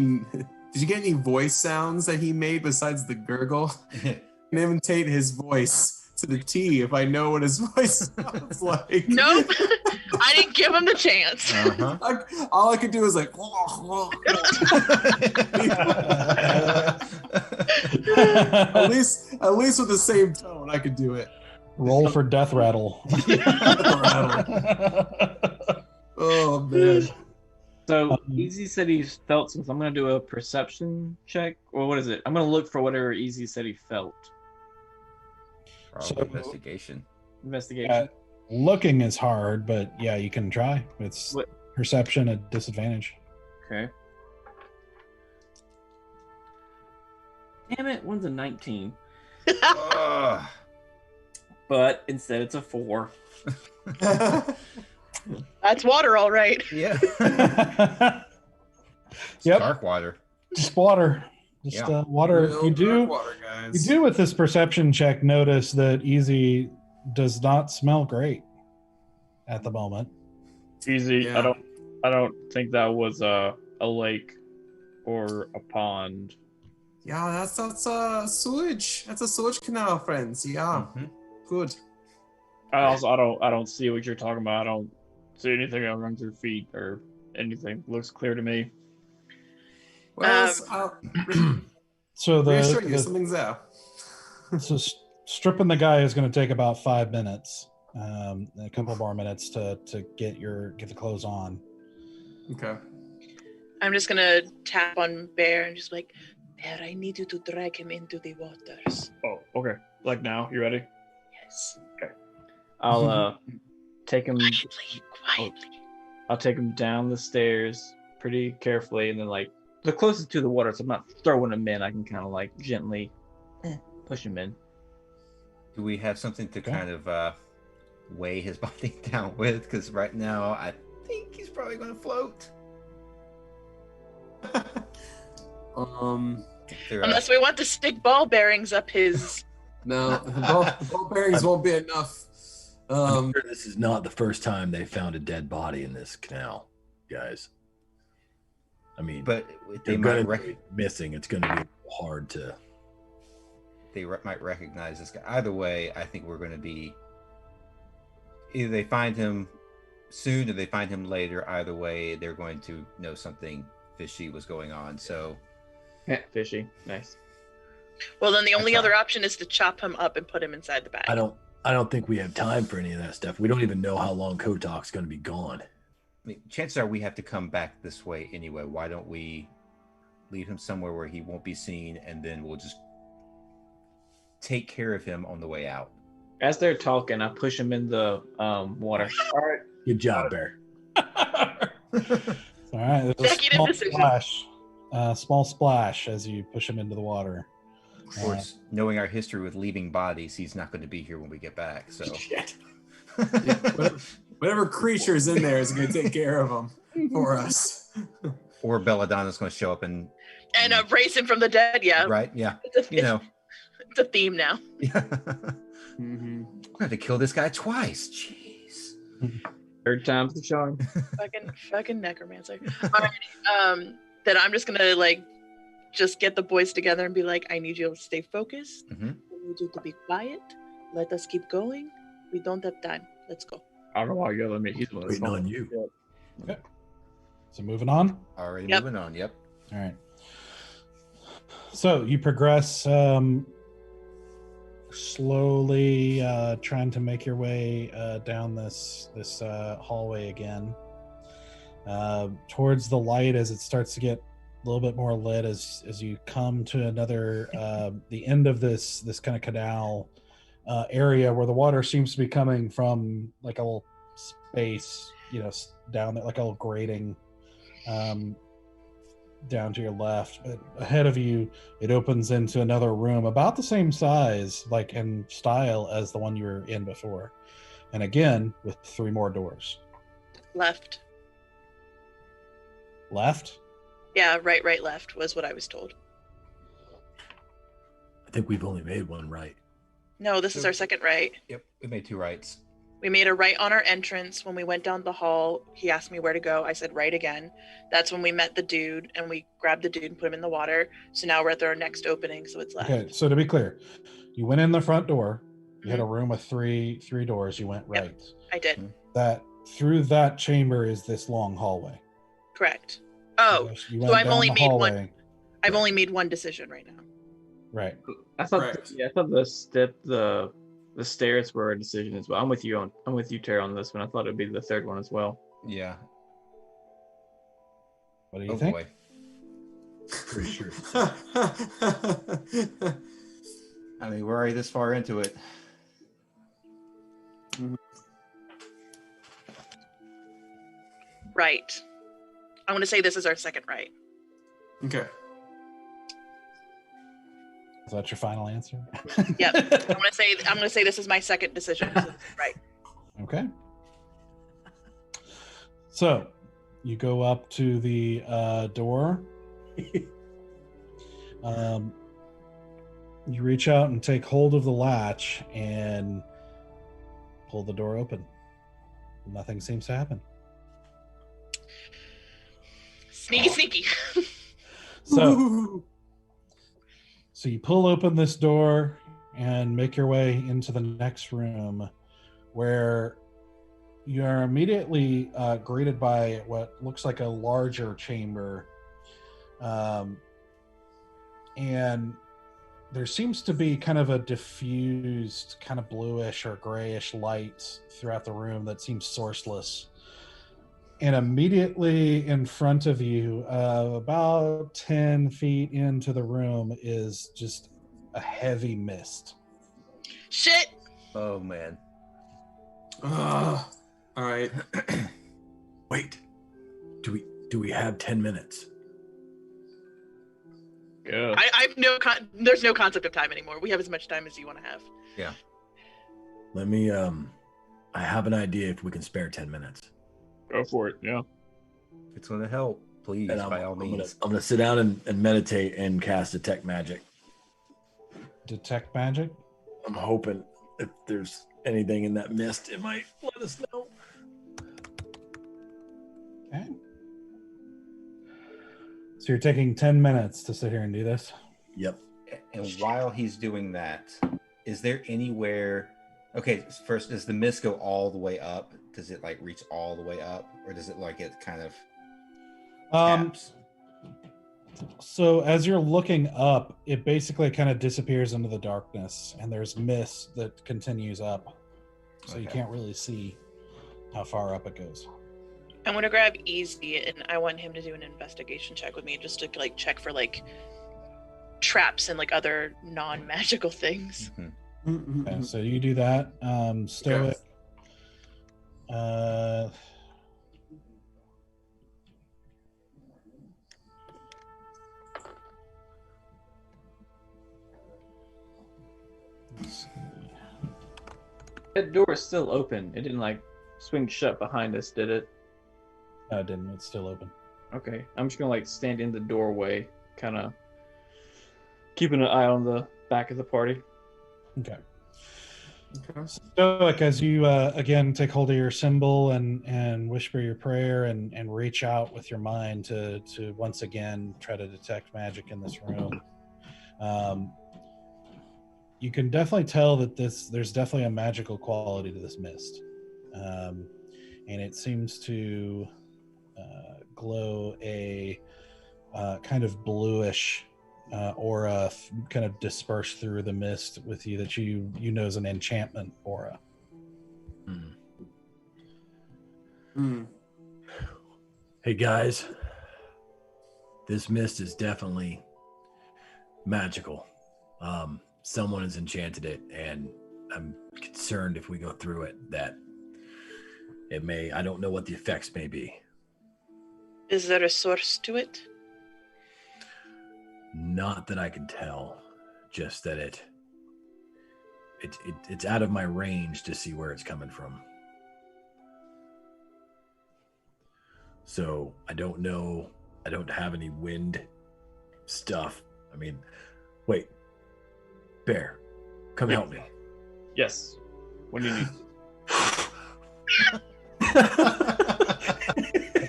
Did you get any voice sounds that he made besides the gurgle? Imitate his voice to the T if I know what his voice sounds like. Nope. I didn't give him the chance. Uh-huh. All I could do was at least with the same tone, I could do it. Roll for death rattle. Oh man. So Easy said he felt something. I'm gonna do a perception check, or what is it? I'm gonna look for whatever Easy said he felt. Probably So- investigation. Investigation. Looking is hard, but yeah, you can try. It's What? perception at disadvantage. Okay. Damn it! One's a 19, Ugh. but instead it's a 4. That's water, all right. Yeah. Yep. Dark water. Just water. Just Yeah. water. Real You dark do. water, You guys. do with this perception check notice that Easy does not smell great at the moment. Easy. Yeah. I don't think that was a lake or a pond. Yeah, that's a sewage. That's a sewage canal, friends. Yeah. Mhm. Good. I don't see what you're talking about. I don't see anything that runs your feet or anything. Looks clear to me. Well, So reassure you, something's there. so stripping the guy is going to take about 5 minutes, a couple more minutes to get the clothes on. Okay. I'm just gonna tap on Bear and just like, Bear, I need you to drag him into the waters. Oh, okay. Like now, you ready? Yes. I'll take him. Quietly. I'll take him down the stairs pretty carefully, and then like the closest to the water, so I'm not throwing him in. I can kind of like gently push him in. Do we have something to kind of weigh his body down with? Because right now, I think he's probably going to float. Unless we want to stick ball bearings up his. No, the ball bearings won't be enough. I'm sure this is not the first time they found a dead body in this canal, guys. I mean, But they they're might going to be missing. It's going to be hard to. might recognize this guy. Either way, I think we're going to be. Either they find him soon or they find him later. Either way, they're going to know something fishy was going on. So Fishy, nice. Well, then the only try. other option is to chop him up and put him inside the bag. I don't think we have time for any of that stuff. We don't even know how long Kotok's going to be gone. I mean, chances are we have to come back this way anyway. Why don't we leave him somewhere where he won't be seen, and then we'll just take care of him on the way out. As they're talking, I push him in the water. All right. Good job, Bear. All right, there's a Executive small decision. splash. Small splash as you push him into the water. Of course, knowing our history with leaving bodies, he's not going to be here when we get back. So, Whatever creature is in there is going to take care of them for us. or Belladonna's going to show up and raise him from the dead. Yeah. right, yeah, It's a, you know, it's a theme now. yeah. Mm-hmm. We have to kill this guy twice. Jeez. Third time's the charm. fucking necromancer. Alrighty. Then I'm just gonna like just get the boys together and be like, I need you to stay focused. Mhm. I need you to be quiet. Let us keep going. We don't have time. Let's go. I don't know why you're yelling at me. He's the one that's Waiting on home. you. Okay. So moving on. Already Yep. moving on. Yep. All right. So you progress slowly, trying to make your way down this hallway again. Towards the light, as it starts to get a little bit more lit, as you come to another the end of this kind of canal area where the water seems to be coming from like a little space, down there, like a little grating. Down to your left, but ahead of you, it opens into another room about the same size, like in style as the one you were in before, and again with 3 more doors. Left. Left. Yeah, right, left was what I was told. I think we've only made one right. No, this is our second right. Yep. We made 2 rights. We made a right on our entrance. When we went down the hall, he asked me where to go. I said right again. That's when we met the dude, and we grabbed the dude and put him in the water. So now we're at our next opening, so it's left. Okay, so to be clear, you went in the front door. You had a room with three doors. You went Yep. right. I did. That through that chamber is this long hallway. Correct. Oh, You so went I've down only the made one. hallway. I've only made one decision right now. Right. I thought Correct. I thought the stairs were a decision as well. I'm with you, Tara, on this one. I thought it'd be the third one as well. Yeah. What do you Oh think? boy. Pretty sure. I mean, we're already this far into it. Right. I want to say this is our second right. Okay. Is that your final answer? Yep. I'm gonna say this is my second decision. So this is right. Okay. So you go up to the door. You reach out and take hold of the latch and pull the door open. Nothing seems to happen. Sneaky, sneaky. So you pull open this door and make your way into the next room, where you are immediately greeted by what looks like a larger chamber. And there seems to be kind of a diffused, kind of bluish or grayish light throughout the room that seems sourceless. And immediately in front of you, about 10 feet into the room, is just a heavy mist. Shit! Oh man. All right. Wait. Do we have 10 minutes? Yeah. I've there's no concept of time anymore. We have as much time as you want to have. Yeah. Let me I have an idea if we can spare 10 minutes. Go for it. Yeah. It's going to help. Please, And by all means. I'm gonna sit down and meditate and cast Detect Magic. Detect magic? I'm hoping if there's anything in that mist, it might let us know. Okay. So you're taking 10 minutes to sit here and do this? Yep. And while he's doing that, is there anywhere... Okay, first, does the mist go all the way up? Does it, like, reach all the way up? Or does it, like, it kind of taps? So as you're looking up, it basically kind of disappears into the darkness, and there's mist that continues up. So you Okay. can't really see how far up it goes. I'm gonna grab Easy, and I want him to do an investigation check with me, just to like check for like traps and like other non-magical things. Mhm. Okay, so you do that. Stoic. Let's see. That door is still open. It didn't like swing shut behind us, did it? No, it didn't. It's still open. Okay. I'm just gonna like stand in the doorway, kind of keeping an eye on the back of the party. Okay. Stoic, as you again take hold of your symbol and whisper your prayer and reach out with your mind to once again try to detect magic in this room. You can definitely tell that there's definitely a magical quality to this mist, and it seems to glow a kind of bluish aura kind of dispersed through the mist with you that you know is an enchantment aura. Hey guys, this mist is definitely magical. Someone has enchanted it, and I'm concerned if we go through it that it may, I don't know what the effects may be. Is there a source to it? Not that I can tell, just that it's out of my range to see where it's coming from. So I don't know. I don't have any wind stuff. I mean, wait, Bear, come help me. Yes. What do you need?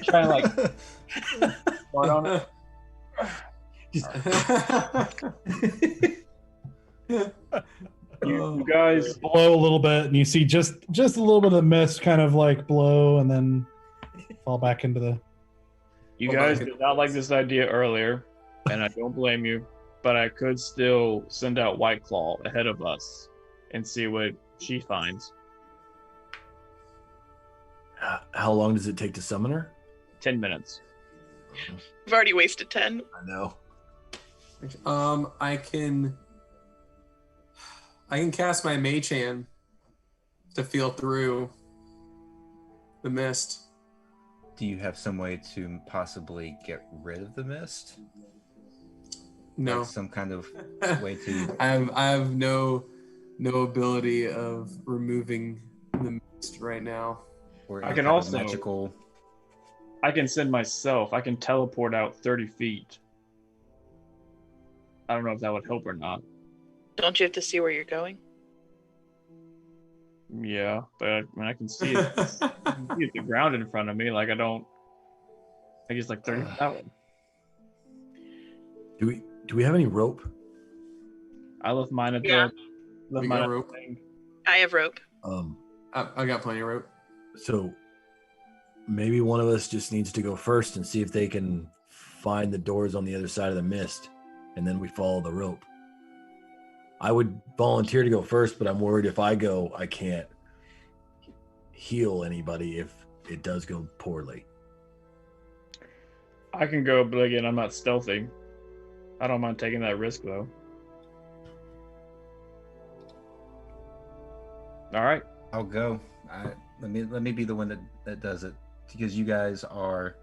Try and like fart on it. You guys, Blow a little bit, and you see just a little bit of mist kind of like blow and then fall back into the... you guys did not like this idea earlier, and I don't blame you. But I could still send out White Claw ahead of us and see what she finds. How long does it take to summon her? 10 minutes. We've already wasted 10. I know. I can cast my Mage Hand to feel through the mist. Do you have some way to possibly get rid of the mist? No. Like some kind of way to... I have no ability of removing the mist right now. Or I any can kind of also- magical... I can send myself. I can teleport out 30 feet. I don't know if that would help or not. Don't you have to see where you're going? Yeah, but I mean, I can see it. I can see the ground in front of me. Like I think it's like 30 that way. Do we have any rope? I left mine at Yeah. We got rope. thing. I have rope. I got plenty of rope. So maybe one of us just needs to go first and see if they can find the doors on the other side of the mist, and then we follow the rope. I would volunteer to go first, but I'm worried if I go, I can't heal anybody if it does go poorly. I can go, but again, I'm not stealthy. I don't mind taking that risk though. All right. I'll go. Let me be the one that does it, because you guys are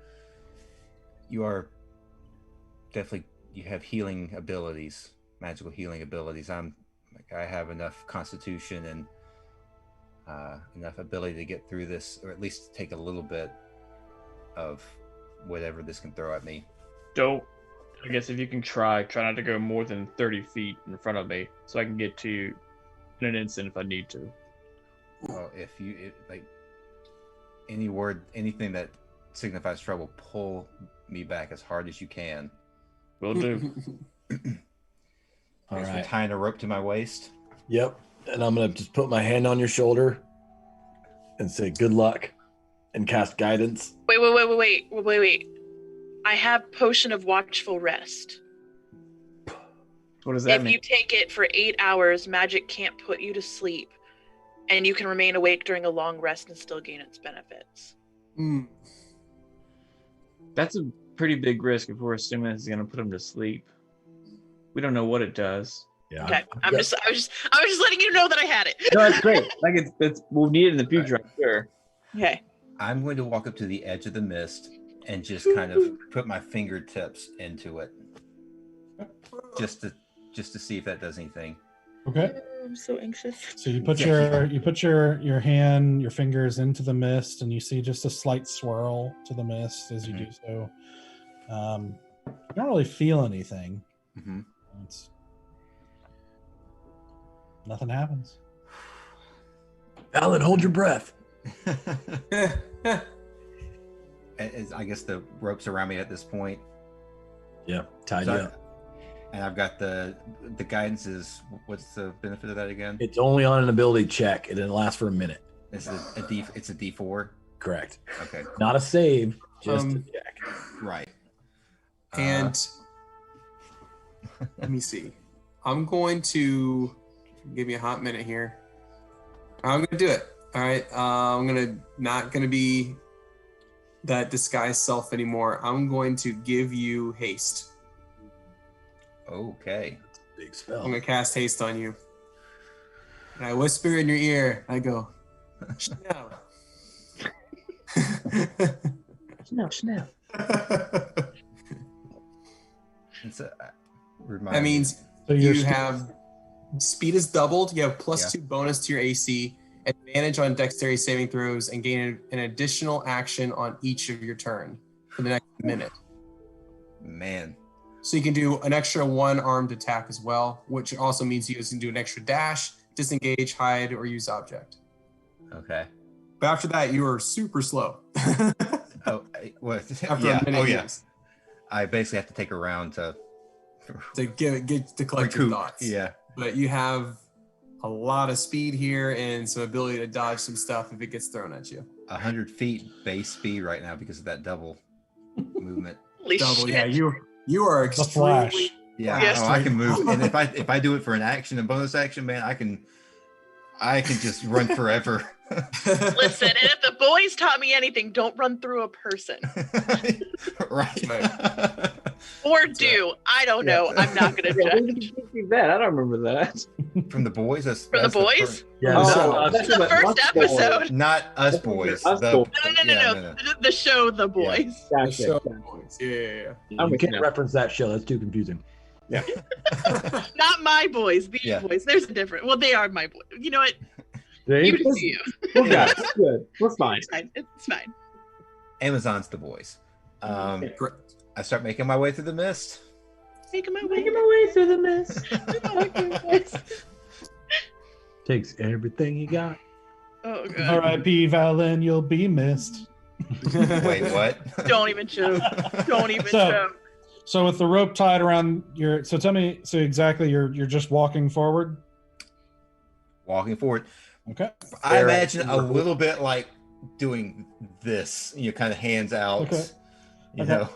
definitely, you have healing abilities, magical healing abilities. I have enough constitution and enough ability to get through this, or at least take a little bit of whatever this can throw at me. I guess if you can try not to go more than 30 feet in front of me, so I can get to you in an instant if I need to. Well, if like anything that signifies trouble, pull me back as hard as you can. Will do. All right. Tying a rope to my waist. Yep. And I'm going to just put my hand on your shoulder and say good luck and cast guidance. Wait. I have Potion of Watchful Rest. What does that If mean? you take it for 8 hours, magic can't put you to sleep, and you can remain awake during a long rest and still gain its benefits. That's a pretty big risk if we're assuming it's going to put him to sleep. We don't know what it does. Yeah. Okay, I was just letting you know that I had it. No, that's great. Like it's we'll need it in the future, I'm sure. Okay. I'm going to walk up to the edge of the mist and just kind of put my fingertips into it, just to see if that does anything. Okay. I'm so anxious. So you put your hand, your fingers into the mist, and you see just a slight swirl to the mist as you do so. You don't really feel anything. Mm-hmm. Nothing happens. Alan, hold your breath. I guess the rope's around me at this point. Yeah, tied you up. And I've got the guidance is, what's the benefit of that again? It's only on an ability check. It didn't last for a minute. It's a D4? Correct. Okay. Not a save, just a check. Right. And let me see. I'm going to give me a hot minute here. I'm going to do it. All right. I'm not going to be that disguised self anymore. I'm going to give you haste. Okay. Big spell. I'm going to cast haste on you. And I whisper in your ear. I go, Chanel. Chanel. That means So you have speed is doubled. You have +2 bonus to your AC, advantage on dexterity saving throws, and gain an additional action on each of your turn for the next minute. Man. So you can do an extra 1-armed attack as well, which also means you can do an extra dash, disengage, hide, or use object. Okay. But after that, you are super slow. After a minute, yes. I basically have to take a round to get to collect your thoughts. Yeah. But you have a lot of speed here and some ability to dodge some stuff if it gets thrown at you. 100 feet base speed right now because of that double movement. Double, yeah. You are The Flash. extremely. Yeah, Yes. I can move, and if I do it for an action and bonus action, man, I can just run forever. Listen, and if the boys taught me anything, don't run through a person. Right. Or do. I don't know. I'm not going to judge. That I don't remember that. From the boys. From the boys? Yeah. This is the first episode. Not us boys. Us the- boys. No. The show, The Boys. The Gotcha. show boys. Yeah. You can't reference that show. That's too confusing. Not my boys, these Yeah. boys. There's a difference. Well, they are my boys. You know what? See? You do you. We're good. It's good. We're fine. It's fine. It's fine. Amazon's the boys. Correct. I start making my way through the mist. Making my way. Making my way through the mist. Takes everything you got. Oh god. R.I.P. Valen, you'll be missed. Wait, what? Don't even choke. Don't even So- choke. So with the rope tied around your, so tell me, so exactly, you're just walking forward. Walking forward. Okay. I Fair. imagine a little bit like doing this, kind of hands out. Okay. You Okay. know.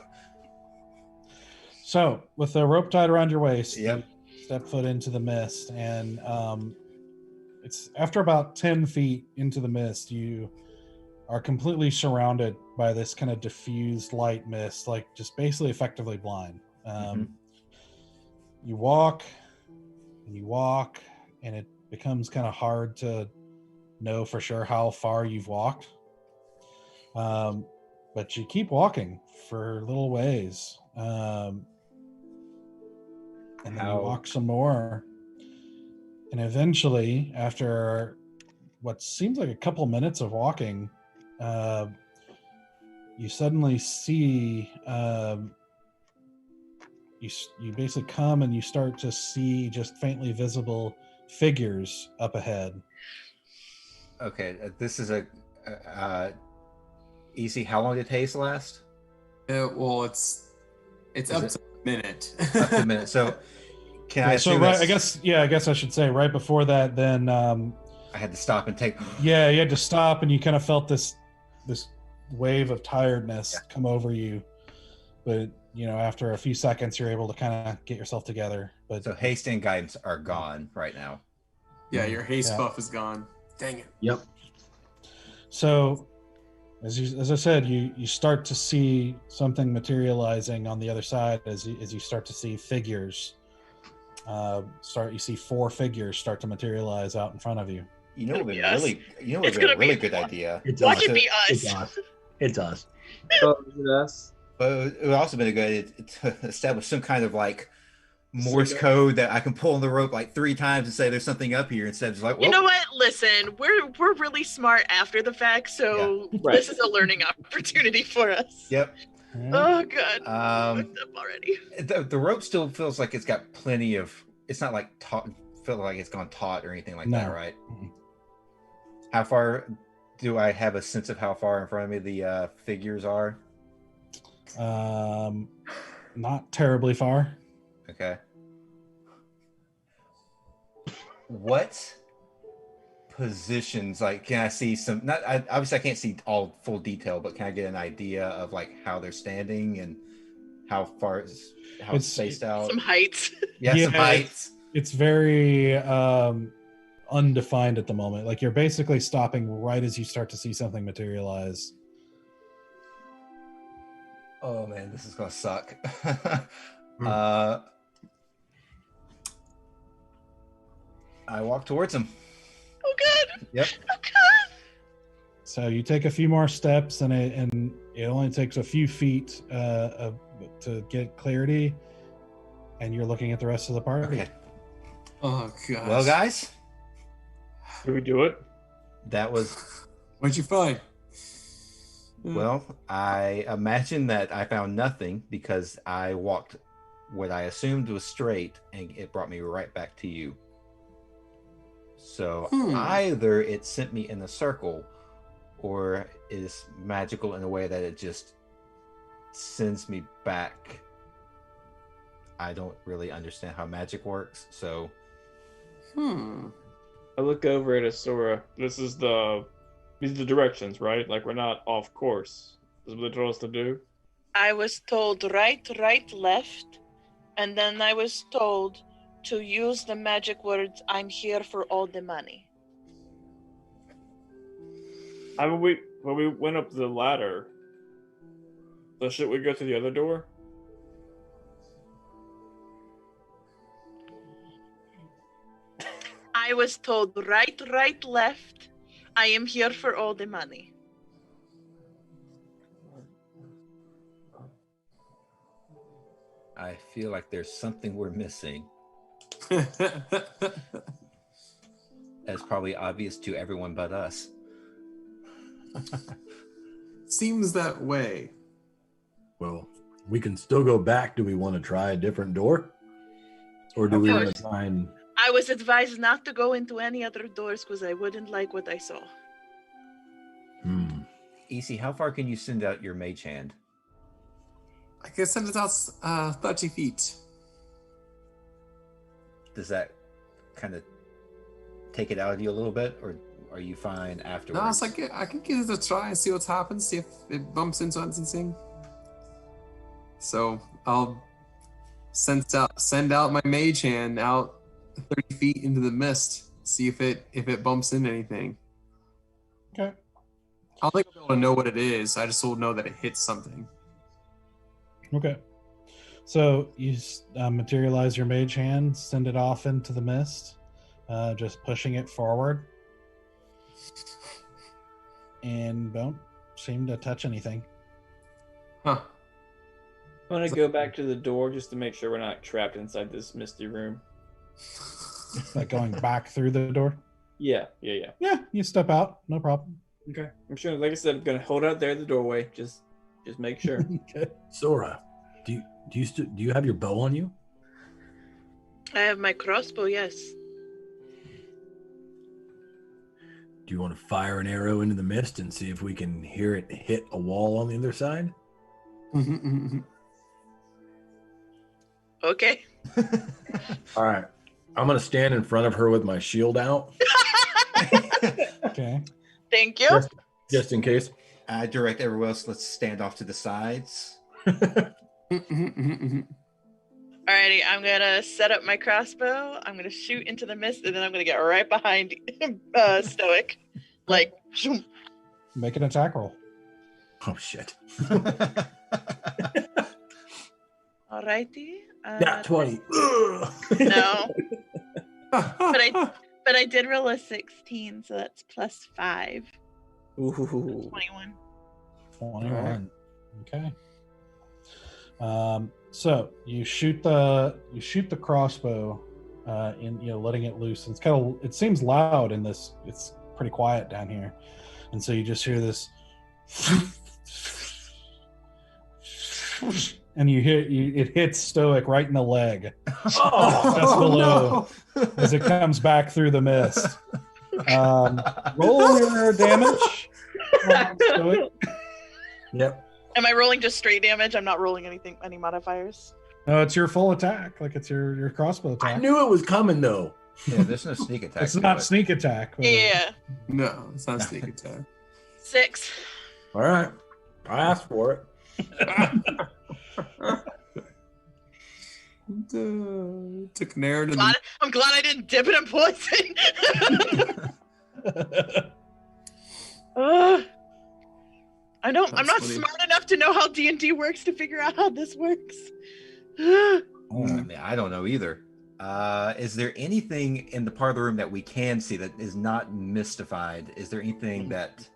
So with the rope tied around your waist, Yep. you step foot into the mist, and it's after about 10 feet into the mist, you are completely surrounded by this kind of diffused light mist, like just basically effectively blind. You walk and you walk, and it becomes kind of hard to know for sure how far you've walked. But you keep walking for little ways. And then you walk some more. And eventually, after what seems like a couple minutes of walking, you suddenly see you basically come and you start to see just faintly visible figures up ahead. Okay, this is a easy. How long did haste last? Well, it's up to a minute. Up to a minute. So can I So assume right, that's- I guess I should say right before that, then I had to stop and take. yeah, you had to stop, and you kind of felt this wave of tiredness come over you. But after a few seconds, you're able to kind of get yourself together. But So haste and guidance are gone right now. Yeah, your haste Yeah. buff is gone. Dang it. Yep. so, as I said, you start to see something materializing on the other side as you start to see figures. You see 4 figures start to materialize out in front of you. You know what would be Yes. really, It's a gonna be really good idea. It's Watch us. it be It's us. us. It's us. Oh, is it us? But it would also been a good idea to establish some kind of like Morse Signal. code that I can pull on the rope like 3 times and say there's something up here instead of just like, You know what? Listen, we're really smart after the fact, so Right. this is a learning opportunity for us. Yep. Oh god. Um, Fucked up already. the rope still feels like it's got plenty of. It's not like taut. Feel like it's gone taut or anything like that, No. right? Mhm. How far do I have a sense of how far in front of me the figures are? Not terribly far. Okay. What positions, like, can I see some? Obviously I can't see all full detail, but can I get an idea of like how they're standing and how far it's spaced out? Some heights. Yeah, some Yeah, heights. It's very undefined at the moment. Like you're basically stopping right as you start to see something materialize. Oh man, this is gonna suck. I walk towards him. Oh god. Yep. Oh god. So you take a few more steps, and it only takes a few feet to get clarity, and you're looking at the rest of the party. Okay. Oh gosh. Well, guys, Did we do it? that was What'd you find? well. I imagine that I found nothing because I walked what I assumed was straight, and it brought me right back to you. So either it sent me in a circle, or it is magical in a way that it just sends me back. I don't really understand how magic works, so I look over at Asura. These are the directions, right? Like we're not off course. This is what they told us to do. I was told right, left, and then I was told to use the magic words, I'm here for all the money. When we went up the ladder, so should we go through the other door? I was told right, left. I am here for all the money. I feel like there's something we're missing. That's probably obvious to everyone but us. Seems that way. Well, We can still go back. Do we want to try a different door? Or do we want to try and... I was advised not to go into any other doors because I wouldn't like what I saw. EC, how far can you send out your mage hand? I can send it out 30 feet. Does that kind of take it out of you a little bit, or are you fine afterwards? No, it's like I can give it a try and see what happens, see if it bumps into anything. So I'll send out my mage hand out 30 feet into the mist, see if it bumps into anything. Okay. I don't think I'll be able to know what it is. I just will know that it hits something. Okay. So you materialize your mage hand, send it off into the mist, just pushing it forward, and don't seem to touch anything. Huh. I'm gonna go back to the door just to make sure we're not trapped inside this misty room. Like going back through the door? Yeah. Yeah, you step out, no problem. Okay. I'm sure, like I said, I'm gonna hold out there at the doorway. Just make sure. Okay. Sora, do you have your bow on you? I have my crossbow, yes. Do you want to fire an arrow into the mist and see if we can hear it hit a wall on the other side? Okay. All right. I'm going to stand in front of her with my shield out. Okay. Thank you. Just in case. I direct everyone else, let's stand off to the sides. Alrighty, I'm gonna set up my crossbow. I'm gonna shoot into the mist, and then I'm gonna get right behind Stoic. Like, shoom. Make an attack roll. Oh, shit. Alrighty. Yeah, 20. No. But I did roll a 16, so that's plus 5. Ooh. 21. 21. Okay. So you shoot the crossbow, in letting it loose. And it seems loud in this. It's pretty quiet down here, and so you just hear this, and it hits Stoic right in the leg, just below, as it comes back through the mist. Roll your damage. Stoic. Yep. Am I rolling just straight damage? I'm not rolling any modifiers. No, it's your full attack. Like it's your crossbow attack. I knew it was coming, though. Yeah, there's no sneak attack. It's not sneak attack. But Yeah. No, it's not sneak attack. 6. All right. I asked for it. Took an arrow to I'm glad I didn't dip it in poison. I'm not funny. smart enough to know how D&D works to figure out how this works. I mean, I don't know either. Is there anything in the part of the room that we can see that is not mystified? Is there anything that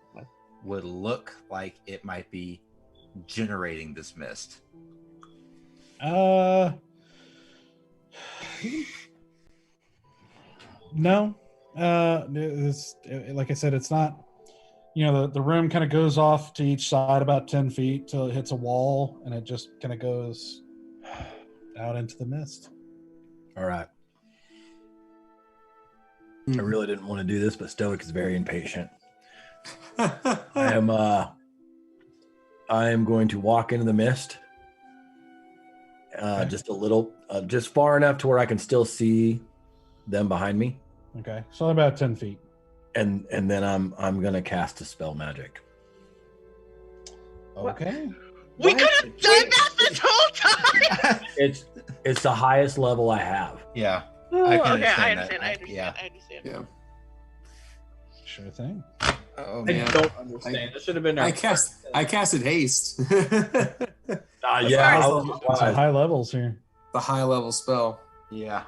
would look like it might be generating this mist? No. Like I said, it's not. The room kind of goes off to each side about 10 feet till it hits a wall, and it just kind of goes out into the mist. All right. I really didn't want to do this, but Stoic is very impatient. I am going to walk into the mist, just a little, just far enough to where I can still see them behind me. Okay, so about 10 feet. And then I'm gonna cast a spell magic. Okay. We could have done that this whole time. It's the highest level I have. Yeah. I understand understand. that. I understand. Yeah. Sure thing. Oh I man. don't understand. That should have been. I casted haste. Yeah, It's at high levels here. The high level spell. Yeah.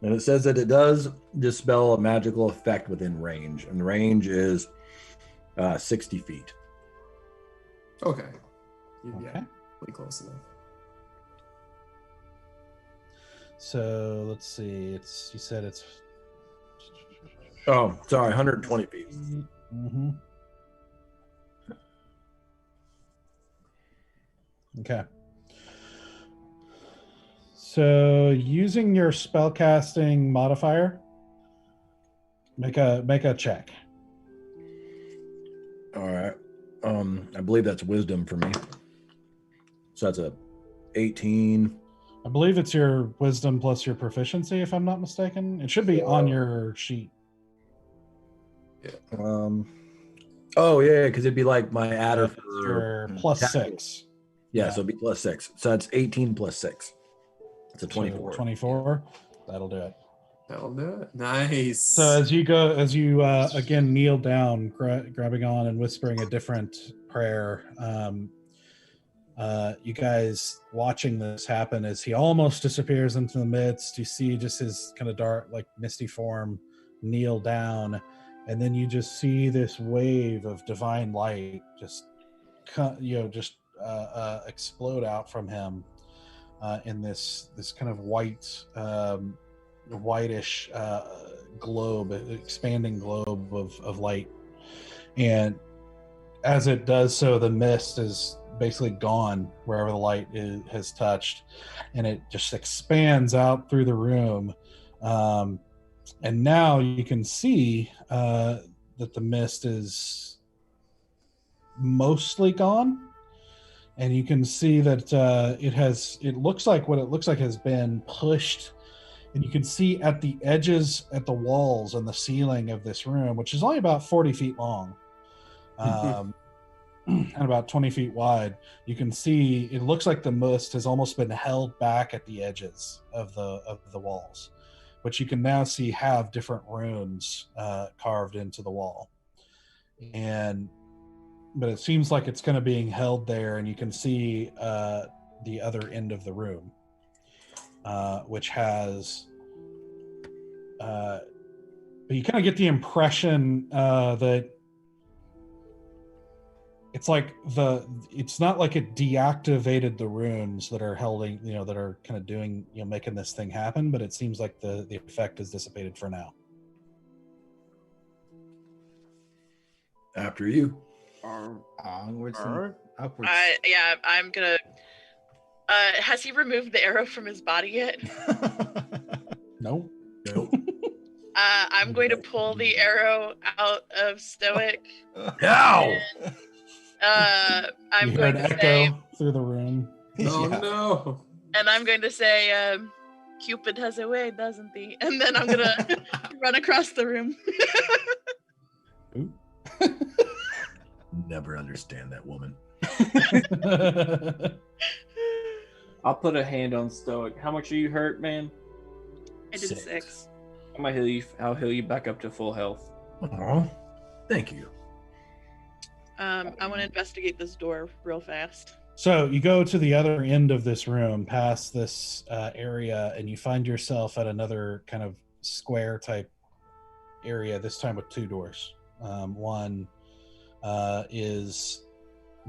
and it says that it does dispel a magical effect within range, and the range is 60 feet. Okay. Okay. Yeah, pretty close enough. So let's see. You said it's. Oh, sorry, 120 feet. Mm-hmm. Okay. So using your spellcasting modifier, make a check. All right. I believe that's wisdom for me. So that's a 18. I believe it's your wisdom plus your proficiency, if I'm not mistaken. It should be on your sheet. Oh yeah, because it'd be like my adder Your for plus tackle. 6. Yeah, so it'd be plus 6. So that's 18 plus 6. It's a 24. So 24. That'll do it. That'll do it. Nice. So as you again kneel down, grabbing on and whispering a different prayer, you guys watching this happen as he almost disappears into the midst. You see just his kind of dark, like misty form kneel down, and then you just see this wave of divine light just explode out from him in this kind of whitish globe, expanding globe of light. And as it does so, the mist is basically gone wherever the light has touched, and it just expands out through the room. And now you can see that the mist is mostly gone, and you can see that it looks like has been pushed. And you can see at the edges, at the walls and the ceiling of this room, which is only about 40 feet long, and about 20 feet wide, you can see it looks like the mist has almost been held back at the edges of the walls, which you can now see have different runes carved into the wall. But it seems like it's kind of being held there, and you can see the other end of the room, which has but you kind of get the impression that it's not like it deactivated the runes that are holding, that are kind of doing, making this thing happen, but it seems like the effect is dissipated for now. After you. Onwards and upwards. I'm gonna. Has he removed the arrow from his body yet? Nope. I'm going to pull the arrow out of Stoic. Ow! I'm you going heard to echo say, through the room. Oh no. and I'm going to say, Cupid has a way, doesn't he? And then I'm gonna run across the room. Never understand that woman. I'll put a hand on Stoic. How much are you hurt, man? I did 6. I'm gonna heal you. I'll heal you back up to full health. Oh, thank you. I want to investigate this door real fast. So you go to the other end of this room, past this area, and you find yourself at another kind of square type area, this time with 2 doors. One is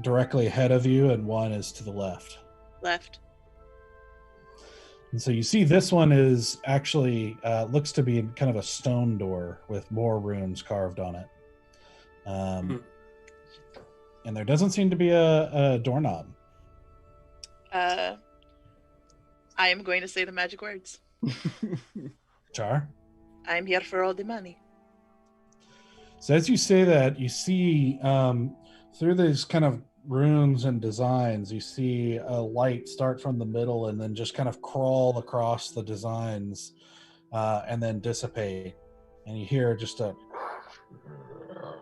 directly ahead of you, and one is to the left. Left. And so you see this one is actually looks to be kind of a stone door with more runes carved on it. And there doesn't seem to be a doorknob. I am going to say the magic words. Char? I'm here for all the money. So as you say that, you see through these kind of runes and designs, you see a light start from the middle and then just kind of crawl across the designs and then dissipate. And you hear just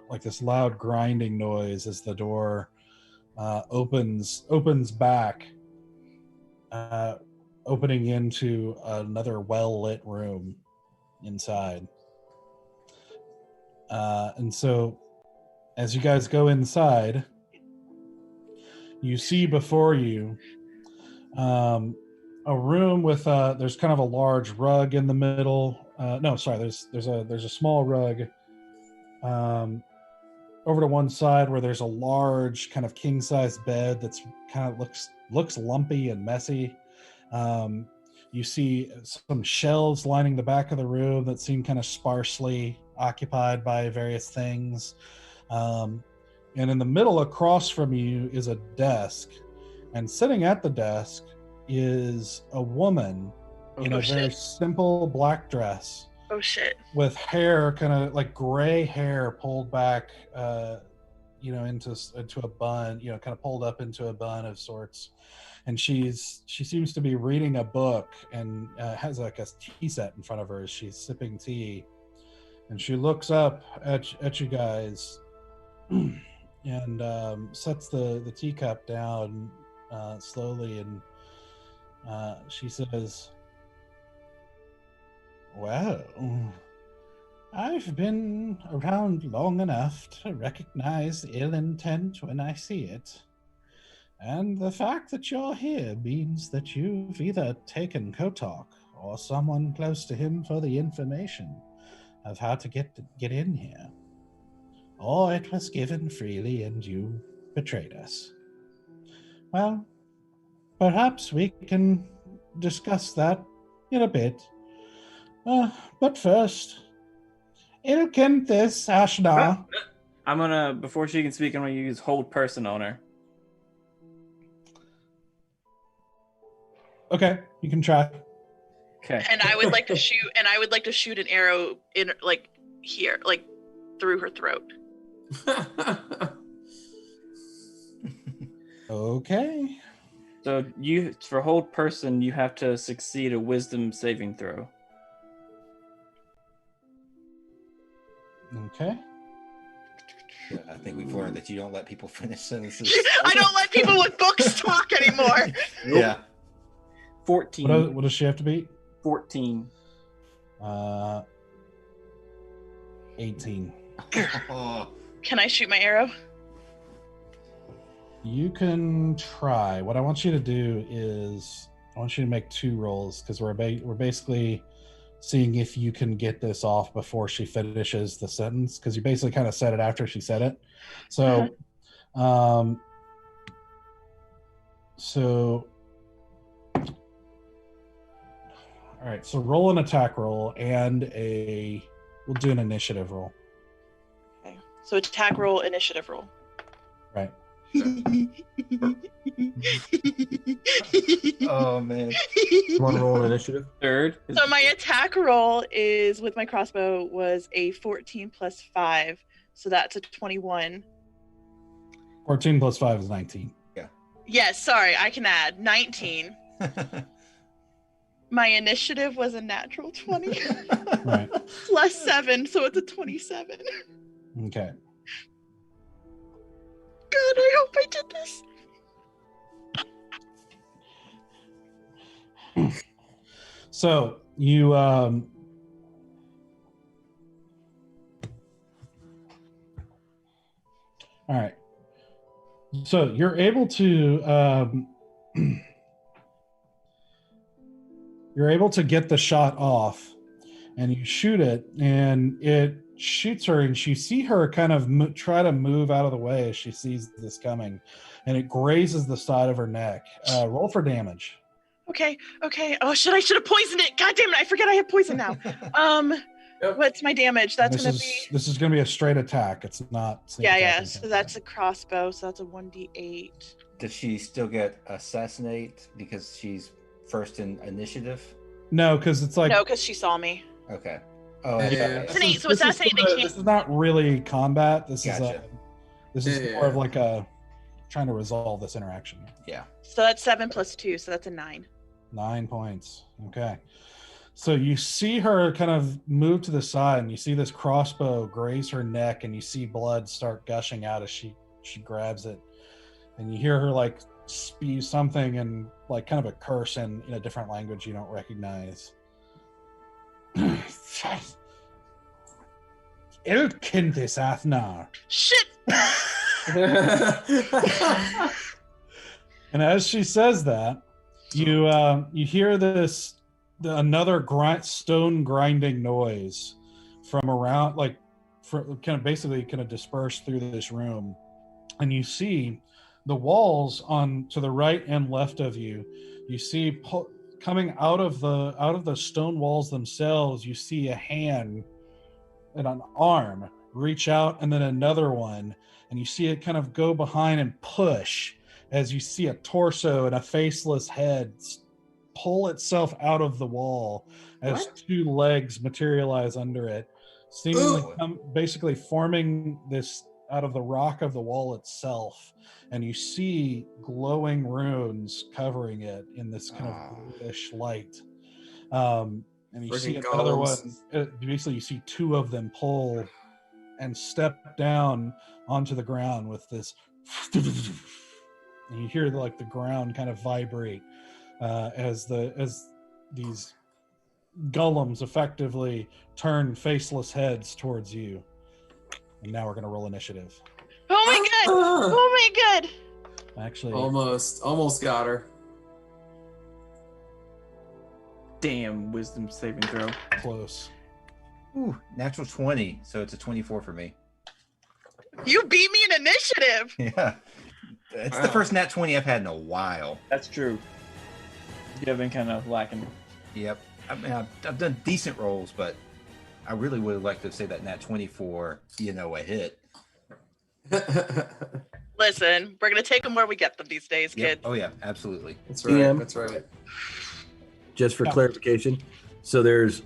like this loud grinding noise as the door opens back, opening into another well-lit room inside. And so as you guys go inside, you see before you a room with there's kind of a large rug in the middle. There's a small rug over to one side where there's a large kind of king-size bed that's kind of looks lumpy and messy. You see some shelves lining the back of the room that seem kind of sparsely occupied by various things. And in the middle across from you is a desk And sitting at the desk is a woman in a very simple black dress. Oh shit. With hair, kind of like gray hair pulled back, into a bun, kind of pulled up into a bun of sorts. And she seems to be reading a book and has like a tea set in front of her as she's sipping tea. And she looks up at you guys and sets the teacup down slowly, and she says, "Well, I've been around long enough to recognize ill intent when I see it. And the fact that you're here means that you've either taken Kotok or someone close to him for the information of how to get in here. Or it was given freely and you betrayed us. Well, perhaps we can discuss that in a bit. But first, Ilkenthis Ashna." I'm gonna, before she can speak, I'm gonna use hold person on her. Okay, you can try. Okay. And I would like to shoot an arrow in like here, like through her throat. Okay. So for hold person, you have to succeed a wisdom saving throw. Okay. I think we've learned that you don't let people finish sentences. I don't let people with books talk anymore. Yeah. 14. What does she have to beat? 14. 18. Can I shoot my arrow? You can try. What I want you to do is I want you to make 2 rolls because we're basically seeing if you can get this off before she finishes the sentence, because you basically kind of said it after she said it. So, all right. So roll an attack roll and we'll do an initiative roll. Okay. So attack roll, initiative roll. Right. Oh man. You want to roll an initiative? Third. So my attack roll is with my crossbow was a 14 plus 5, so that's a 21. 14 plus 5 is 19. Yes, sorry, I can add 19. My initiative was a natural 20. Right. Plus 7, so it's a 27. Okay. God, I hope I did this. So you all right. So you're able to get the shot off, and you shoot it, and it shoots her, and you see her kind of try to move out of the way as she sees this coming, and it grazes the side of her neck. Roll for damage. Okay. Oh shit, I should have poisoned it. God damn it, I forget I have poison now. What's my damage? That's gonna be. This is gonna be a straight attack. It's not. Yeah. So that's a crossbow. So that's a 1d8. Does she still get assassinate because she's first in initiative? No, because it's like. No, because she saw me. Okay. Oh, Yeah. It's an 8, so assassinate they can't. This is not really combat. This Gotcha. is more of like a trying to resolve this interaction. Yeah. So that's 7 plus 2, so that's a 9. 9 points. Okay. So you see her kind of move to the side, and you see this crossbow graze her neck, and you see blood start gushing out as she grabs it, and you hear her like spew something and like kind of a curse in a different language you don't recognize. Ilkenthis Athnar. Shit! And as she says that, you hear another stone grinding noise from around, kind of dispersed through this room, and you see the walls to the right and left of you. You see coming out of the stone walls themselves. You see a hand and an arm reach out, and then another one, and you see it kind of go behind and push. as you see a torso and a faceless head pull itself out of the wall as two legs materialize under it, seemingly basically forming this out of the rock of the wall itself. And you see glowing runes covering it in this kind of bluish light. And you see another one. Basically, you see two of them pull and step down onto the ground with this. And you hear like the ground kind of vibrate as these golems effectively turn faceless heads towards you. And now we're going to roll initiative. Oh my god! Oh my god! Actually, almost got her. Damn, wisdom saving throw. Close. Ooh, natural 20, so it's a 24 for me. You beat me in initiative. Yeah, it's the first nat 20 I've had in a while. That's true. You have been kind of lacking. Yep, I mean I've done decent rolls, but I really would like to say that nat 20 for a hit. Listen, we're gonna take them where we get them these days, kid. Oh yeah, absolutely. That's right. DM. That's right. Just for clarification, so there's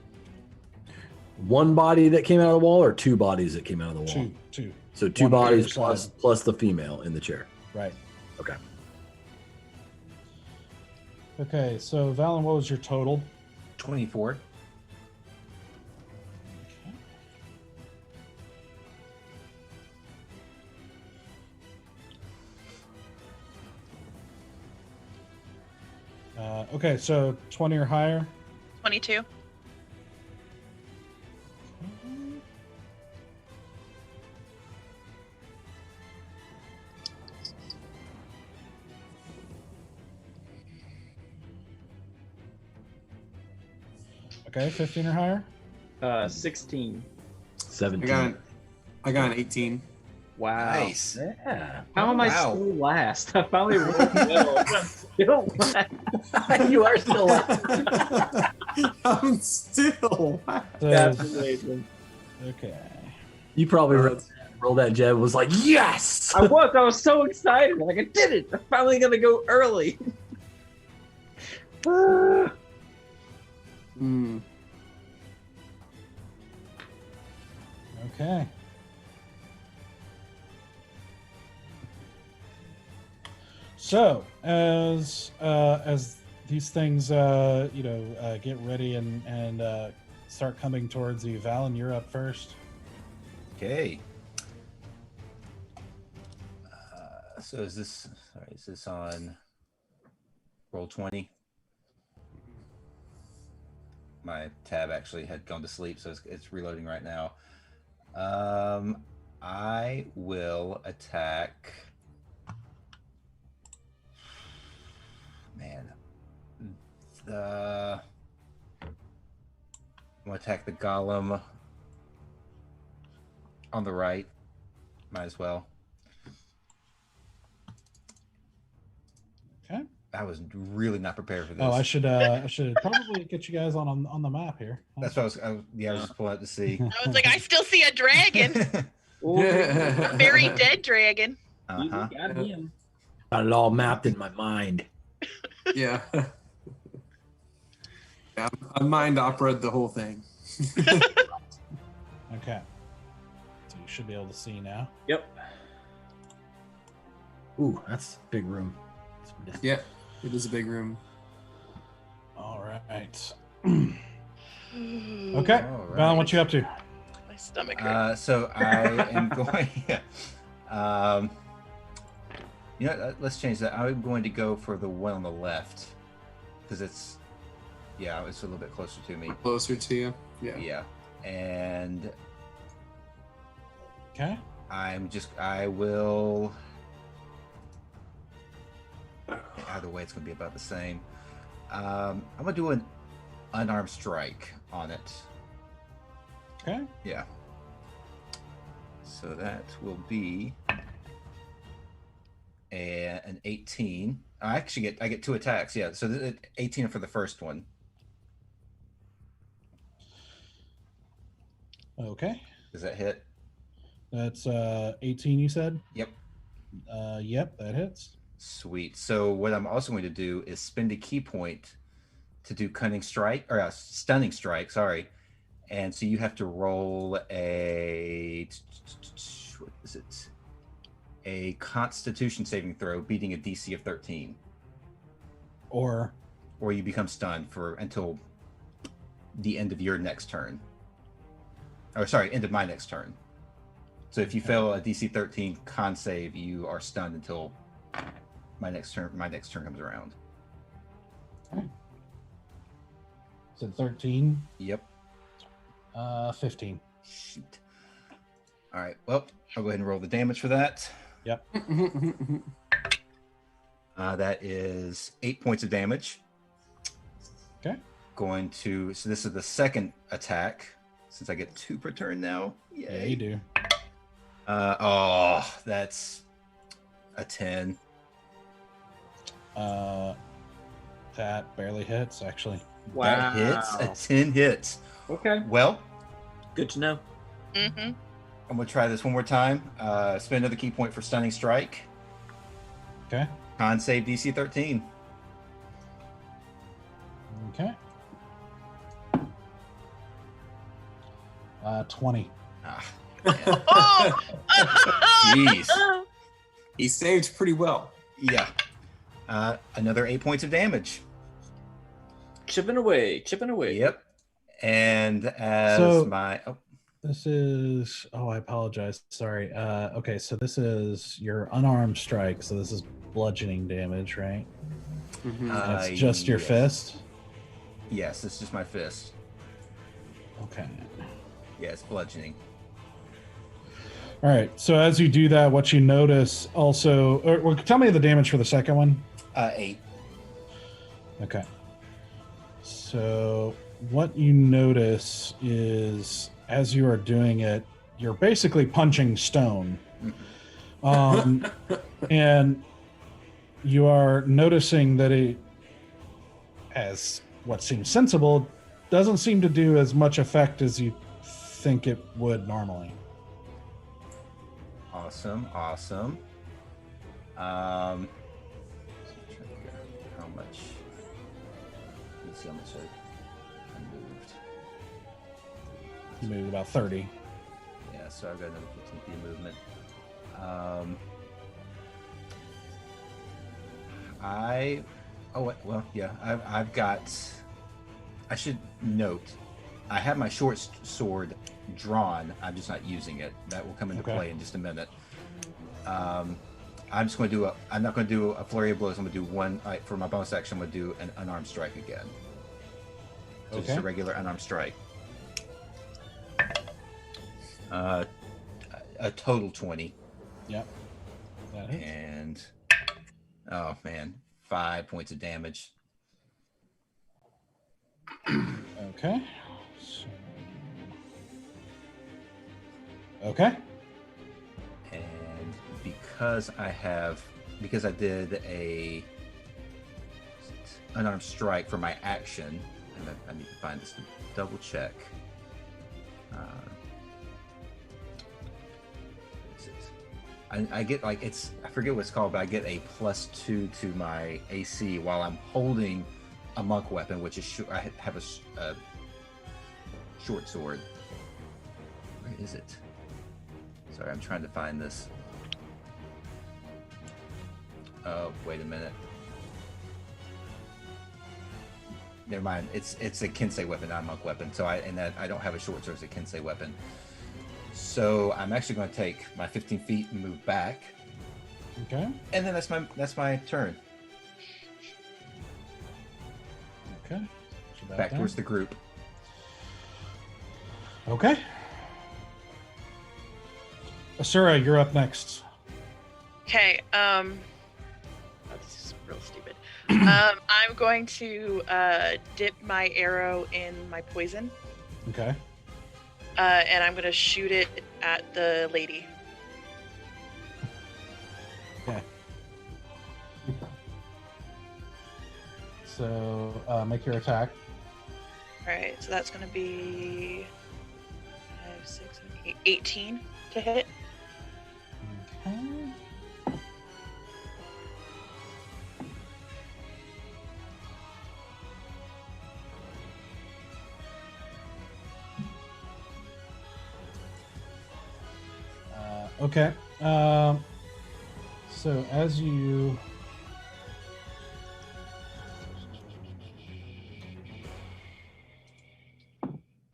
one body that came out of the wall, or two bodies that came out of the wall? Two. So two One bodies per side. plus the female in the chair. Right. Okay. Okay, so Valen, what was your total? 24. Okay, so 20 or higher. 22. Okay, 15 or higher. 16. 17. I got an 18. Wow. Nice. Yeah. How am I still last? I finally rolled well. I'm still last. You are still last. I'm still last. That's amazing. Okay. You probably rolled that Jeb was like, yes! I was so excited. Like, I did it. I'm finally going to go early. Okay. So as these things get ready and start coming towards you, Valen, you're up first. Okay. So is this on roll 20? My tab actually had gone to sleep, so it's reloading right now. I will attack. Man, I'm gonna attack the golem on the right. Might as well. Okay. I was really not prepared for this. Oh, I should probably get you guys on the map here. That's what I was just pulling out to see. I was like, I still see a dragon. A very dead dragon. Uh-huh. Got him. Got it all mapped in my mind. Yeah. I mind operated the whole thing. Okay. So you should be able to see now. Yep. Ooh, that's a big room. Yeah, it is a big room. All right. Okay. Valen, what you up to? My stomach hurts. So I am going. Let's change that. I'm going to go for the one on the left because it's a little bit closer to me. Closer to you. Yeah. Yeah, and Okay. I will. Either way, it's going to be about the same. I'm going to do an unarmed strike on it. Okay. Yeah. So that will be an 18. I get two attacks. Yeah. So 18 for the first one. Okay. Does that hit? That's 18. You said. Yep. Yep, that hits. Sweet. So what I'm also going to do is spend a key point to do cunning strike or stunning strike. Sorry, and so you have to roll a what is it? A Constitution saving throw, beating a DC of 13, Or you become stunned for until the end of your next turn. Or sorry, end of my next turn. So if you fail a DC 13 con save, you are stunned until my next turn comes around. is it 13? Yep. 15. Shoot. All right. Well, I'll go ahead and roll the damage for that. Yep. That is 8 points of damage. Okay. So this is the second attack, since I get 2 per turn now. Yay. Yeah, you do. That's a 10. That barely hits, actually. That hits. A 10 hits. Okay. Well, Good to know. Mm-hmm. I'm gonna try this one more time. Spend another key point for stunning strike. Okay. Con save DC 13. Okay. 20. Ah, Oh! jeez. He saved pretty well. Yeah. Another 8 points of damage. Chipping away. Yep. And as So- This is. Oh, I apologize. Sorry. Okay, so this is your unarmed strike. So this is bludgeoning damage, right? Mhm. And it's just your yes. fist. Yes, it's just my fist. Okay. Yeah, it's bludgeoning. All right. So as you do that, what you notice also, or tell me the damage for the second one. 8. Okay. So what you notice is, as you are doing it, you're basically punching stone. And you are noticing that it, as what seems sensible, doesn't seem to do as much effect as you think it would normally. Awesome. Let's try to figure out how much. Let's see how much I moved. You move about 30. Yeah, so I've got another 15 feet of movement. I've got. I should note, I have my short sword drawn. I'm just not using it. That will come into play in just a minute. I'm just going to do I'm not going to do a flurry of blows. I'm going to do one for my bonus action. I'm going to do an unarmed strike again. So just a regular unarmed strike. A total 20. Yep. That hits. And oh man, 5 points of damage. Okay. Okay. And because I did a unarmed strike for my action, and I need to find this to double check. I get I forget what it's called, but I get a +2 to my AC while I'm holding a monk weapon, which is I have a short sword. Where is it? Sorry, I'm trying to find this. Oh, wait a minute. Never mind. It's a Kensei weapon, not a monk weapon. So I don't have a short sword. It's a Kensei weapon. So I'm actually going to take my 15 feet and move back. Okay. And then that's my turn. Okay. Back towards the group. Okay. Asura, you're up next. Okay. Oh, this is real stupid. I'm going to dip my arrow in my poison. Okay. And I'm going to shoot it at the lady. Okay. So make your attack. All right, so that's going to be 5, 6, 7, 8, 18 to hit. Okay. Okay. So as you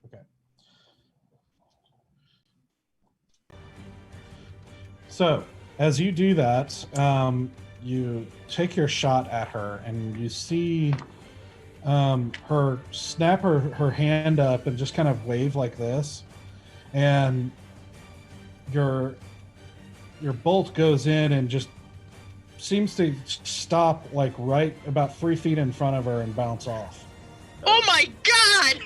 okay. So as you do that, you take your shot at her, and you see her snap her hand up and just kind of wave like this, and your bolt goes in and just seems to stop like right about 3 feet in front of her and bounce off. Oh my god!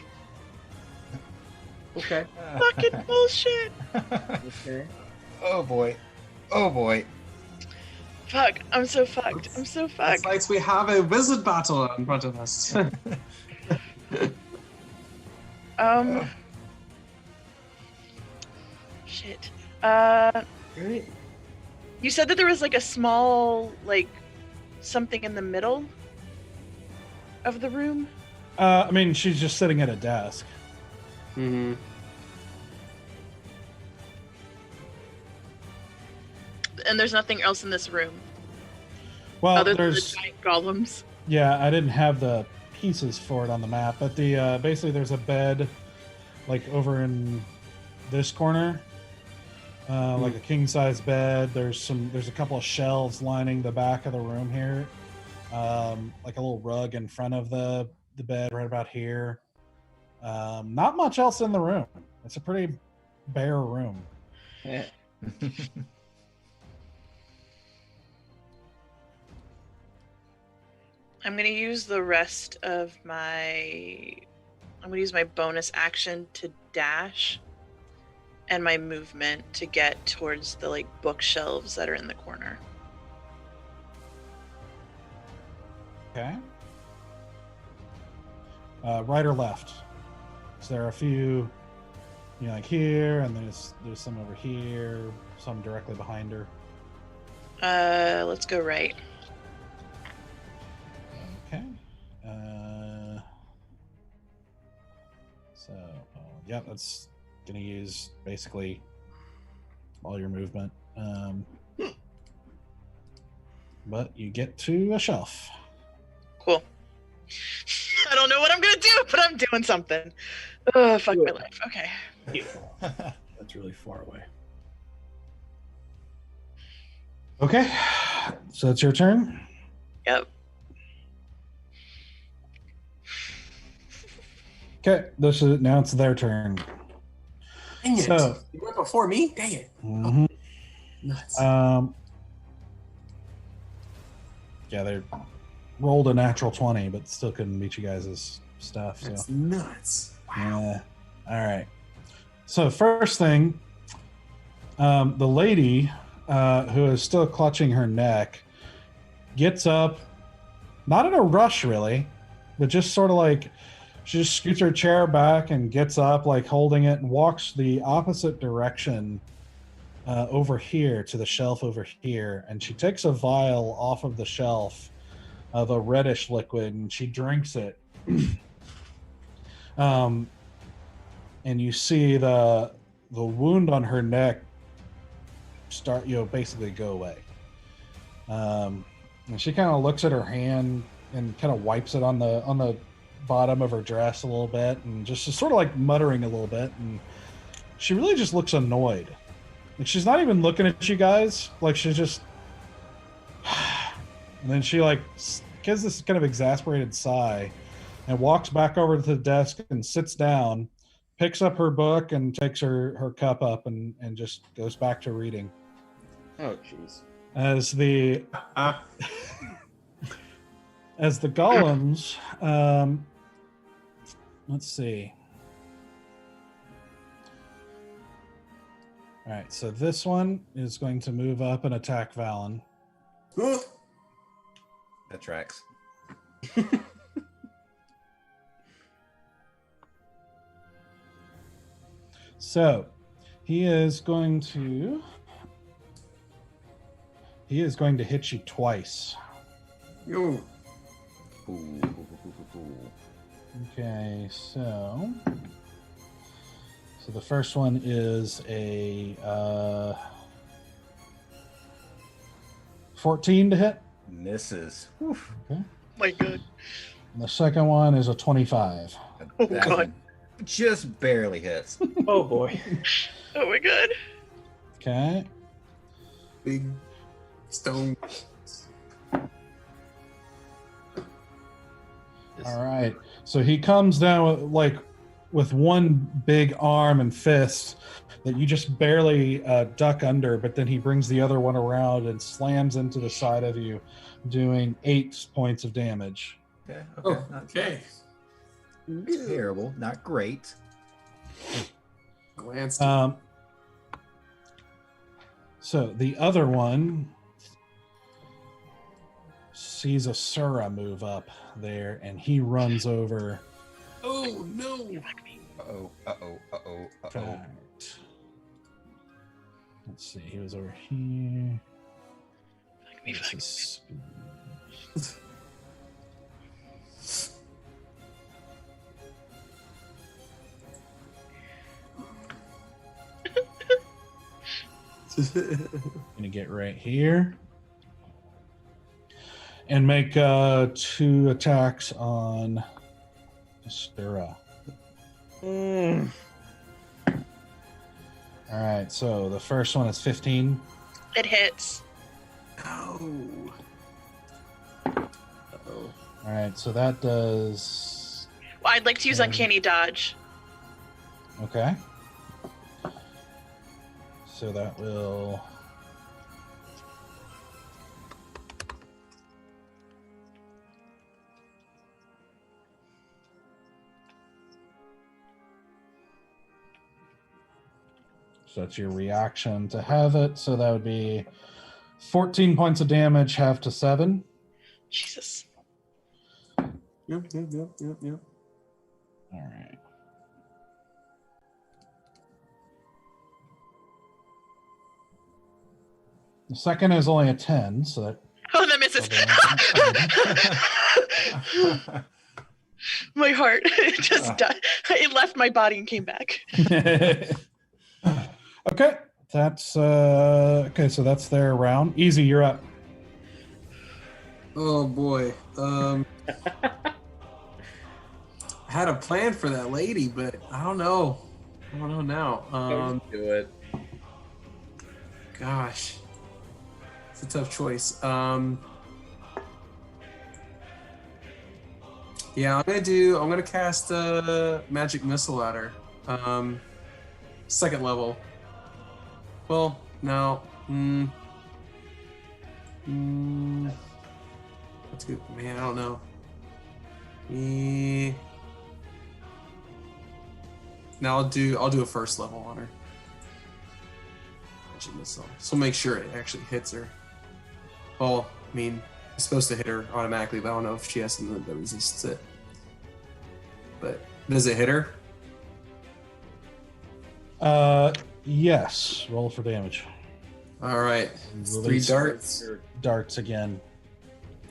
Okay. Fucking bullshit! Okay. Oh boy. Oh boy. Fuck, I'm so fucked. I'm so It's fucked. like we have a wizard battle in front of us. Shit. Great. You said that there was like a small, like, something in the middle of the room? I mean, she's just sitting at a desk. Mm-hmm. And there's nothing else in this room Well, other than the there's giant golems. yeah, I didn't have the pieces for it on the map, but the basically there's a bed like over in this corner, like a king size bed. There's a couple of shelves lining the back of the room here, like a little rug in front of the bed right about here. Not much else in the room. It's a pretty bare room. Yeah. I'm gonna use the rest of my... I'm gonna use my bonus action to dash and my movement to get towards the like bookshelves that are in the corner. Okay. Right or left? So there are a few, like here, and there's some over here, some directly behind her. Let's go right. Okay. So, yeah, that's gonna use basically all your movement. But you get to a shelf. Cool. I don't know what I'm gonna do, but I'm doing something. Oh, fuck my life. Okay. That's really far away. Okay. So it's your turn. Yep. Okay. Now it's their turn. Dang it. So- You went before me? Dang it. Mhm. Nuts. Yeah, they rolled a natural 20, but still couldn't beat you guys' stuff. So. That's nuts. Wow. Yeah. All right. So first thing, the lady who is still clutching her neck gets up, not in a rush really, but just sort of like she just scoots her chair back and gets up, like holding it, and walks the opposite direction over here to the shelf over here, and she takes a vial off of the shelf of a reddish liquid, and she drinks it. And you see the wound on her neck start, basically go away. And she kind of looks at her hand and kind of wipes it on the bottom of her dress a little bit, and just sort of like muttering a little bit. And she really just looks annoyed. Like she's not even looking at you guys. Like she's just, and then she like gives this kind of exasperated sigh and walks back over to the desk and sits down, picks up her book and takes her cup up and just goes back to reading. Oh, jeez. As the golems, let's see. All right, so this one is going to move up and attack Valen. That tracks. So he is going to hit you twice. Yo. Okay, so the first one is a 14 to hit. Misses. My God. And the second one is a 25. Oh, That God. one just barely hits. Oh boy. Oh my God. Okay. Big stone. All right. So he comes down with one big arm and fist that you just barely duck under, but then he brings the other one around and slams into the side of you, doing 8 points of damage. Okay. Oh, Not okay. terrible. Not great. Glanced. So the other one sees a Sura move up there, and he runs over. Oh no! Uh-oh. Fact. Let's see. He was over here. What's his speed? Gonna get right here and make 2 attacks on Sura. All right, so the first one is 15. It hits. Oh. Uh-oh. All right, so that does. Well, I'd like to use Uncanny Dodge. Okay. So that will. So that's your reaction to have it. So that would be 14 points of damage, half to 7. Jesus. Yep. All right. The second is only a 10, so that. Oh, that misses. My heart just died. It left my body and came back. Okay, that's okay. So that's their round. Easy, you're up. Oh boy. I had a plan for that lady, but I don't know. I don't know now. Do it. Gosh. It's a tough choice. Yeah, I'm gonna cast a magic missile at her. 2nd level. Well, no. That's good. Man, I don't know. Now I'll do a 1st level on her. Magic missile. So make sure it actually hits her. Well, I mean, it's supposed to hit her automatically, but I don't know if she has something that resists it. But does it hit her? Yes. Roll for damage. All right. It's 3 Release darts. Darts again.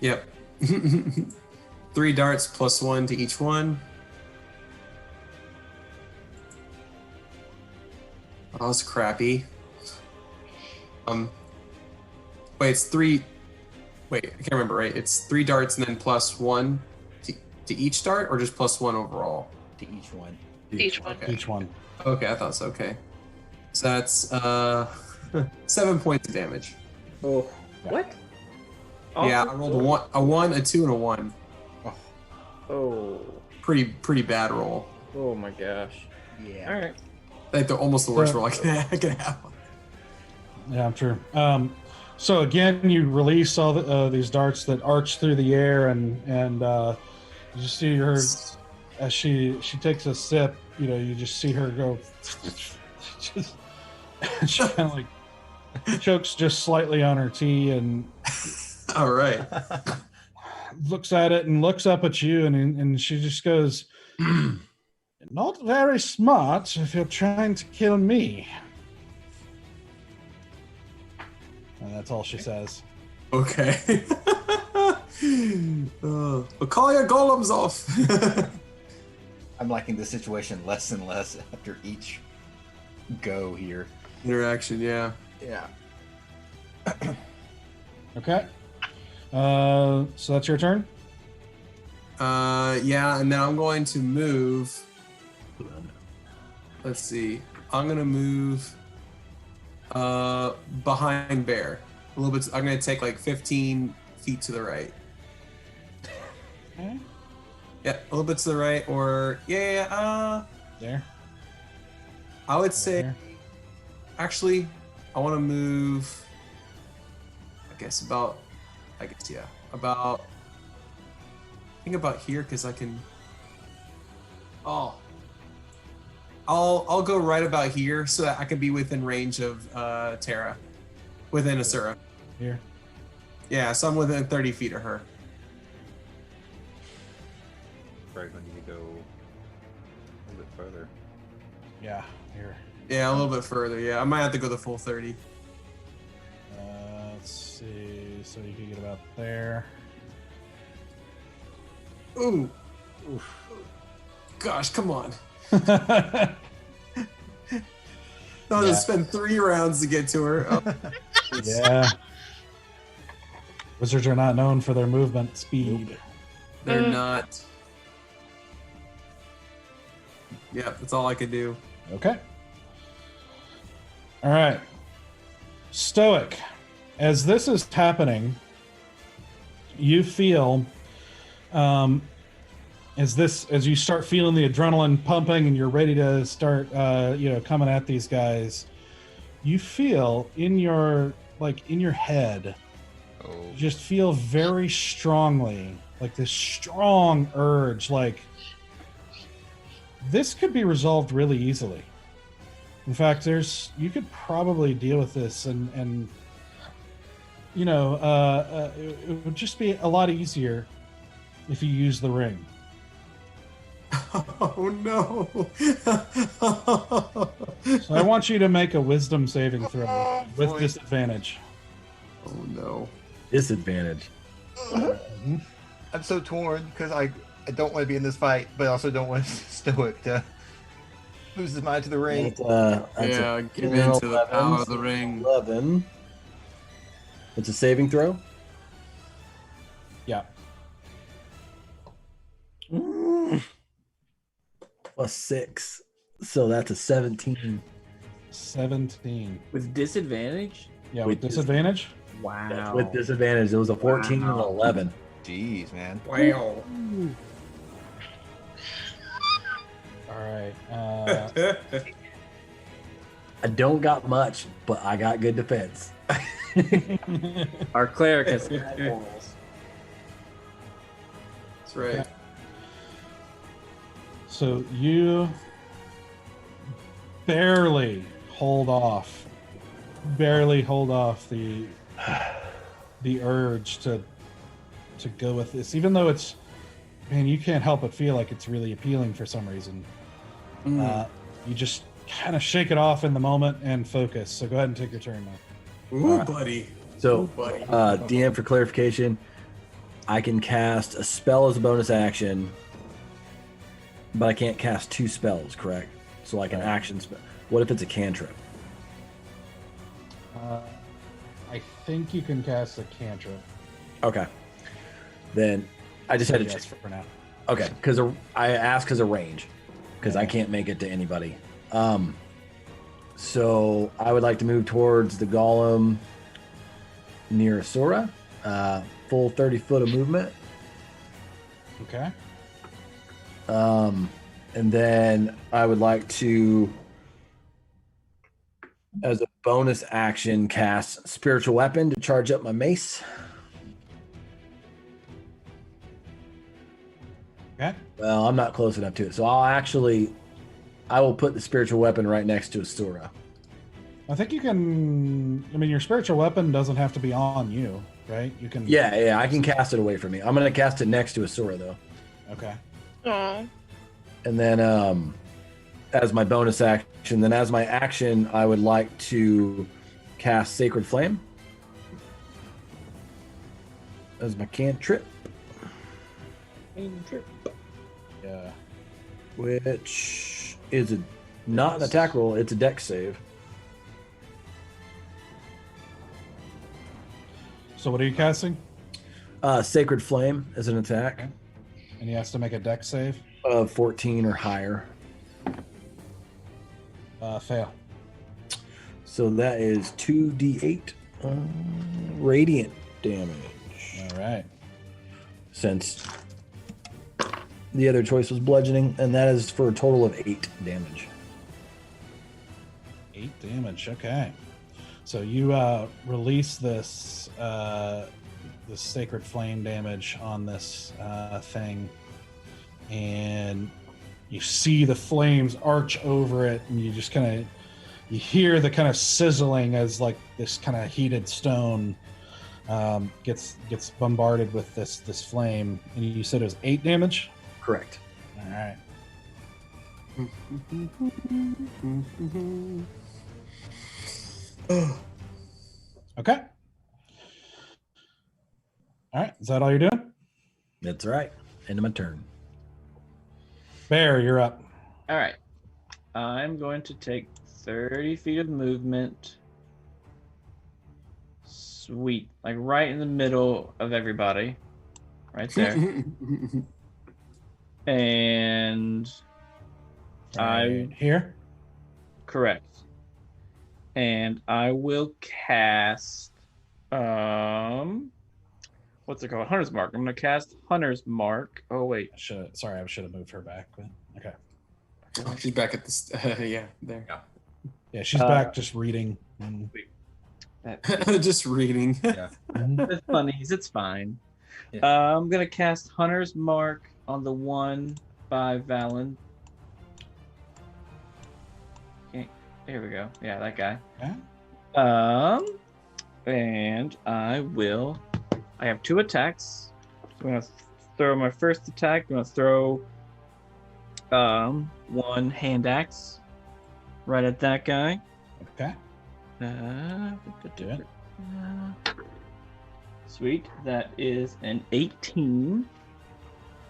Yep. 3 darts plus 1 to each one. Oh, that's crappy. Wait, it's 3. Wait, I can't remember, right? It's 3 darts and then plus 1 to each dart, or just plus 1 overall? To each one. Each one. Okay. Each one. Okay, I thought so. Okay. So that's 7 points of damage. Oh, what? Yeah, I rolled a 1, a 2, and a 1. Oh. Pretty bad roll. Oh my gosh. Yeah. All right. Like they're almost the worst roll I can have. Yeah, I'm sure. So again, you release all these darts that arch through the air, and you just see her as she takes a sip. You just see her go. She kind of like chokes just slightly on her tea and All right. looks at it and looks up at you, and she just goes, "Not very smart if you're trying to kill me." And that's all she says. Okay. Well, call your golems off. I'm liking the situation less and less after each go here. Interaction, yeah. Yeah. Okay. So that's your turn? Yeah, and then I'm going to move. Let's see. I'm gonna move behind Bear. A little bit. I'm gonna take like 15 feet to the right. Okay. Yeah, a little bit to the right, or There. I would say There. actually I want to move. About I think about here because I can. Oh, I'll go right about here so that I can be within range of Terra, within Asura. Here. Yeah, so I'm within 30 feet of her. Right, I need to go a little bit further. Yeah, here. Yeah, a little bit further. Yeah, I might have to go the full 30. Let's see. So you can get about there. Ooh. Oof. Gosh, come on. I'll just spend 3 rounds to get to her. Oh. Yeah. Wizards are not known for their movement speed. They're not. Yeah, that's all I could do. Okay. All right. Stoic. As this is happening, you feel as you start feeling the adrenaline pumping and you're ready to start coming at these guys, you feel in your head, you just feel very strongly like this strong urge, like this could be resolved really easily. In fact, you could probably deal with this and it would just be a lot easier if you use the ring. Oh no. So I want you to make a wisdom saving throw with disadvantage. Oh no. Disadvantage. I'm so torn because I don't want to be in this fight, but I also don't want Stoic to lose his mind to the ring. Give in to the power of the ring. 11. It's a saving throw? Yeah. Plus 6. So that's a 17. 17. With disadvantage? Yeah, with disadvantage? Wow. That's with disadvantage. It was a 14 and an 11. Jeez, man. Wow. All right. I don't got much, but I got good defense. Our cleric has rolls. That's right. Okay. So you barely hold off the urge to go with this, even though it's, man, you can't help but feel like it's really appealing for some reason. You just kind of shake it off in the moment and focus. So go ahead and take your turn now. Ooh, buddy. So, buddy. DM, for clarification, I can cast a spell as a bonus action, but I can't cast 2 spells, correct? So like an action spell. What if it's a cantrip? I think you can cast a cantrip. Okay. Then I just had to Yes, check. for now. Okay, because I asked because of range, because I can't make it to anybody. So I would like to move towards the golem near Asura. Full 30 foot of movement. Okay. And then I would like to, as a bonus action, cast Spiritual Weapon to charge up my mace. Okay. Well, I'm not close enough to it, so I will put the Spiritual Weapon right next to Asura. I think you can. I mean, your spiritual weapon doesn't have to be on you, right? You can. Yeah, I can cast it away from me. I'm going to cast it next to Asura, though. Okay. Aw. And then as my bonus action, then as my action, I would like to cast Sacred Flame as my cantrip. Yeah. Which is not an attack roll, it's a dex save. So what are you casting? Sacred Flame as an attack. Okay. And he has to make a dex save. Of 14 or higher. Fail. So that is 2d8 radiant damage. All right. Since the other choice was bludgeoning, and that is for a total of 8 damage. 8 damage. Okay. So you release this this sacred flame damage on this thing, and you see the flames arch over it, and you just kind of you hear the kind of sizzling as like this kind of heated stone gets bombarded with this flame. And you said it was 8 damage. Correct. All right. Okay. All right. Is that all you're doing? That's right. End of my turn. Bear, you're up. All right. I'm going to take 30 feet of movement. Sweet. Like right in the middle of everybody. Right there. And I here. Correct. And I will cast what's it called? Hunter's Mark. I'm gonna cast Hunter's Mark. Oh wait. I should have moved her back, but okay. She's back at this. Yeah, there. Yeah, she's back just reading. Just reading. Yeah. It's funny. It's fine. Yeah. I'm gonna cast Hunter's Mark on the one by Valen. Okay, here we go. Yeah, that guy. Yeah. And I have 2 attacks. I'm gonna throw my first attack. I'm gonna throw one hand axe right at that guy. Okay. Do it. Sweet. That is an 18.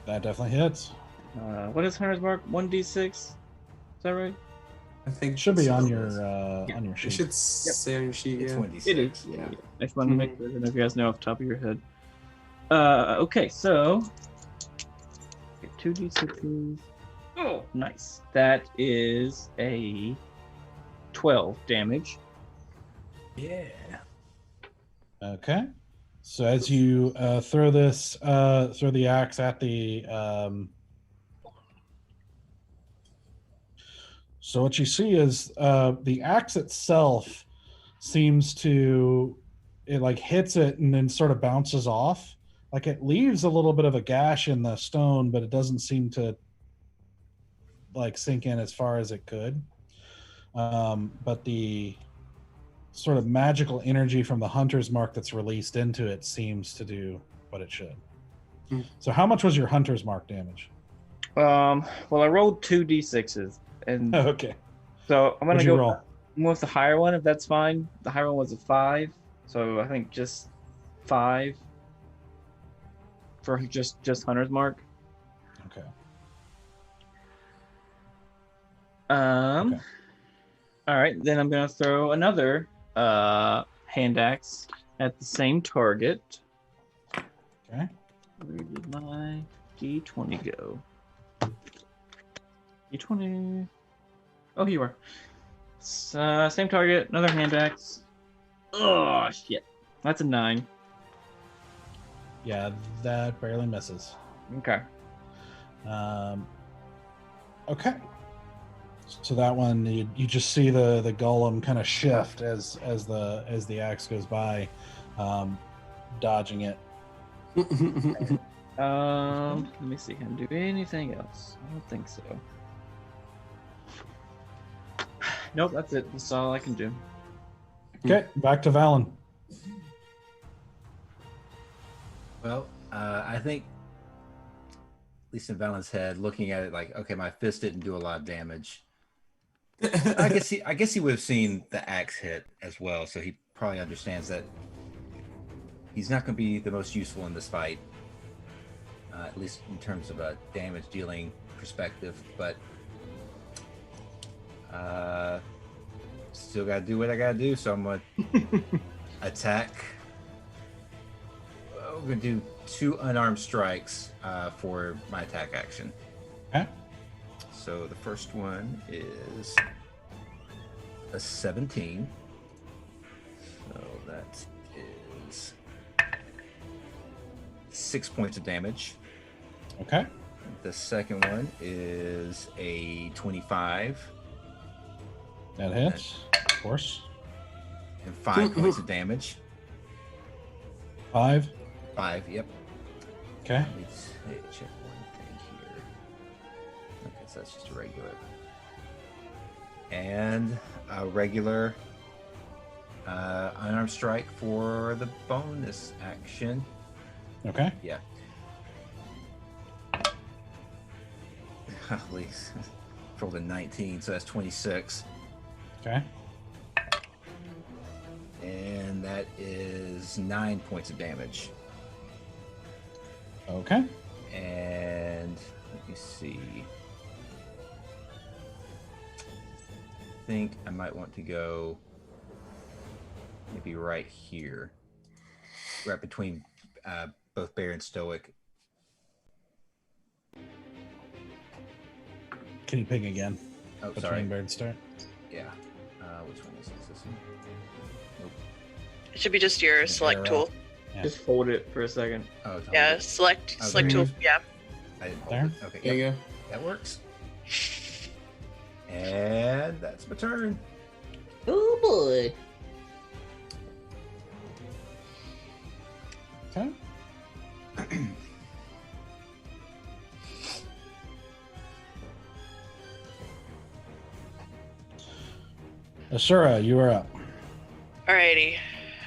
That definitely hits. What is Hunter's Mark? 1d6. Is that right? I think It should be on so. your It sheet. should say on your sheet. It's Yeah. 26. It is. Yeah. I just wanted to make sure. I don't know if you guys know off the top of your head. Okay, so get 2d6s. Oh, nice. That is a 12 damage. Yeah. Okay. So as you throw the axe at the so what you see is the axe itself seems to like hits it and then sort of bounces off. Like it leaves a little bit of a gash in the stone, but it doesn't seem to like sink in as far as it could. But the sort of magical energy from the Hunter's Mark that's released into it seems to do what it should. So how much was your Hunter's Mark damage? Well, I rolled 2d6s, and Okay. so I'm gonna What'd you go roll? with the higher one if that's fine. The higher one was a 5, so I think just 5 for just Hunter's Mark. Okay. Okay. All right, then I'm gonna throw another hand axe at the same target. Okay. Where did my D20 go? D20. Oh, here you are. Same target, another hand axe. Oh shit, that's a 9. Yeah, that barely misses. Okay. Okay. So that one, you just see the golem kind of shift as the axe goes by, dodging it. Let me see. Can I do anything else? I don't think so. Nope, that's it. That's all I can do. Okay, back to Valen. Well, I think, at least in Valen's head, looking at it like, okay, my fist didn't do a lot of damage. I guess he would have seen the axe hit as well, so he probably understands that he's not going to be the most useful in this fight, at least in terms of a damage dealing perspective. But still got to do what I got to do, so I'm going to attack We're going to do 2 unarmed strikes for my attack action. Okay. So the first one is a 17. So that is 6 points of damage. Okay. The second one is a 25. That hits, of course. And 5 points of damage. 5. 5, yep. Okay. Let's check one thing here. Okay, so that's just a regular. And a regular unarmed strike for the bonus action. Okay. Yeah. At least rolled a 19, so that's 26. Okay. And that is 9 points of damage. Okay. And let me see. I think I might want to go maybe right here. Right between both Bear and Stoic. Can you ping again? Oh, Between sorry. Bear and Stoic? Yeah. Which one is this one? Nope. It should be just your select arrow. tool. Yeah. Just hold it for a second. Oh, it's Yeah, hold it. select Oh, select there tool. it Yeah. I didn't hold There? it. Okay, There you yep, go. that works. And that's my turn. Oh boy. Okay. Ashura, you are up. Alrighty.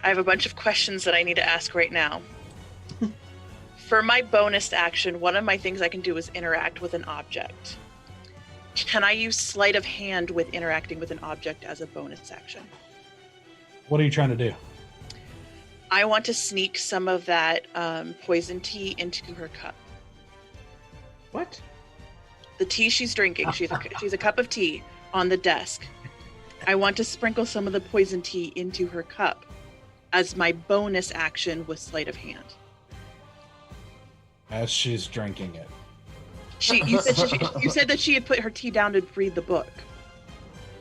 I have a bunch of questions that I need to ask right now. For my bonus action, one of my things I can do is interact with an object. Can I use sleight of hand with interacting with an object as a bonus action? What are you trying to do? I want to sneak some of that poison tea into her cup. What? The tea she's drinking, she's a cup of tea on the desk. I want to sprinkle some of the poison tea into her cup as my bonus action with sleight of hand. As she's drinking it. You said that she had put her tea down to read the book.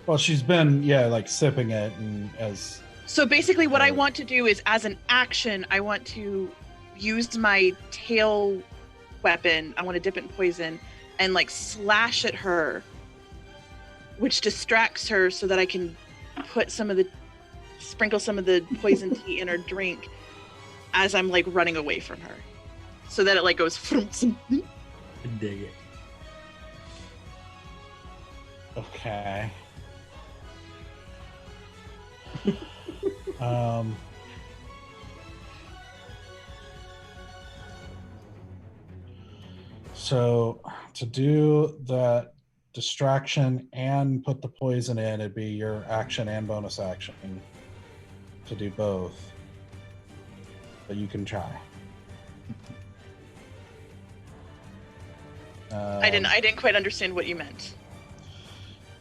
Well, she's been, like sipping it and as. So basically what I Right. want to do is, as an action, I want to use my tail weapon. I want to dip it in poison and slash at her, which distracts her so that I can sprinkle some of the poison tea in her drink as I'm running away from her. So that it goes Dig it. Okay. So to do that distraction and put the poison in, it'd be your action and bonus action to do both. But you can try. I didn't quite understand what you meant.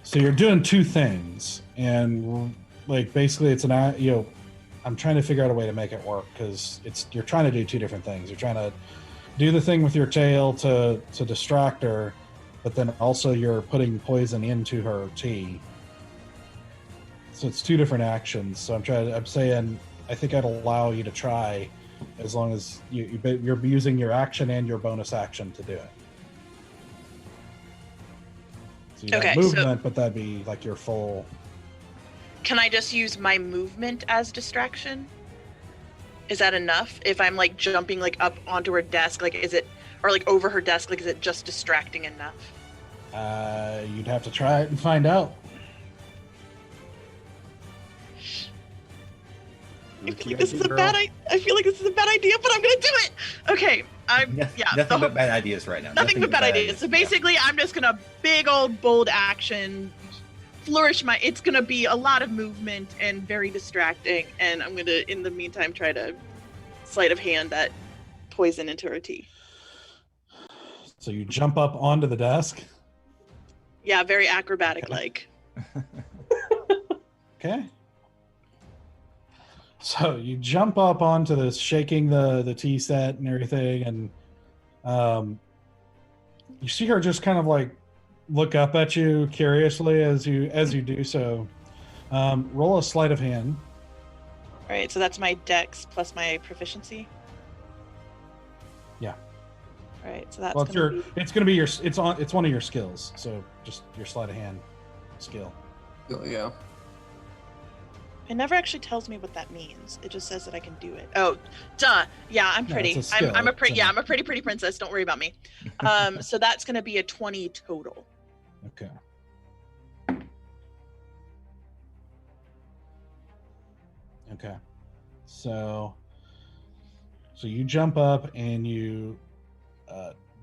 So you're doing two things, and basically it's I'm trying to figure out a way to make it work because you're trying to do two different things. You're trying to do the thing with your tail to distract her, but then also you're putting poison into her tea. So it's two different actions. So I'm saying I think I'd allow you to try as long as you're using your action and your bonus action to do it. So you have movement, but that'd be your full. Can I just use my movement as distraction? Is that enough? If I'm jumping up onto her desk, is it, or over her desk, is it just distracting enough? You'd have to try it and find out. I feel like this is a bad idea, but I'm gonna do it. Okay, Nothing but bad ideas right now. Nothing but bad ideas. So basically, I'm just gonna big old bold action, flourish it's gonna be a lot of movement and very distracting, and I'm gonna in the meantime try to sleight of hand that poison into her tea. So you jump up onto the desk. Yeah, very acrobatic like. Okay. So you jump up onto this, shaking the tea set and everything, and you see her just kind of like look up at you curiously as you do so. Roll a sleight of hand. All right, so that's my dex plus my proficiency. Yeah. All right, so that's Well, it's one of your skills. So just your sleight of hand skill. Yeah. It never actually tells me what that means. It just says that I can do it. Oh, duh. Yeah, I'm No, pretty. it's a skill. I'm a pretty princess. Don't worry about me. So that's going to be a 20 total. Okay. Okay. So you jump up and you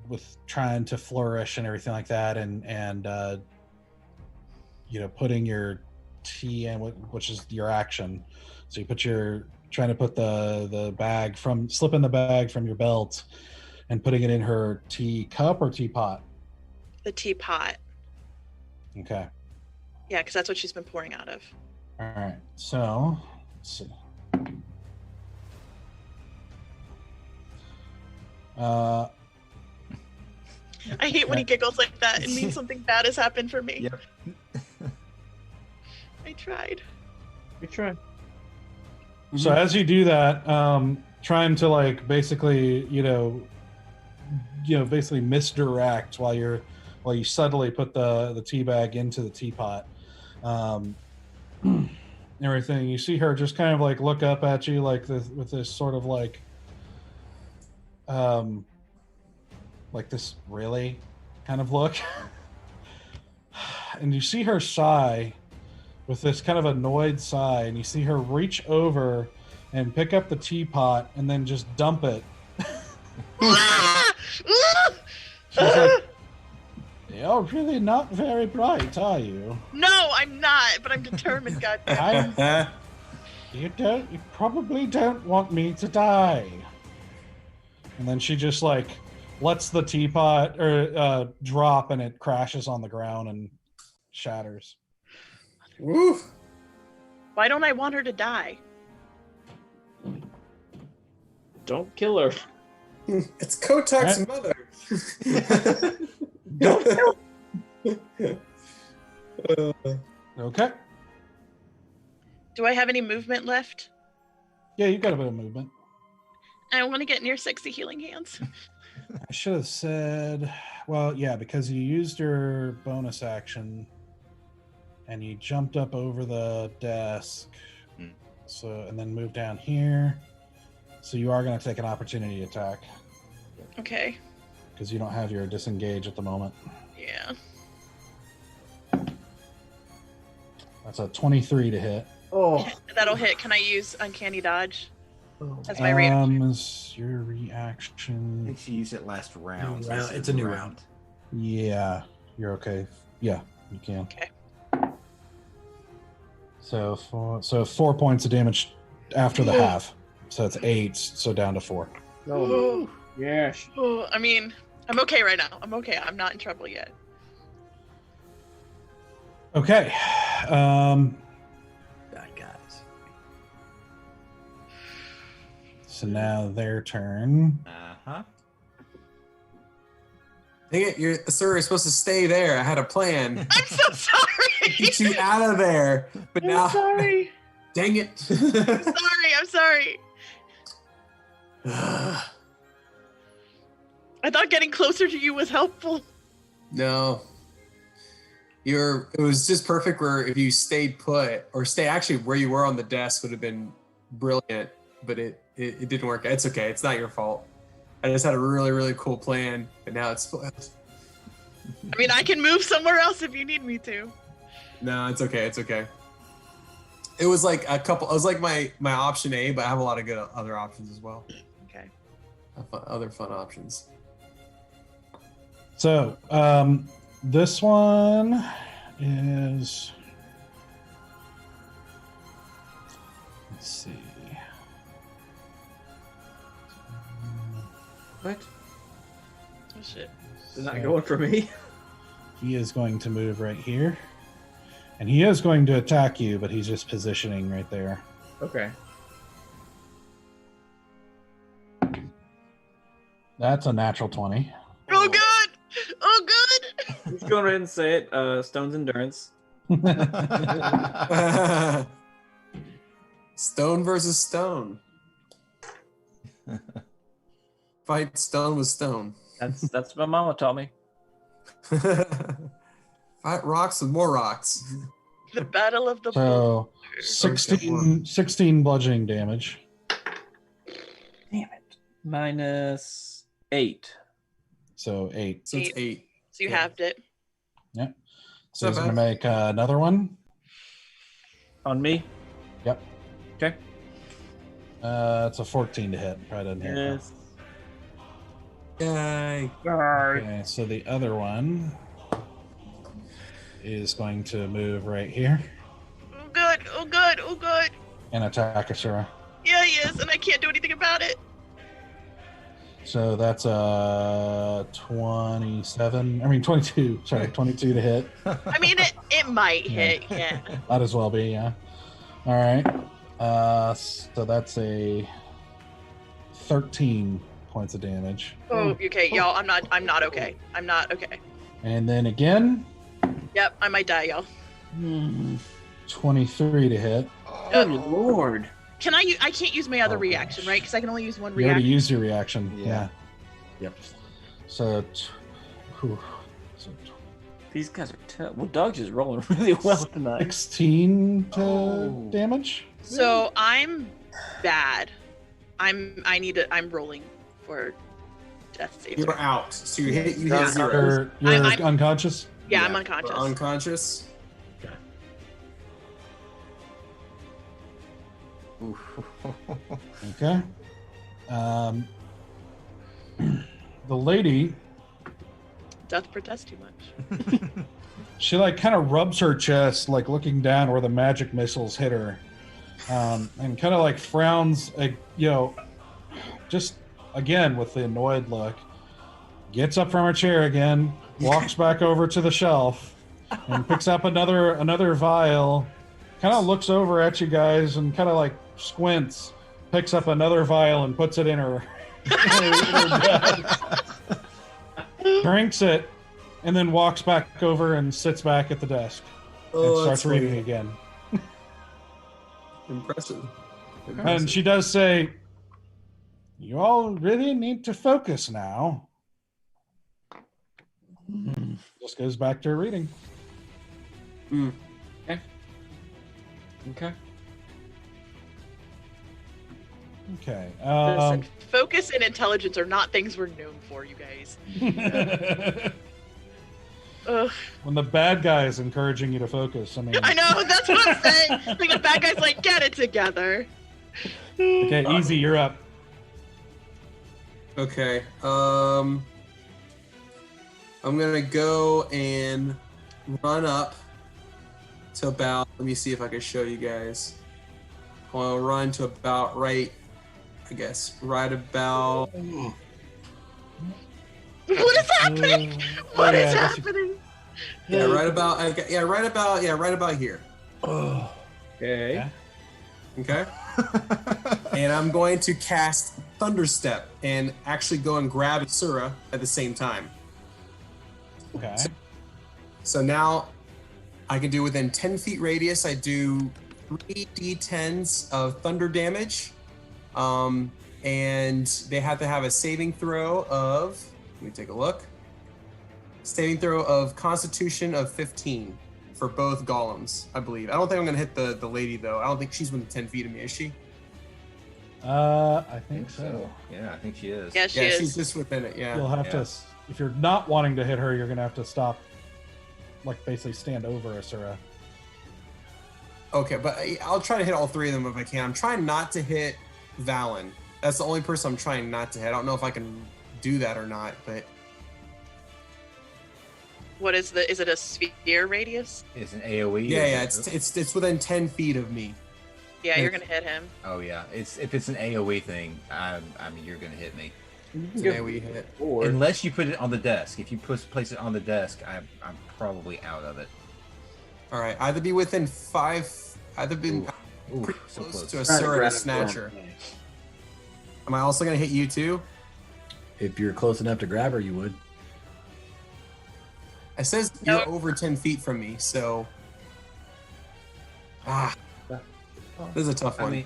with trying to flourish and everything like that, and putting your tea in, which is your action. So you trying to put the bag slipping the bag from your belt and putting it in her tea cup or teapot. The teapot. Okay. Yeah, because that's what she's been pouring out of. All right. So let's see. I hate when he giggles like that. It means something bad has happened for me. Yep. I tried. We tried. So as you do that, trying to like basically, basically misdirect while you subtly put the tea bag into the teapot, everything. You see her just kind of like look up at you like this with this sort of like this really kind of look, and you see her sigh with this kind of annoyed sigh, and you see her reach over and pick up the teapot and then just dump it. She's like, "You're really not very bright, are you?" No, I'm not, but I'm determined, goddammit. You probably don't want me to die. And then she just like lets the teapot drop, and it crashes on the ground and shatters. Woo! Why don't I want her to die? Don't kill her. It's Kotok's mother. Don't kill her. Okay. Do I have any movement left? Yeah, you've got a bit of movement. I want to get near sexy healing hands. I should have said, well, yeah, because you used your bonus action and you jumped up over the desk, and then moved down here. So you are going to take an opportunity attack. Okay. Because you don't have your disengage at the moment. Yeah. That's a 23 to hit. Oh. That'll hit. Can I use uncanny dodge? That's my reaction. Is your reaction? I think she used it last round. New round. It's a new round. Yeah, you're okay. Yeah, you can. Okay. So 4 points of damage after the half. So it's 8. So down to 4. Oh. Yes. Oh, I mean, I'm okay right now. I'm okay. I'm not in trouble yet. Okay. Bad guys. So now their turn. Uh-huh. Dang it, you're supposed to stay there. I had a plan. I'm so sorry. Get you out of there. But now, I'm sorry. dang it. I'm sorry. I thought getting closer to you was helpful. No. It was just perfect where if you stayed put or stay actually where you were on the desk would have been brilliant, but it didn't work. It's okay. It's not your fault. I just had a really, really cool plan, but now it's spoiled. I mean, I can move somewhere else if you need me to. No, it's okay. It's okay. It was like it was like my option A, but I have a lot of good other options as well. Okay. Other fun options. So this one is, let's see. What? Oh shit. It's not going for me. He is going to move right here. And he is going to attack you, but he's just positioning right there. Okay. That's a natural 20. Oh good. Oh good. Let's go ahead and say it. Stone's endurance. Stone versus stone. Fight stone with stone. That's what my mama taught me. Fight rocks with more rocks. The battle of the So 16 bludgeoning damage. Damn it. -8. So 8. So it's 8. So you halved it. Yep. So he's going to make another one. On me? Yep. Okay. It's a 14 to hit. Probably doesn't hit. Yes. Yay. Okay, so the other one is going to move right here Oh good. Oh good. Oh good. and attack Asura. Yeah, he is, and I can't do anything about it. So that's a 22. Sorry, 22 to hit. I mean, it might hit. Yeah. Might as well be, yeah. All right. So that's a 13 points of damage. Oh, okay, y'all. I'm not okay. I'm not okay. And then again, Yep, I might die, y'all. 23 to hit. Good lord. Can I can't use my other Oh, reaction, gosh. right? Because I can only use one You already reaction. used your reaction. Yeah. Yep. So, whew. So These guys are tough. Well, Doug's just rolling really well tonight. 16 to damage. So I'm bad. I'm rolling for death save. You're out. So you hit 0. You're I'm- unconscious? Yeah, I'm You're unconscious. unconscious. Okay. The lady, Doth protest too much. she like kind of rubs her chest, like looking down where the magic missiles hit her, and kind of like frowns, just again with the annoyed look. Gets up from her chair again, walks back over to the shelf, and picks up another vial. Kind of looks over at you guys and kind of like squints. Picks up another vial and puts it in her. Drinks it, and then walks back over and sits back at the desk and starts reading again. Impressive. And she does say, "You all really need to focus now." Just goes back to her reading. Okay. Okay. Listen, focus and intelligence are not things we're known for, you guys. Ugh. When the bad guy is encouraging you to focus, I mean. I know, that's what I'm saying. Like the bad guy's like, get it together. Okay, easy, you're up. Okay. I'm gonna go and run up to about. Let me see if I can show you guys. I'll run to about right about. What is happening? What is I guess happening? Right about here. Oh. Okay. Okay. And I'm going to cast Thunderstep and actually go and grab Asura at the same time. Okay. So now I can do within 10 feet radius, I do 3d10s of thunder damage. And they have to have a saving throw of, let me take a look. Saving throw of Constitution of 15 for both golems, I believe. I don't think I'm gonna hit the lady though. I don't think she's within 10 feet of me, is she? I think so. Yeah, I think she is. Yeah, she Yeah, is. she's just within it, yeah. You'll have to, if you're not wanting to hit her, you're going to have to stop, like basically stand over Asura. Okay, but I'll try to hit all three of them if I can. I'm trying not to hit Valen. That's the only person I'm trying not to hit. I don't know if I can do that or not, but What is it a sphere radius? It's an AoE. yeah, it's within 10 feet of me. Yeah, you're gonna hit him. Oh yeah, if it's an AoE thing, I mean you're gonna hit me. It's an AoE hit. Unless you put it on the desk. If you place it on the desk, I'm probably out of it. All right, either be within 5, either been Ooh, pretty so close close. to Asura or Snatcher. Am I also gonna hit you too? If you're close enough to grab her, you would. It says No. you're over 10 feet from me, so. This is a tough one. I mean,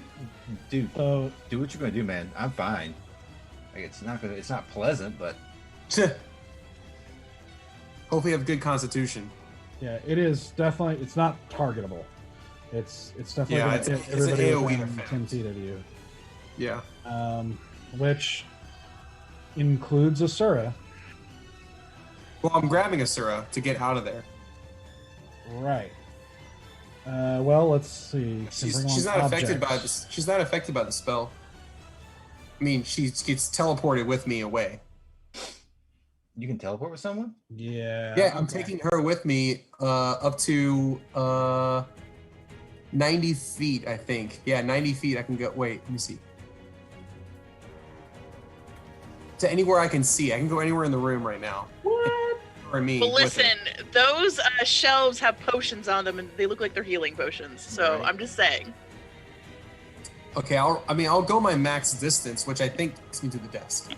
dude, So do what you're gonna do, man. I'm fine. Like, it's not pleasant, but Hopefully, you have good constitution. yeah, it is definitely. It's not targetable. It's definitely Yeah, gonna it's hit an everybody AoE within effect. 10 feet of you. Yeah. Which includes Asura. Well, I'm grabbing Asura to get out of there. Right. Well, let's see. She's not affected by this. She's not affected by the spell. I mean, she gets teleported with me away. you can teleport with someone. Yeah. Yeah, I'm okay. taking her with me up to 90 feet, I think. Yeah, 90 feet. I can go. Wait, let me see. To anywhere I can see. I can go anywhere in the room right now. What? Or me. Well, with her. listen, those shelves have potions on them, and they look like they're healing potions. So Right. I'm just saying. Okay, I'll go my max distance, which I think takes me to the desk.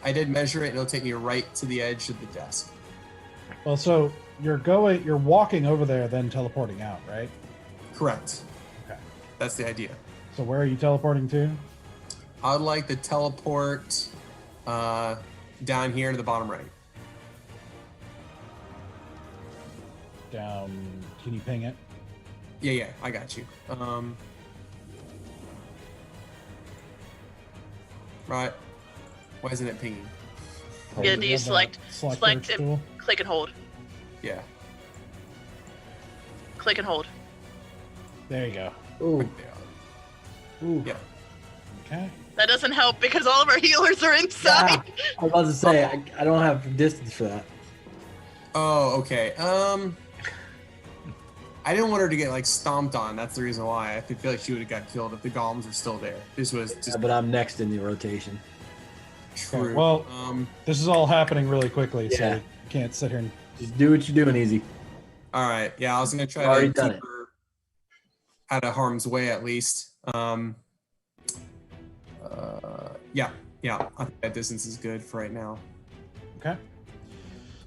I did measure it, and it'll take me right to the edge of the desk. Well, so you're walking over there, then teleporting out, right? Correct. Okay. That's the idea. So where are you teleporting to? I'd like to teleport down here to the bottom right. Down. Can you ping it? Yeah, I got you. Right. Why isn't it pinging? Yeah, Do do you you have the select search and tool? click and hold? Yeah. Click and hold. There you go. Ooh. Right there. Ooh. Yeah. Okay. That doesn't help because all of our healers are inside. I was about to say, I don't have distance for that. Oh, okay. I didn't want her to get like stomped on. That's the reason why. I feel like she would have got killed if the golems were still there. This was just Yeah, but I'm next in the rotation. true. Well, um, This is all happening really quickly, so Yeah. you can't sit here and. Just do what you're doing, easy. all right. Yeah, I was gonna try Already to done keep it. her out of harm's way at least. Yeah. I think that distance is good for right now. Okay.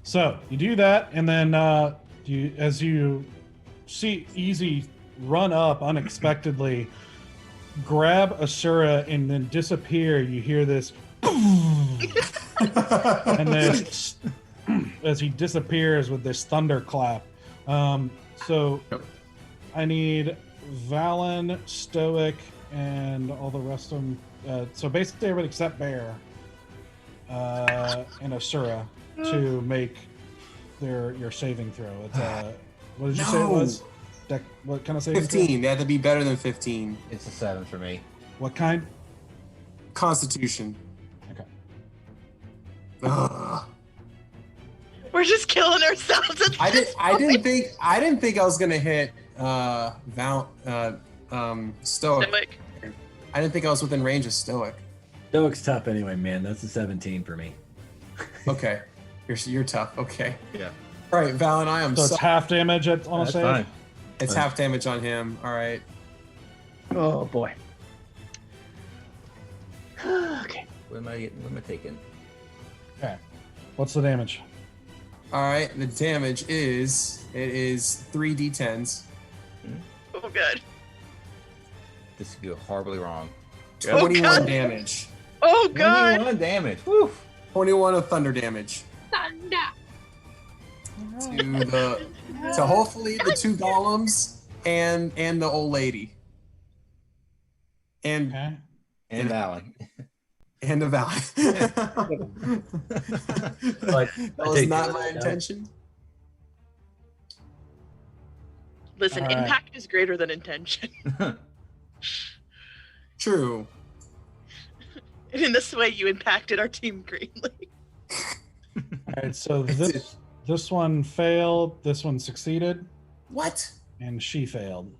So you do that, and then as you see Easy run up unexpectedly, grab Asura, and then disappear. You hear this, and then as he disappears with this thunderclap. So I need Valen, Stoic, and all the rest of them. So basically everybody except Bear and Asura to make your saving throw. It's what did you say it No. was? What kind of saving 15. They had to be better than 15. It's a 7 for me. throw? What kind? Constitution. Okay. Ugh. We're just killing ourselves. At I this didn't point. think I was gonna hit Stoic. Stoic. I didn't think I was within range of Stoic. Stoic's tough anyway, man. That's a 17 for me. Okay. You're tough. Okay. Yeah. All right, Val and I am So it's half damage on a That's save. fine. It's half damage on him. All right. Oh boy. Okay. What am I taking? Okay. What's the damage? All right. The damage is 3d10s. Oh, good. This could go horribly wrong. 21 God. damage. Oh, God. 21 damage. Woo! 21 of thunder damage. To hopefully the two golems and the old lady. And Okay. And Valen. and the valley. But That I was take not the my other intention. Listen, All right. impact is greater than intention. True. And in this way, you impacted our team greatly. All right. So this one failed. This one succeeded, What? and she failed.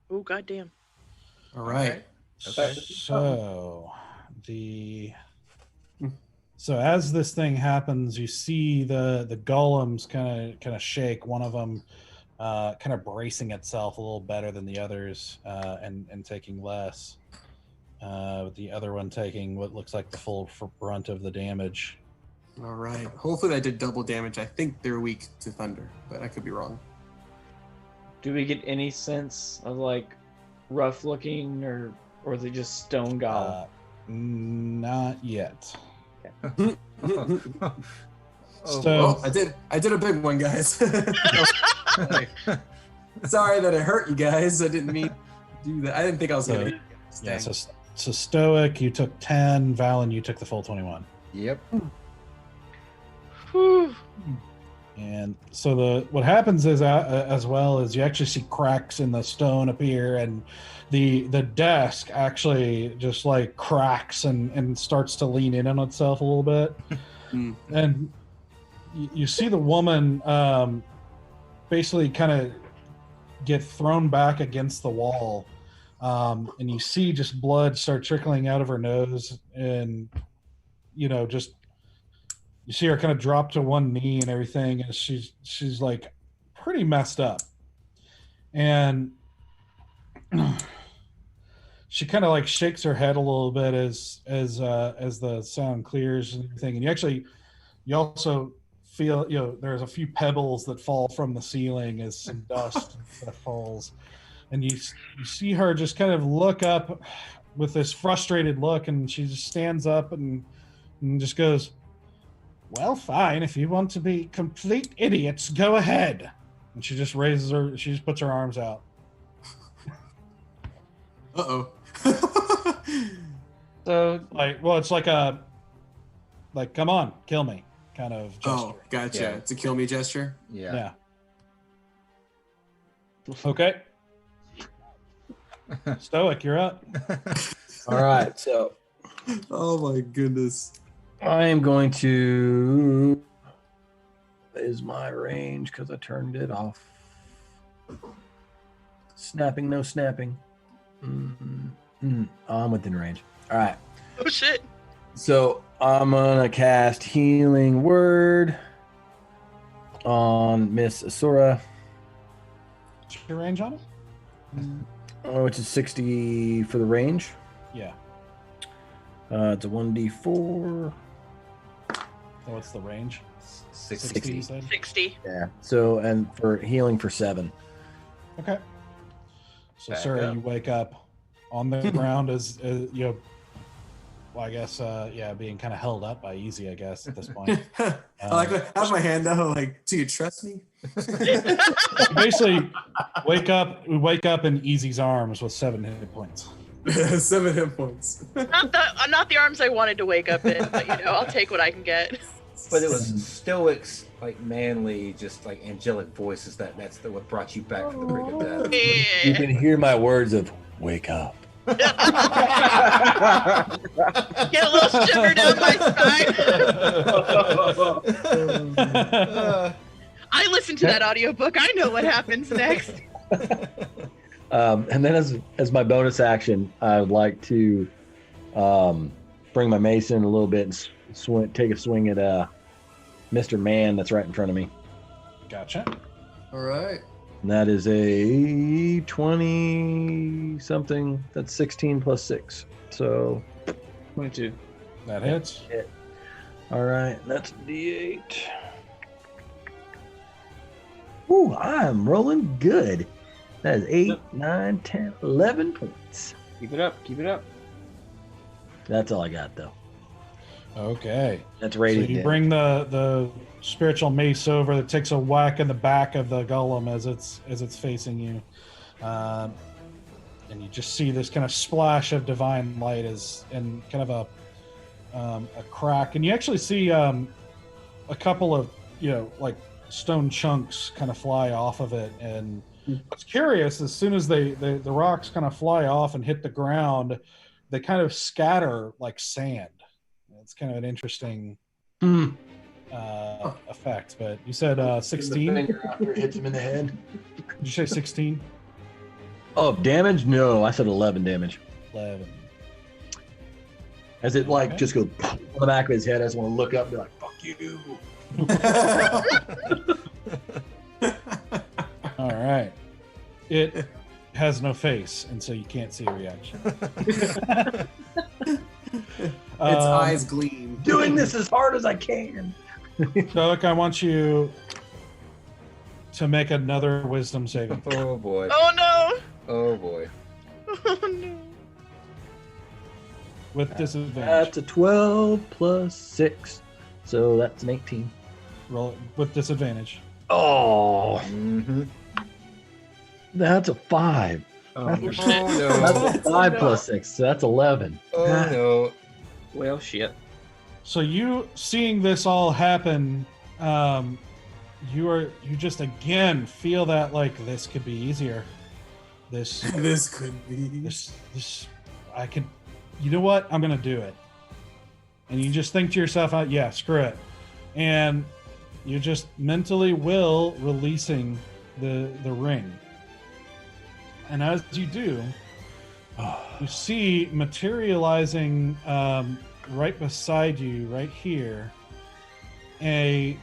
Oh, goddamn. All right. Okay. So so as this thing happens, you see the golems kind of shake. One of them kind of bracing itself a little better than the others, and taking less. with the other one taking what looks like the full brunt of the damage. All right. Hopefully that did double damage. I think they're weak to thunder, but I could be wrong. Do we get any sense of like rough looking or is it just stone golem? Not yet. So I did a big one, guys. Sorry that it hurt you guys. I didn't mean to do that. I didn't think I was gonna. Yeah. So Stoic, you took 10. Valen, you took the full 21. Yep. Whew. And so what happens is as well is you actually see cracks in the stone appear, and the desk actually just like cracks and starts to lean in on itself a little bit. And you see the woman basically kind of get thrown back against the wall, and you see just blood start trickling out of her nose, and just you see her kind of drop to one knee and everything, and she's like pretty messed up, and she kind of like shakes her head a little bit as the sound clears and everything, and you also feel there's a few pebbles that fall from the ceiling as some dust that falls, and you see her just kind of look up with this frustrated look, and she just stands up and just goes, "Well, fine, if you want to be complete idiots, go ahead." And she just she just puts her arms out. Uh-oh. So it's like come on, kill me kind of gesture. Oh, gotcha. Yeah. It's a kill me gesture. Yeah. Okay. Stoic, you're up. All right, so Oh my goodness. I am going to. Is my range because I turned it off. Snapping, no snapping. I'm within range. All right. Oh shit. So I'm gonna cast Healing Word on Miss Asura, What's your range on it? which is 60 for the range. Yeah. It's a 1d4. So what's the range? 60. You said? 60. Yeah. So and for healing for 7. Okay. So, Back sir, up. you wake up on the ground as well, I guess, being kind of held up by Easy, I guess, at this point. I like that. How's my hand out? Like, do you trust me? You basically wake up in Easy's arms with 7 hit points. 7 hit points. Not the arms I wanted to wake up in, but I'll take what I can get. But it was Stoic's like manly, just like angelic voices that's what brought you back from the brink of death. You Yeah. can hear my words of "wake up." Get a little shiver down my spine. I listened to that audiobook. I know what happens next. And then as my bonus action, I would like to bring my mace in a little bit and take a swing at Mr. Man that's right in front of me. Gotcha. All right. And that is a 20 something. That's 16 plus 6. So 22. That hits. all right, that's a D8. Ooh, I'm rolling good. That is 8, 9, 10, 11 points. Keep it up. Keep it up. That's all I got though. Okay. That's So rated. you bring the spiritual mace over that takes a whack in the back of the golem as it's facing you, and you just see this kind of splash of divine light and kind of a crack, and you actually see a couple of like stone chunks kind of fly off of it. And what's curious, as soon as the rocks kind of fly off and hit the ground, they kind of scatter like sand. It's kind of an interesting effect. But you said 16? After it hits him in the head. Did you say 16? Oh, damage? No, I said 11 damage. 11. As it like Okay. just goes on the back of his head, I just want to look up and be like, "Fuck you." All right. It has no face, and so you can't see a reaction. Its eyes gleam. Doing this as hard as I can. Kotok, I want you to make another wisdom saving. Oh boy. Oh no! Oh boy. Oh no! With disadvantage. That's a 12 plus 6. So that's an 18. Roll it with disadvantage. Oh, Mm-hmm. that's a 5. Oh, That's no. That's a 5 plus 6. So that's 11. Oh no. Well, shit. So you seeing this all happen, you just again feel that like this could be easier. This could be. this I could. You know what? I'm gonna do it. And you just think to yourself, yeah, screw it. And you just mentally will releasing the ring. And as you do, you see materializing right beside you, right here, a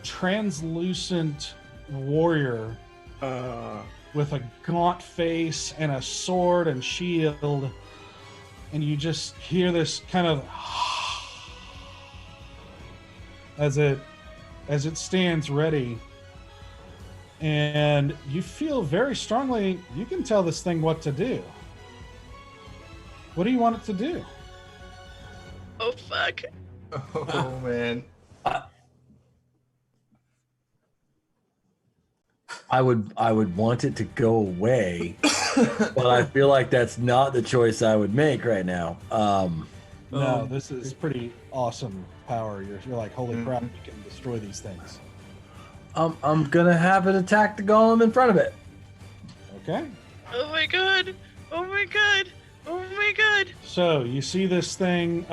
translucent warrior with a gaunt face and a sword and shield. And you just hear this kind of as it stands ready, and you feel very strongly you can tell this thing what to do. What do you want it to do? Oh fuck! Oh man. I would want it to go away, but I feel like that's not the choice I would make right now. No, this is pretty awesome power. You're like, holy crap, you can destroy these things. I'm gonna have it attack the golem in front of it. Okay. Oh my god! Oh my god! Oh my god! So you see this thing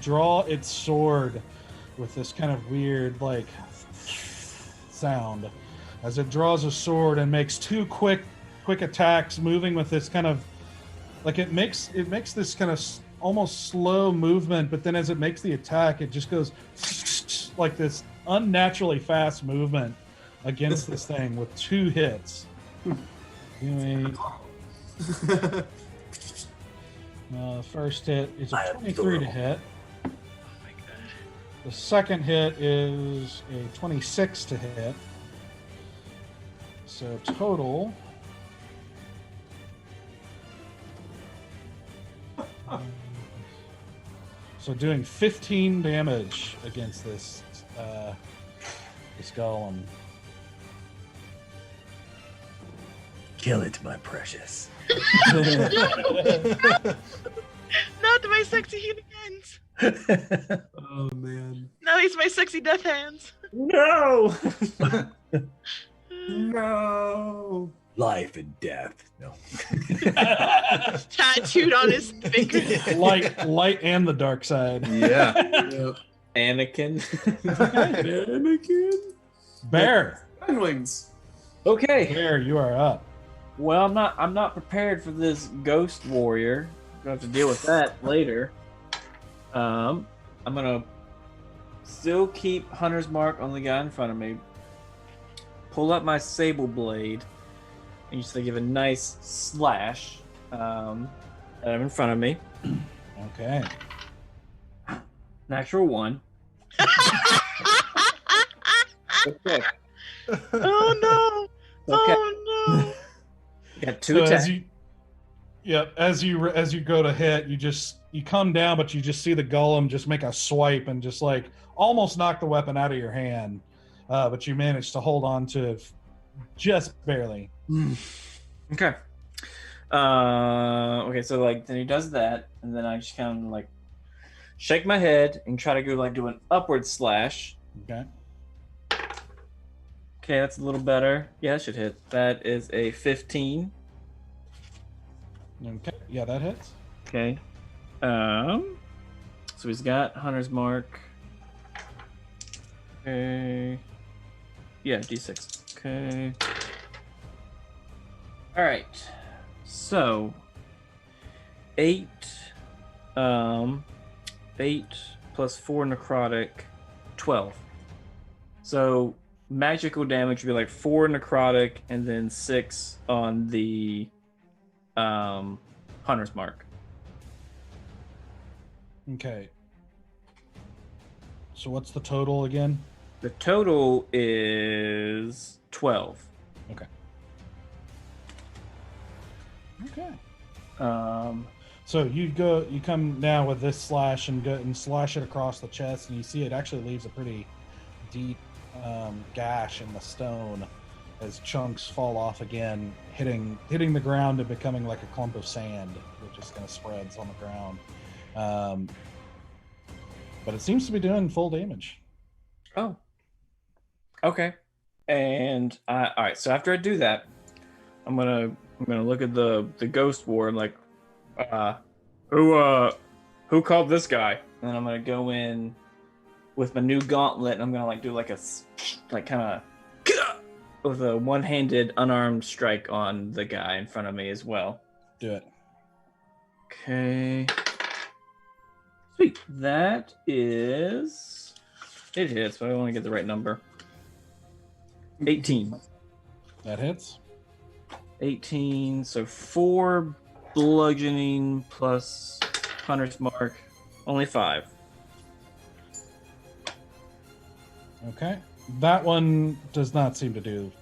draw its sword with this kind of weird like sound as it draws a sword and makes two quick attacks, moving with this kind of like it makes this kind of almost slow movement, but then as it makes the attack, it just goes like this unnaturally fast movement against this thing with 2 hits. First hit is a 23 to hit. Oh my god! The second hit is a 26 to hit. So total. So doing 15 damage against this golem. Kill it, my precious. Not my sexy healing hands. Oh man. Now he's my sexy death hands. No! No. Life and death. No. Tattooed on his finger. light and the dark side. Yeah. Yep. Anakin. Anakin. Bear. Wings. Okay. Bear, you are up. Well, I'm not prepared for this ghost warrior. I'm gonna have to deal with that later. I'm gonna still keep Hunter's Mark on the guy in front of me. Pull up my sable blade and just give a nice slash at him in front of me. Okay. Natural 1. Okay. Oh no! Okay. Oh no! Got 2 So attacks. as you go to hit, you come down, but you just see the golem just make a swipe and just like almost knock the weapon out of your hand, but you manage to hold on to it just barely. Okay. Okay, so then he does that, and then I just kind of shake my head and try to go do an upward slash. Okay. Okay, that's a little better. Yeah, that should hit. That is a 15. Okay. Yeah, that hits. Okay. So he's got Hunter's Mark. Okay. Yeah, D6. Okay. All right. So 8 plus 4 necrotic, 12. So magical damage would be 4 necrotic and then 6 on the Hunter's Mark. Okay. So what's the total again? The total is 12. Okay. Okay. So you come now with this slash and go and slash it across the chest, and you see it actually leaves a pretty deep gash in the stone as chunks fall off again, hitting the ground and becoming like a clump of sand that just kind of spreads on the ground. But it seems to be doing full damage. Oh. Okay. And all right. So after I do that, I'm gonna look at the ghost war. I'm like, who called this guy? And I'm gonna go in with my new gauntlet. And I'm gonna do like kind of with a one-handed unarmed strike on the guy in front of me as well. Do it. Okay. Sweet. That is... It hits, but I want to get the right number. 18. That hits. 18, so 4 bludgeoning plus Hunter's Mark. Only 5. Okay. That one does not seem to do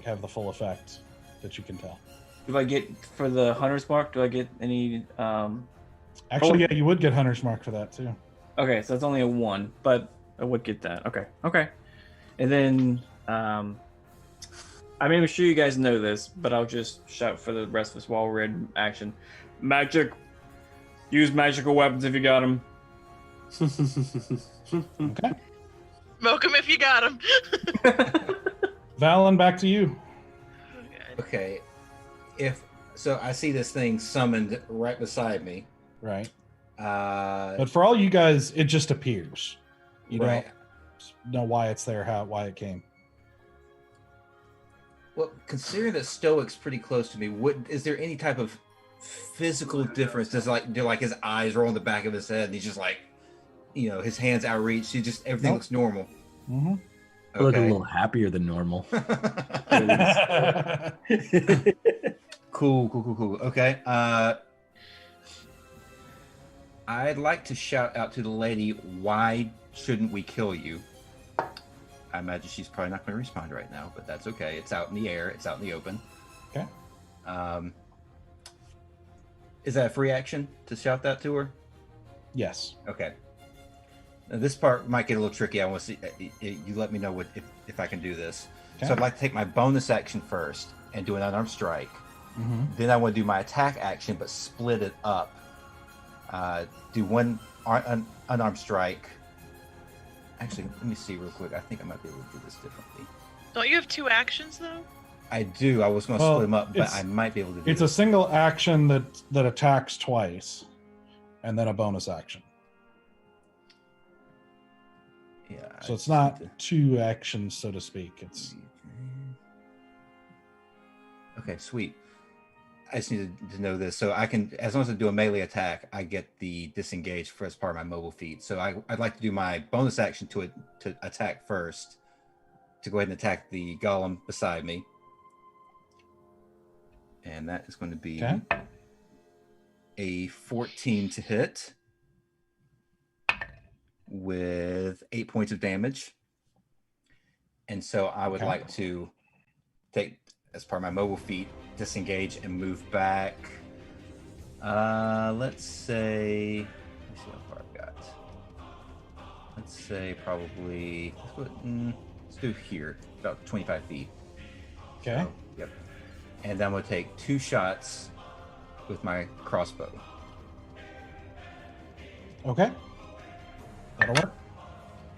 have the full effect that you can tell. Do I get, for the Hunter's Mark, do I get any... Actually, yeah, you would get Hunter's Mark for that, too. Okay, so that's only a 1, but I would get that. Okay. And then, I'm sure you guys know this, but I'll just shout for the rest of us while we're in action. Magic! Use magical weapons if you got them. Okay. Smoke him if you got him. Valen, back to you. Okay. So I see this thing summoned right beside me. Right. But for all you guys, it just appears. You Right. don't know why it's there, why it came. Well, considering that Stoic's pretty close to me, is there any type of physical difference? Do like his eyes roll on the back of his head, and he's just like, his hands outreach. Everything looks normal. Mm-hmm. I look a little happier than normal. Cool. Okay. I'd like to shout out to the lady, why shouldn't we kill you? I imagine she's probably not going to respond right now, but that's okay. It's out in the air. It's out in the open. Okay. Is that a free action to shout that to her? Yes. Okay. Now, this part might get a little tricky. I want to see. You let me know if I can do this. Okay. So I'd like to take my bonus action first and do an unarmed strike. Mm-hmm. Then I want to do my attack action, but split it up. Do one unarmed strike. Actually, let me see real quick. I think I might be able to do this differently. Don't you have 2 actions though? I do. I was going to split them up, but I might be able to do It's this. a single action that attacks twice, and then a bonus action. Yeah. So it's not 2 actions, so to speak. It's okay. Sweet. I just needed to know this. So I can, as long as I do a melee attack, I get the disengage for as part of my mobile feat. So I'd like to do my bonus action to attack first, to go ahead and attack the golem beside me. And that is going to be a 14 to hit with 8 points of damage. And so I would like to take, as part of my mobile feat, disengage and move back. Let's see how far I've got. Let's say probably, let's do here, about 25 feet. okay. So, yep. And then I'm going to take 2 shots with my crossbow. Okay. That'll work.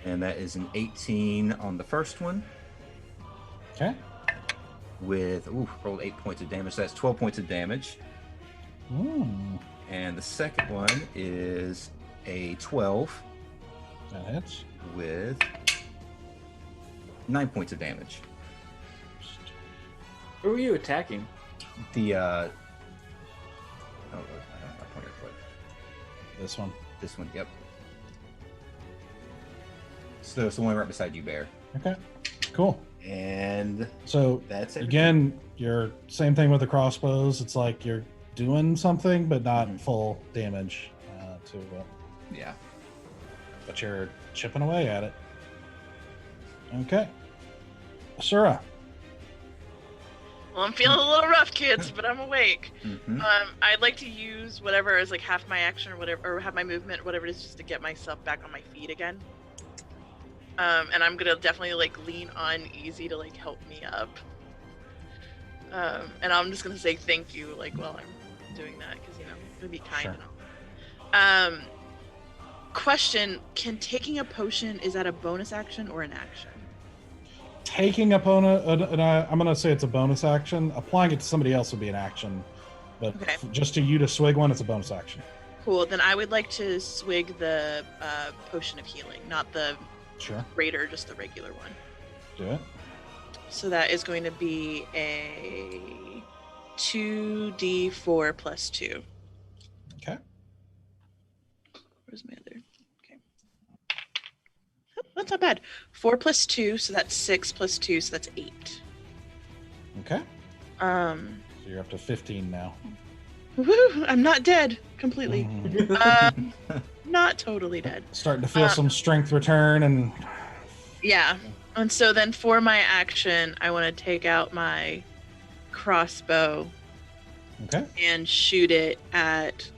And that is an 18 on the first one. Okay. With, rolled 8 points of damage. So that's 12 points of damage. Mm, And the second one is a 12 that hits. with 9 points of damage. Who are you attacking? The, I don't know, my pointer click. This one. This one, yep. So it's the one right beside you, Bear. Okay. Cool. And So that's it. again, you're same thing with the crossbows. It's like you're doing something, but not Mhm. full damage to it. Yeah. But you're chipping away at it. Okay. Asura. Well, I'm feeling a little rough, kids, but I'm awake. Mhm. I'd like to use whatever is like half my action or whatever, or half my movement, whatever it is, just to get myself back on my feet again. And I'm gonna definitely like lean on Easy to like help me up. And I'm just gonna say thank you, like while I'm doing that, because I'm gonna be kind Sure. and all. Question: can taking a potion, is that a bonus action or an action? Taking opponent, and I'm going to say it's a bonus action. Applying it to somebody else would be an action. But Okay. just to you to swig one, it's a bonus action. Cool. Then I would like to swig the potion of healing, not the Sure. greater, just the regular one. Do it. So that is going to be a 2d4 plus 2. Okay. Where's my other? Okay. Oh, that's not bad. 4 plus 2, so that's 6 plus 2, so that's 8. Okay. So you're up to 15 now. Woo, I'm not dead completely. Mhm. Not totally dead. Starting to feel some strength return, and Yeah. And so then for my action, I want to take out my crossbow okay. and shoot it at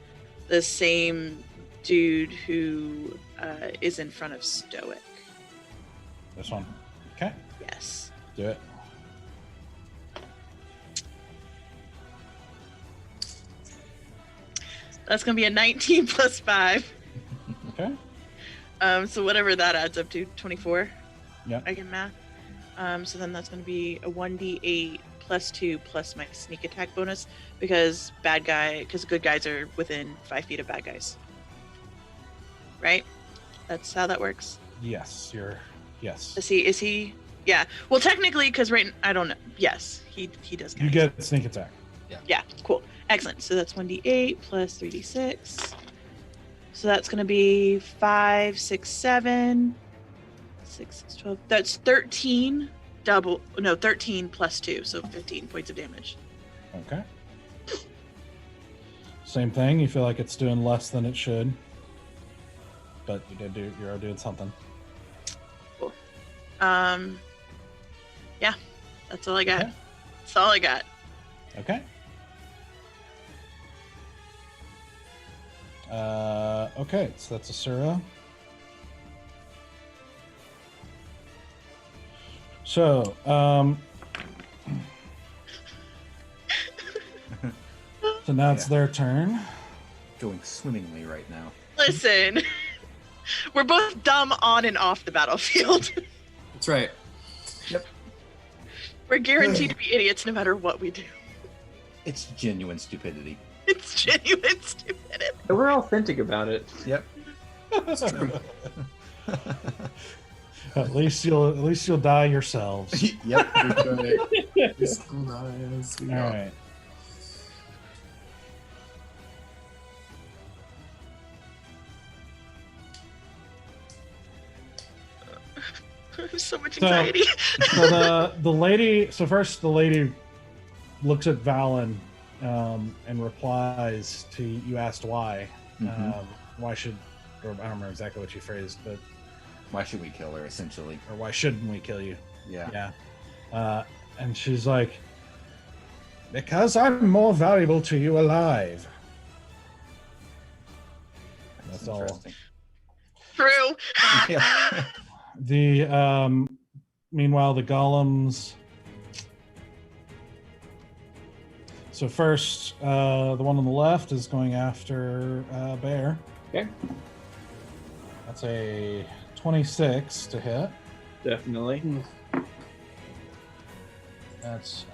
the same dude who is in front of Stoic. This one. Okay. Yes. Do it. That's going to be a 19 plus 5. Okay. So whatever that adds up to, 24. Yeah. I can math. So then that's going to be a 1d8 plus 2 plus my sneak attack bonus because good guys are within 5 feet of bad guys. Right? That's how that works. Yes. Yes. Is he? Yeah. Well, technically, because I don't know. Yes, he does. You get sneak attack. Yeah. Cool. Excellent. So that's 1d8 plus 3d6. So that's going to be 5, 6, 7, 6, 12. That's 13 13 plus 2, so 15 points of damage. Okay. Same thing. You feel like it's doing less than it should, but you're doing something. Cool. Yeah, that's all I got. Okay. That's all I got. Okay. Okay, so that's Asura. So, so now it's their turn. Going swimmingly right now. Listen, we're both dumb on and off the battlefield. That's right. We're guaranteed to be idiots no matter what we do. It's genuine stupidity. It's genuine stupidity. But we're authentic about it. Yep. At least you'll die yourselves. Yep. All right. I have so much anxiety. So the lady. So first, the lady looks at Valen and replies to you. Asked why. Why should? Or I don't remember exactly what you phrased, but Why should we kill her, essentially? or why shouldn't we kill you? Yeah. Yeah. And she's like, because I'm more valuable to you alive. That's all. Interesting. True. Yeah. The meanwhile, the golems. So first, the one on the left is going after Bear. Okay. That's a 26 to hit. Definitely. That's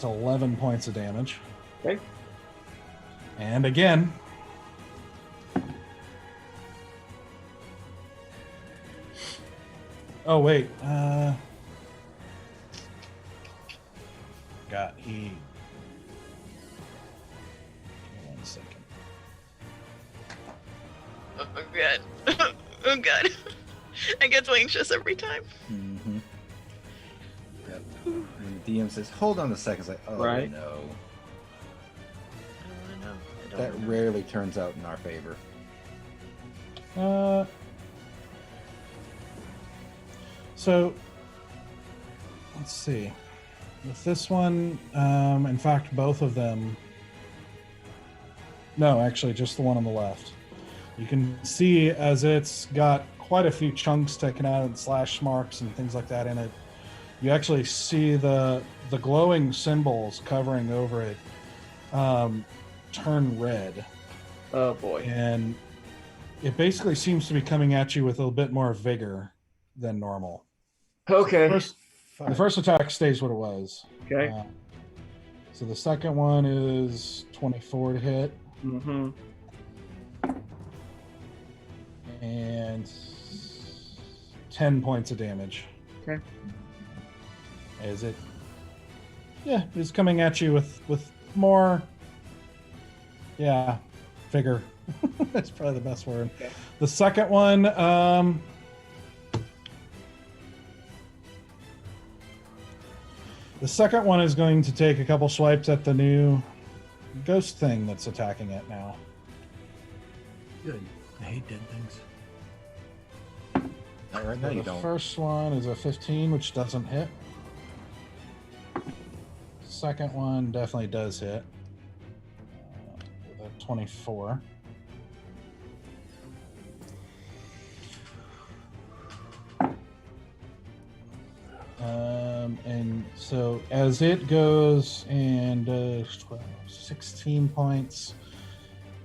11 points of damage. Okay. And again. Oh wait. God, he. Give me 1 second. Oh god. Oh god. I get so anxious every time. Mm-hmm. Yep. And the DM says, "Hold on a second." It's like, oh Right. no. I don't want to know. I don't That wanna know. rarely turns out in our favor. So let's see. With this one, in fact, both of them. No, actually, just the one on the left. You can see as it's got quite a few chunks taken out and slash marks and things like that in it. You actually see the glowing symbols covering over it turn red, Oh boy. and it basically seems to be coming at you with a little bit more vigor than normal. Okay. The first attack stays what it was. Okay. So the second one is 24 to hit, Mm-hmm. and 10 points of damage. Okay. As it, is coming at you with more, vigor. That's probably the best word. Okay. The second one, is going to take a couple swipes at the new ghost thing that's attacking it now. Good. I hate dead things. Not right now, So you the don't. first one is a 15, which doesn't hit. Second one definitely does hit. With a 24. And so as it goes and 12, 16 points,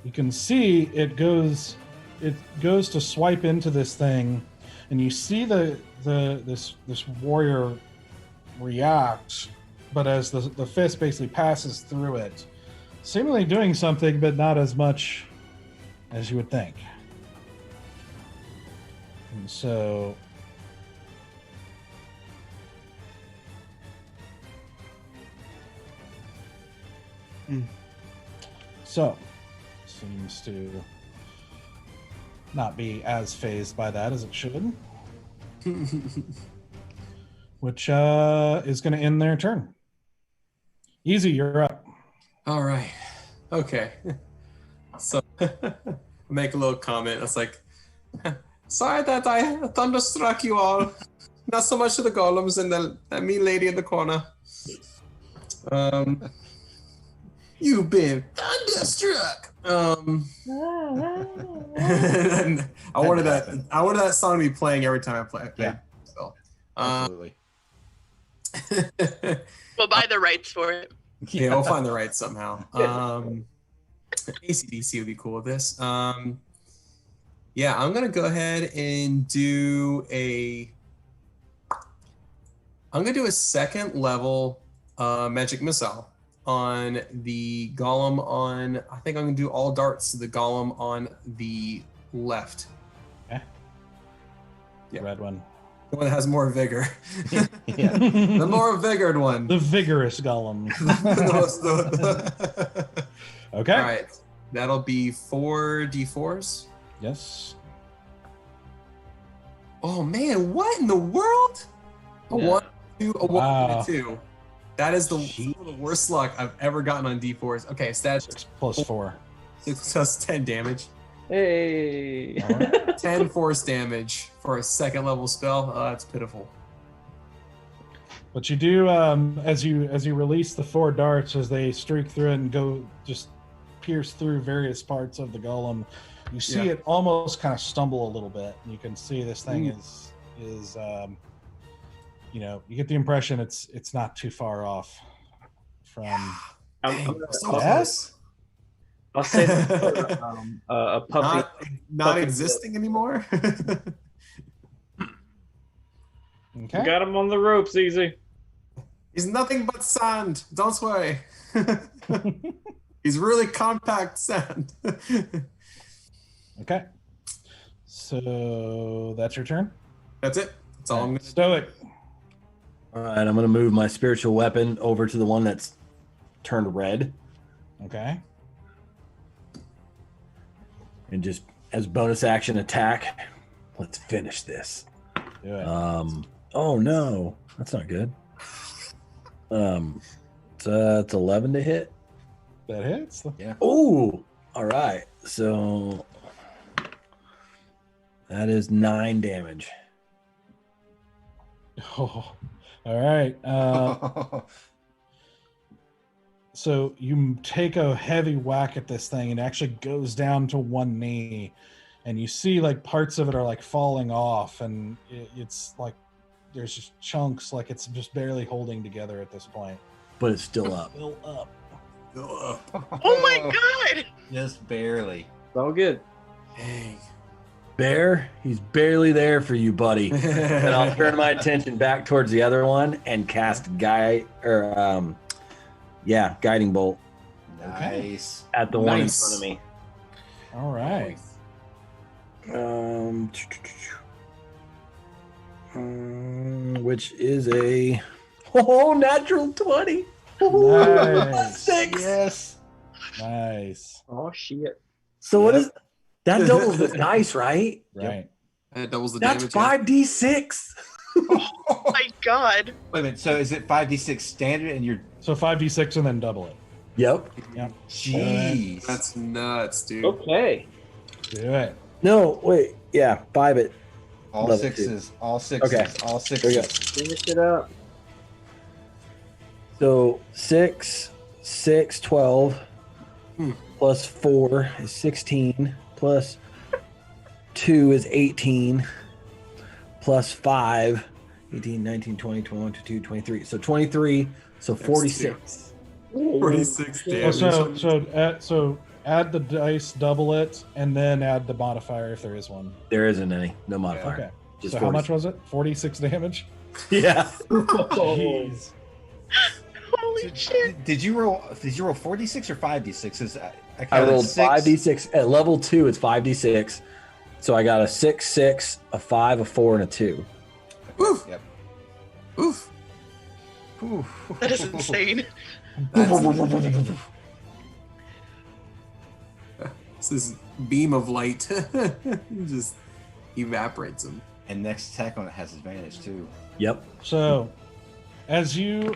you can see it goes to swipe into this thing, and you see this warrior react, but as the fist basically passes through it, seemingly doing something, but not as much as you would think. And so seems to not be as phased by that as it should. Which is going to end their turn. Easy, you're up. All right. Okay. So make a little comment. It's like, sorry that I thunderstruck you all. Not so much to the golems and that mean lady in the corner. You've been thunderstruck. And I wanted that song to be playing every time I play. Yeah. So, Absolutely. We'll buy the rights for it. yeah, we'll find the right somehow. ACDC would be cool with this. Yeah, I'm gonna go ahead and do a second level magic missile on the golem on. I think I'm gonna do all darts to the golem on the left. Okay. Yeah. Red one. The one that has more vigor. Yeah. The more vigored one. The vigorous golem. Okay. All right. That'll be 4 d4s. Yes. Oh man, what in the world? A Yeah. 1, 2, a 1, Wow. and a 2. That is the worst luck I've ever gotten on d4s. Okay, stats 6 plus 4. 6 plus 10 damage. Hey. 10 force damage for a second level spell. Oh, that's pitiful. But you do, as you release the 4 darts, as they streak through it and go just pierce through various parts of the golem, you see Yeah. it almost kind of stumble a little bit. You can see this thing is you get the impression it's not too far off from. I'm Yes. I'll say that for, a puppy. Not puppy existing anymore. Okay. Got him on the ropes, easy. He's nothing but sand. Don't worry. He's really compact sand. Okay. So that's your turn. That's it. That's all I'm gonna do. Stoic. All right, I'm going to move my spiritual weapon over to the one that's turned red, Okay. and just as bonus action attack Let's finish this. Do it. Oh no, that's not good. It's 11 to hit. That hits. Yeah. Oh, all right. So that is 9 damage. Oh, all right. So you take a heavy whack at this thing and it actually goes down to one knee, and you see like parts of it are like falling off, and it's like there's just chunks, like it's just barely holding together at this point. But it's still up. Still up. Oh my god! Just barely. It's all good. Dang. Bear, he's barely there for you, buddy. And I'll turn my attention back towards the other one and cast guiding bolt Nice. at the one in Nice. front of me. All right. Which is a natural 20. Nice. 6. Yes. Nice. Oh shit. So what is that? Doubles the dice, right? Right. That doubles the That's damage. 5d6. Oh my god! Wait a minute. So is it 5d6 standard and you're So 5d6 and then double it. Yep. Yep. jeez. That's nuts, dude. Okay. Do it. No, wait. Yeah, 5 it. all level sixes. All sixes. Okay. All There we go. sixes. Finish it up. So 6, 12, plus 4 is 16, plus 2 is 18, plus 5, 18, 19, 20, 21, 22, 23. So 23, so 46. 46 Oh, damage. so add the dice, double it, and then add the modifier if there is one. There isn't any. No modifier. Okay. Just So how 40. much was it? 46 damage? Yeah. Jeez. Holy shit! Did you roll 4d6 or 5d6? I counted rolled 6. 5d6. At level 2, it's 5d6. So I got a 6, 6, a 5, a 4, and a 2. Oof. Yep. Oof. That is insane. It's this beam of light just evaporates them. And next attack on it has advantage too. Yep. So, as you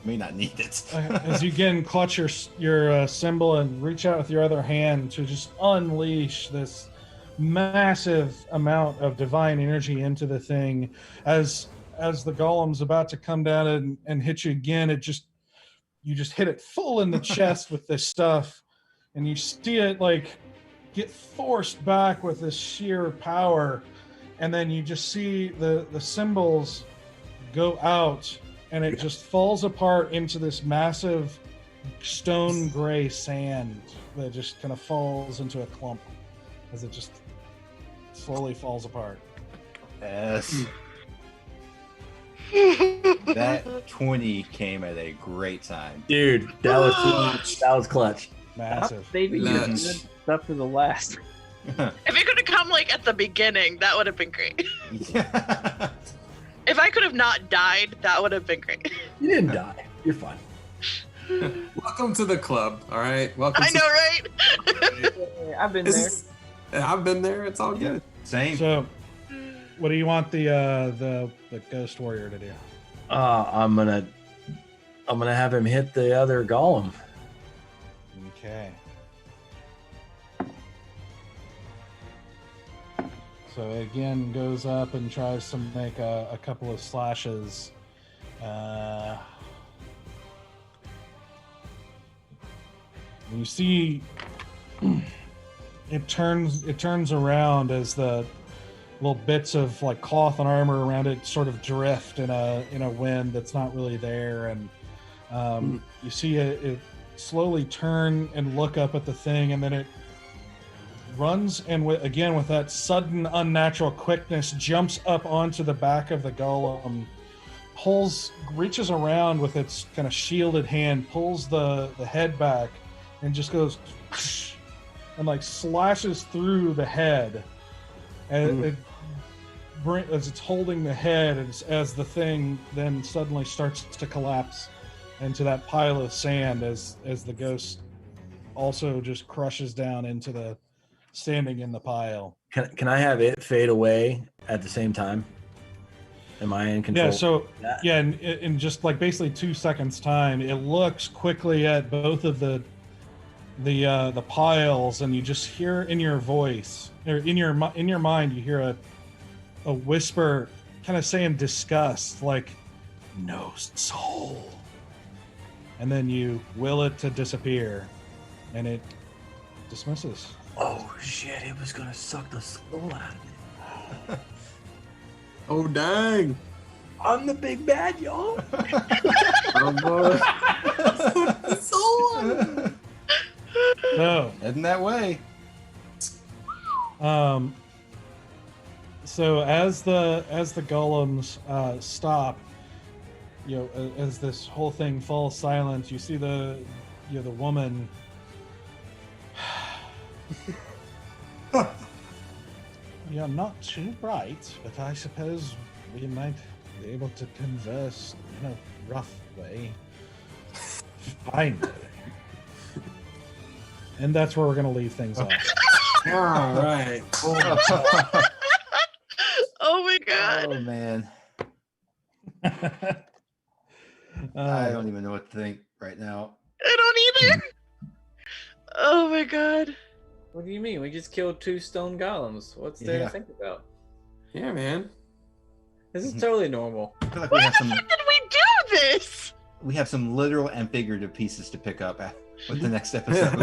May not need it. as you again clutch your symbol and reach out with your other hand to just unleash this massive amount of divine energy into the thing, as the golem's about to come down and hit you again, you just hit it full in the chest with this stuff, and you see it like get forced back with this sheer power, and then you just see the symbols go out, and it just falls apart into this massive stone gray sand that just kind of falls into a clump as it just slowly falls apart. Yes. That 20 came at a great time. Dude, that was clutch. Massive. Saving your Lunch. good stuff for the last. If it could have come like at the beginning, that would have been great. Yeah. If I could have not died, that would have been great. You didn't die. You're fine. Welcome to the club. All right. Welcome. I know, right? Yeah, I've been there. I've been there. It's all good. Same. So, what do you want the ghost warrior to do? I'm gonna have him hit the other golem. Okay. So again, goes up and tries to make a couple of slashes. You see, it turns around as the little bits of like cloth and armor around it sort of drift in a wind that's not really there, and you see it slowly turn and look up at the thing, and then it runs and again with that sudden unnatural quickness jumps up onto the back of the golem, reaches around with its kind of shielded hand, pulls the head back, and just goes and like slashes through the head, and as it's holding the head, as the thing then suddenly starts to collapse into that pile of sand as the ghost also just crushes down into the standing in the pile. Can I have it fade away at the same time? Am I in control? Yeah, so of that? yeah, in just like basically 2 seconds time, it looks quickly at both of the piles, and you just hear in your voice or in your mind, you hear a whisper, kind of saying disgust, like no soul, and then you will it to disappear, and it dismisses. Oh shit! It was gonna suck the soul out of it. Oh dang! I'm the big bad, y'all. Oh boy! So, Heading that way. so as the golems stop, as this whole thing falls silent, you see the woman. You're not too bright, but I suppose we might be able to converse in a rough way. Finally. And that's where we're going to leave things off. All right. Oh my god. Oh man. I don't even know what to think right now. I don't either. Oh my god. What do you mean? We just killed 2 stone golems. What's there Yeah. to think about? Yeah, man. This is totally normal. I feel like we have some When did we do this? literal and figurative pieces to pick up with the next episode.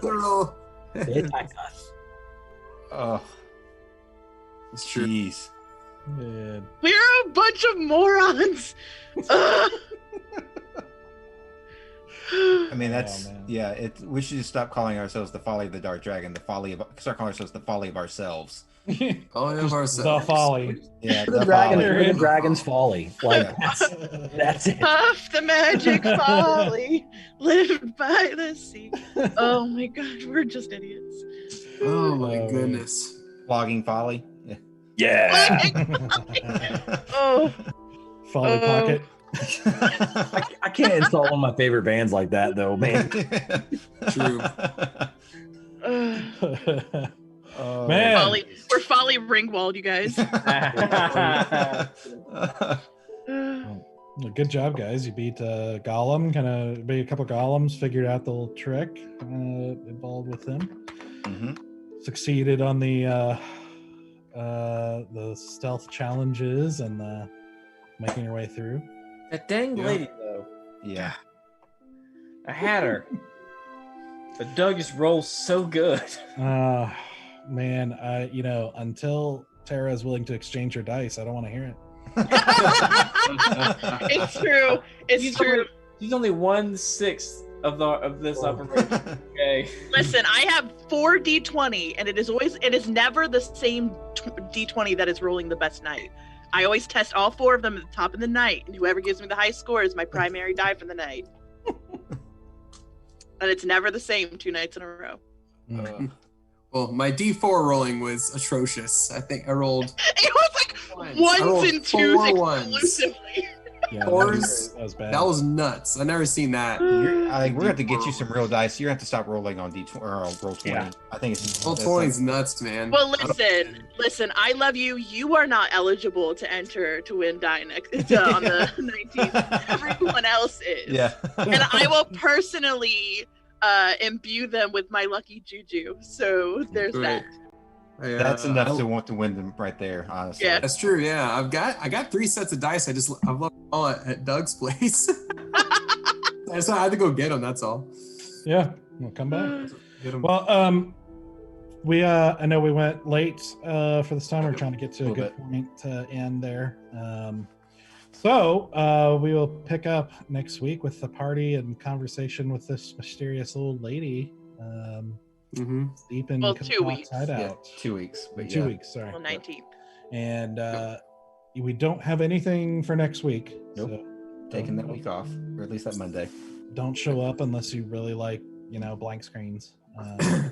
Literal. They attacked us. Oh, It's true. jeez. Man. We're a bunch of morons. Ugh. I mean, that's man. yeah. We should just stop calling ourselves the Folly of the Dark Dragon. Start calling ourselves the Folly of ourselves. All of Just ourselves. the folly. Yeah, The dragon's folly. Like that's it. Puff the magic folly, lived by the sea. Oh my god, we're just idiots. Oh my Oh, goodness. Flogging Folly. Yeah. Oh, Folly pocket. I can't insult one of my favorite bands like that, though, man. True. Oh, Man. Folly. We're Folly Ringwald, you guys. Good job, guys. You beat Golem. Kind of beat a couple golems. Figured out the little trick involved with them. Mhm. Succeeded on the stealth challenges and making your way through. That dang Yeah. lady, though. Yeah. I had her. But Doug just rolls so good. Man, until Tara is willing to exchange her dice, I don't want to hear it. It's true. It's true. She's only 1/6 of this operation. Okay. Listen, I have 4 D20, and it is never the same D20 that is rolling the best night. I always test all 4 of them at the top of the night, and whoever gives me the high score is my primary die for the night. And it's never the same 2 nights in a row. Well, my D4 rolling was atrocious. I think I rolled. It was like I ones rolled and twos 4 ones. exclusively. Yeah, Fours? that was bad. That was nuts. I never seen that. I think we're going to get you some real dice. You're going to have to stop rolling on D20 or roll 20. Yeah. I think it's Roll 20's nuts, man. Well, listen. I love you. You are not eligible to enter to win die next on the 19th. Everyone else is. Yeah. And I will personally imbue them with my lucky juju. So there's that. That's enough to want to win them right there, honestly. Yeah. That's true. Yeah, I got 3 sets of dice. I've left them all at Doug's place. I had to go get them. That's all. Yeah, we'll come back. Get 'em. Well, I know we went late for this time. We're trying to get to a Little good point to end there. So we will pick up next week with the party and conversation with this mysterious old lady. Deep in Well, 2 Kotok's weeks. hideout. Yeah, 2 weeks. But 2 yeah. weeks, sorry. Well, 19th. And we don't have anything for next week. Nope. So Taking that week off, or at least that Monday. don't show up unless you really like, blank screens.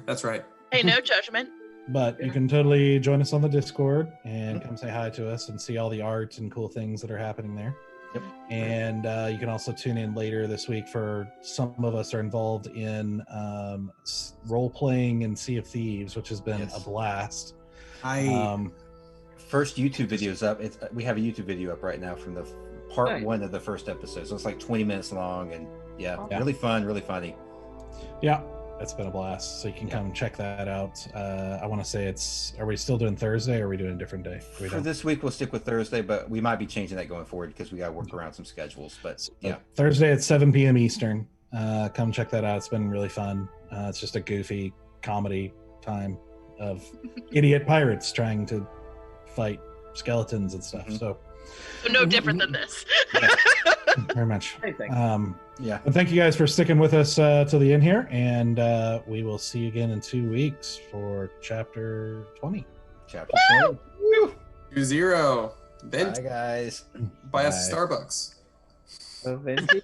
That's right. Hey, no judgment. But you can totally join us on the Discord and come say hi to us and see all the art and cool things that are happening there. Yep. And you can also tune in later this week for some of us are involved in role playing and Sea of Thieves, which has been a blast. First YouTube video's up. We have a YouTube video up right now from the part Nice. 1 of the first episode. So it's like 20 minutes long, and really fun, really funny. Yeah, it's been a blast. So you can come check that out. I want to say are we still doing Thursday or are we doing a different day? For this week, we'll stick with Thursday, but we might be changing that going forward because we got to work around some schedules. But Thursday at 7 p.m. Eastern. Come check that out. It's been really fun. It's just a goofy comedy time of idiot pirates trying to fight skeletons and stuff. So no different than this. very much. Hey, thanks. But thank you guys for sticking with us till the end here, and we will see you again in 2 weeks for chapter 20. Chapter 20. Woo! 2-0. Then Bye, guys. buy us a Starbucks. So vintage.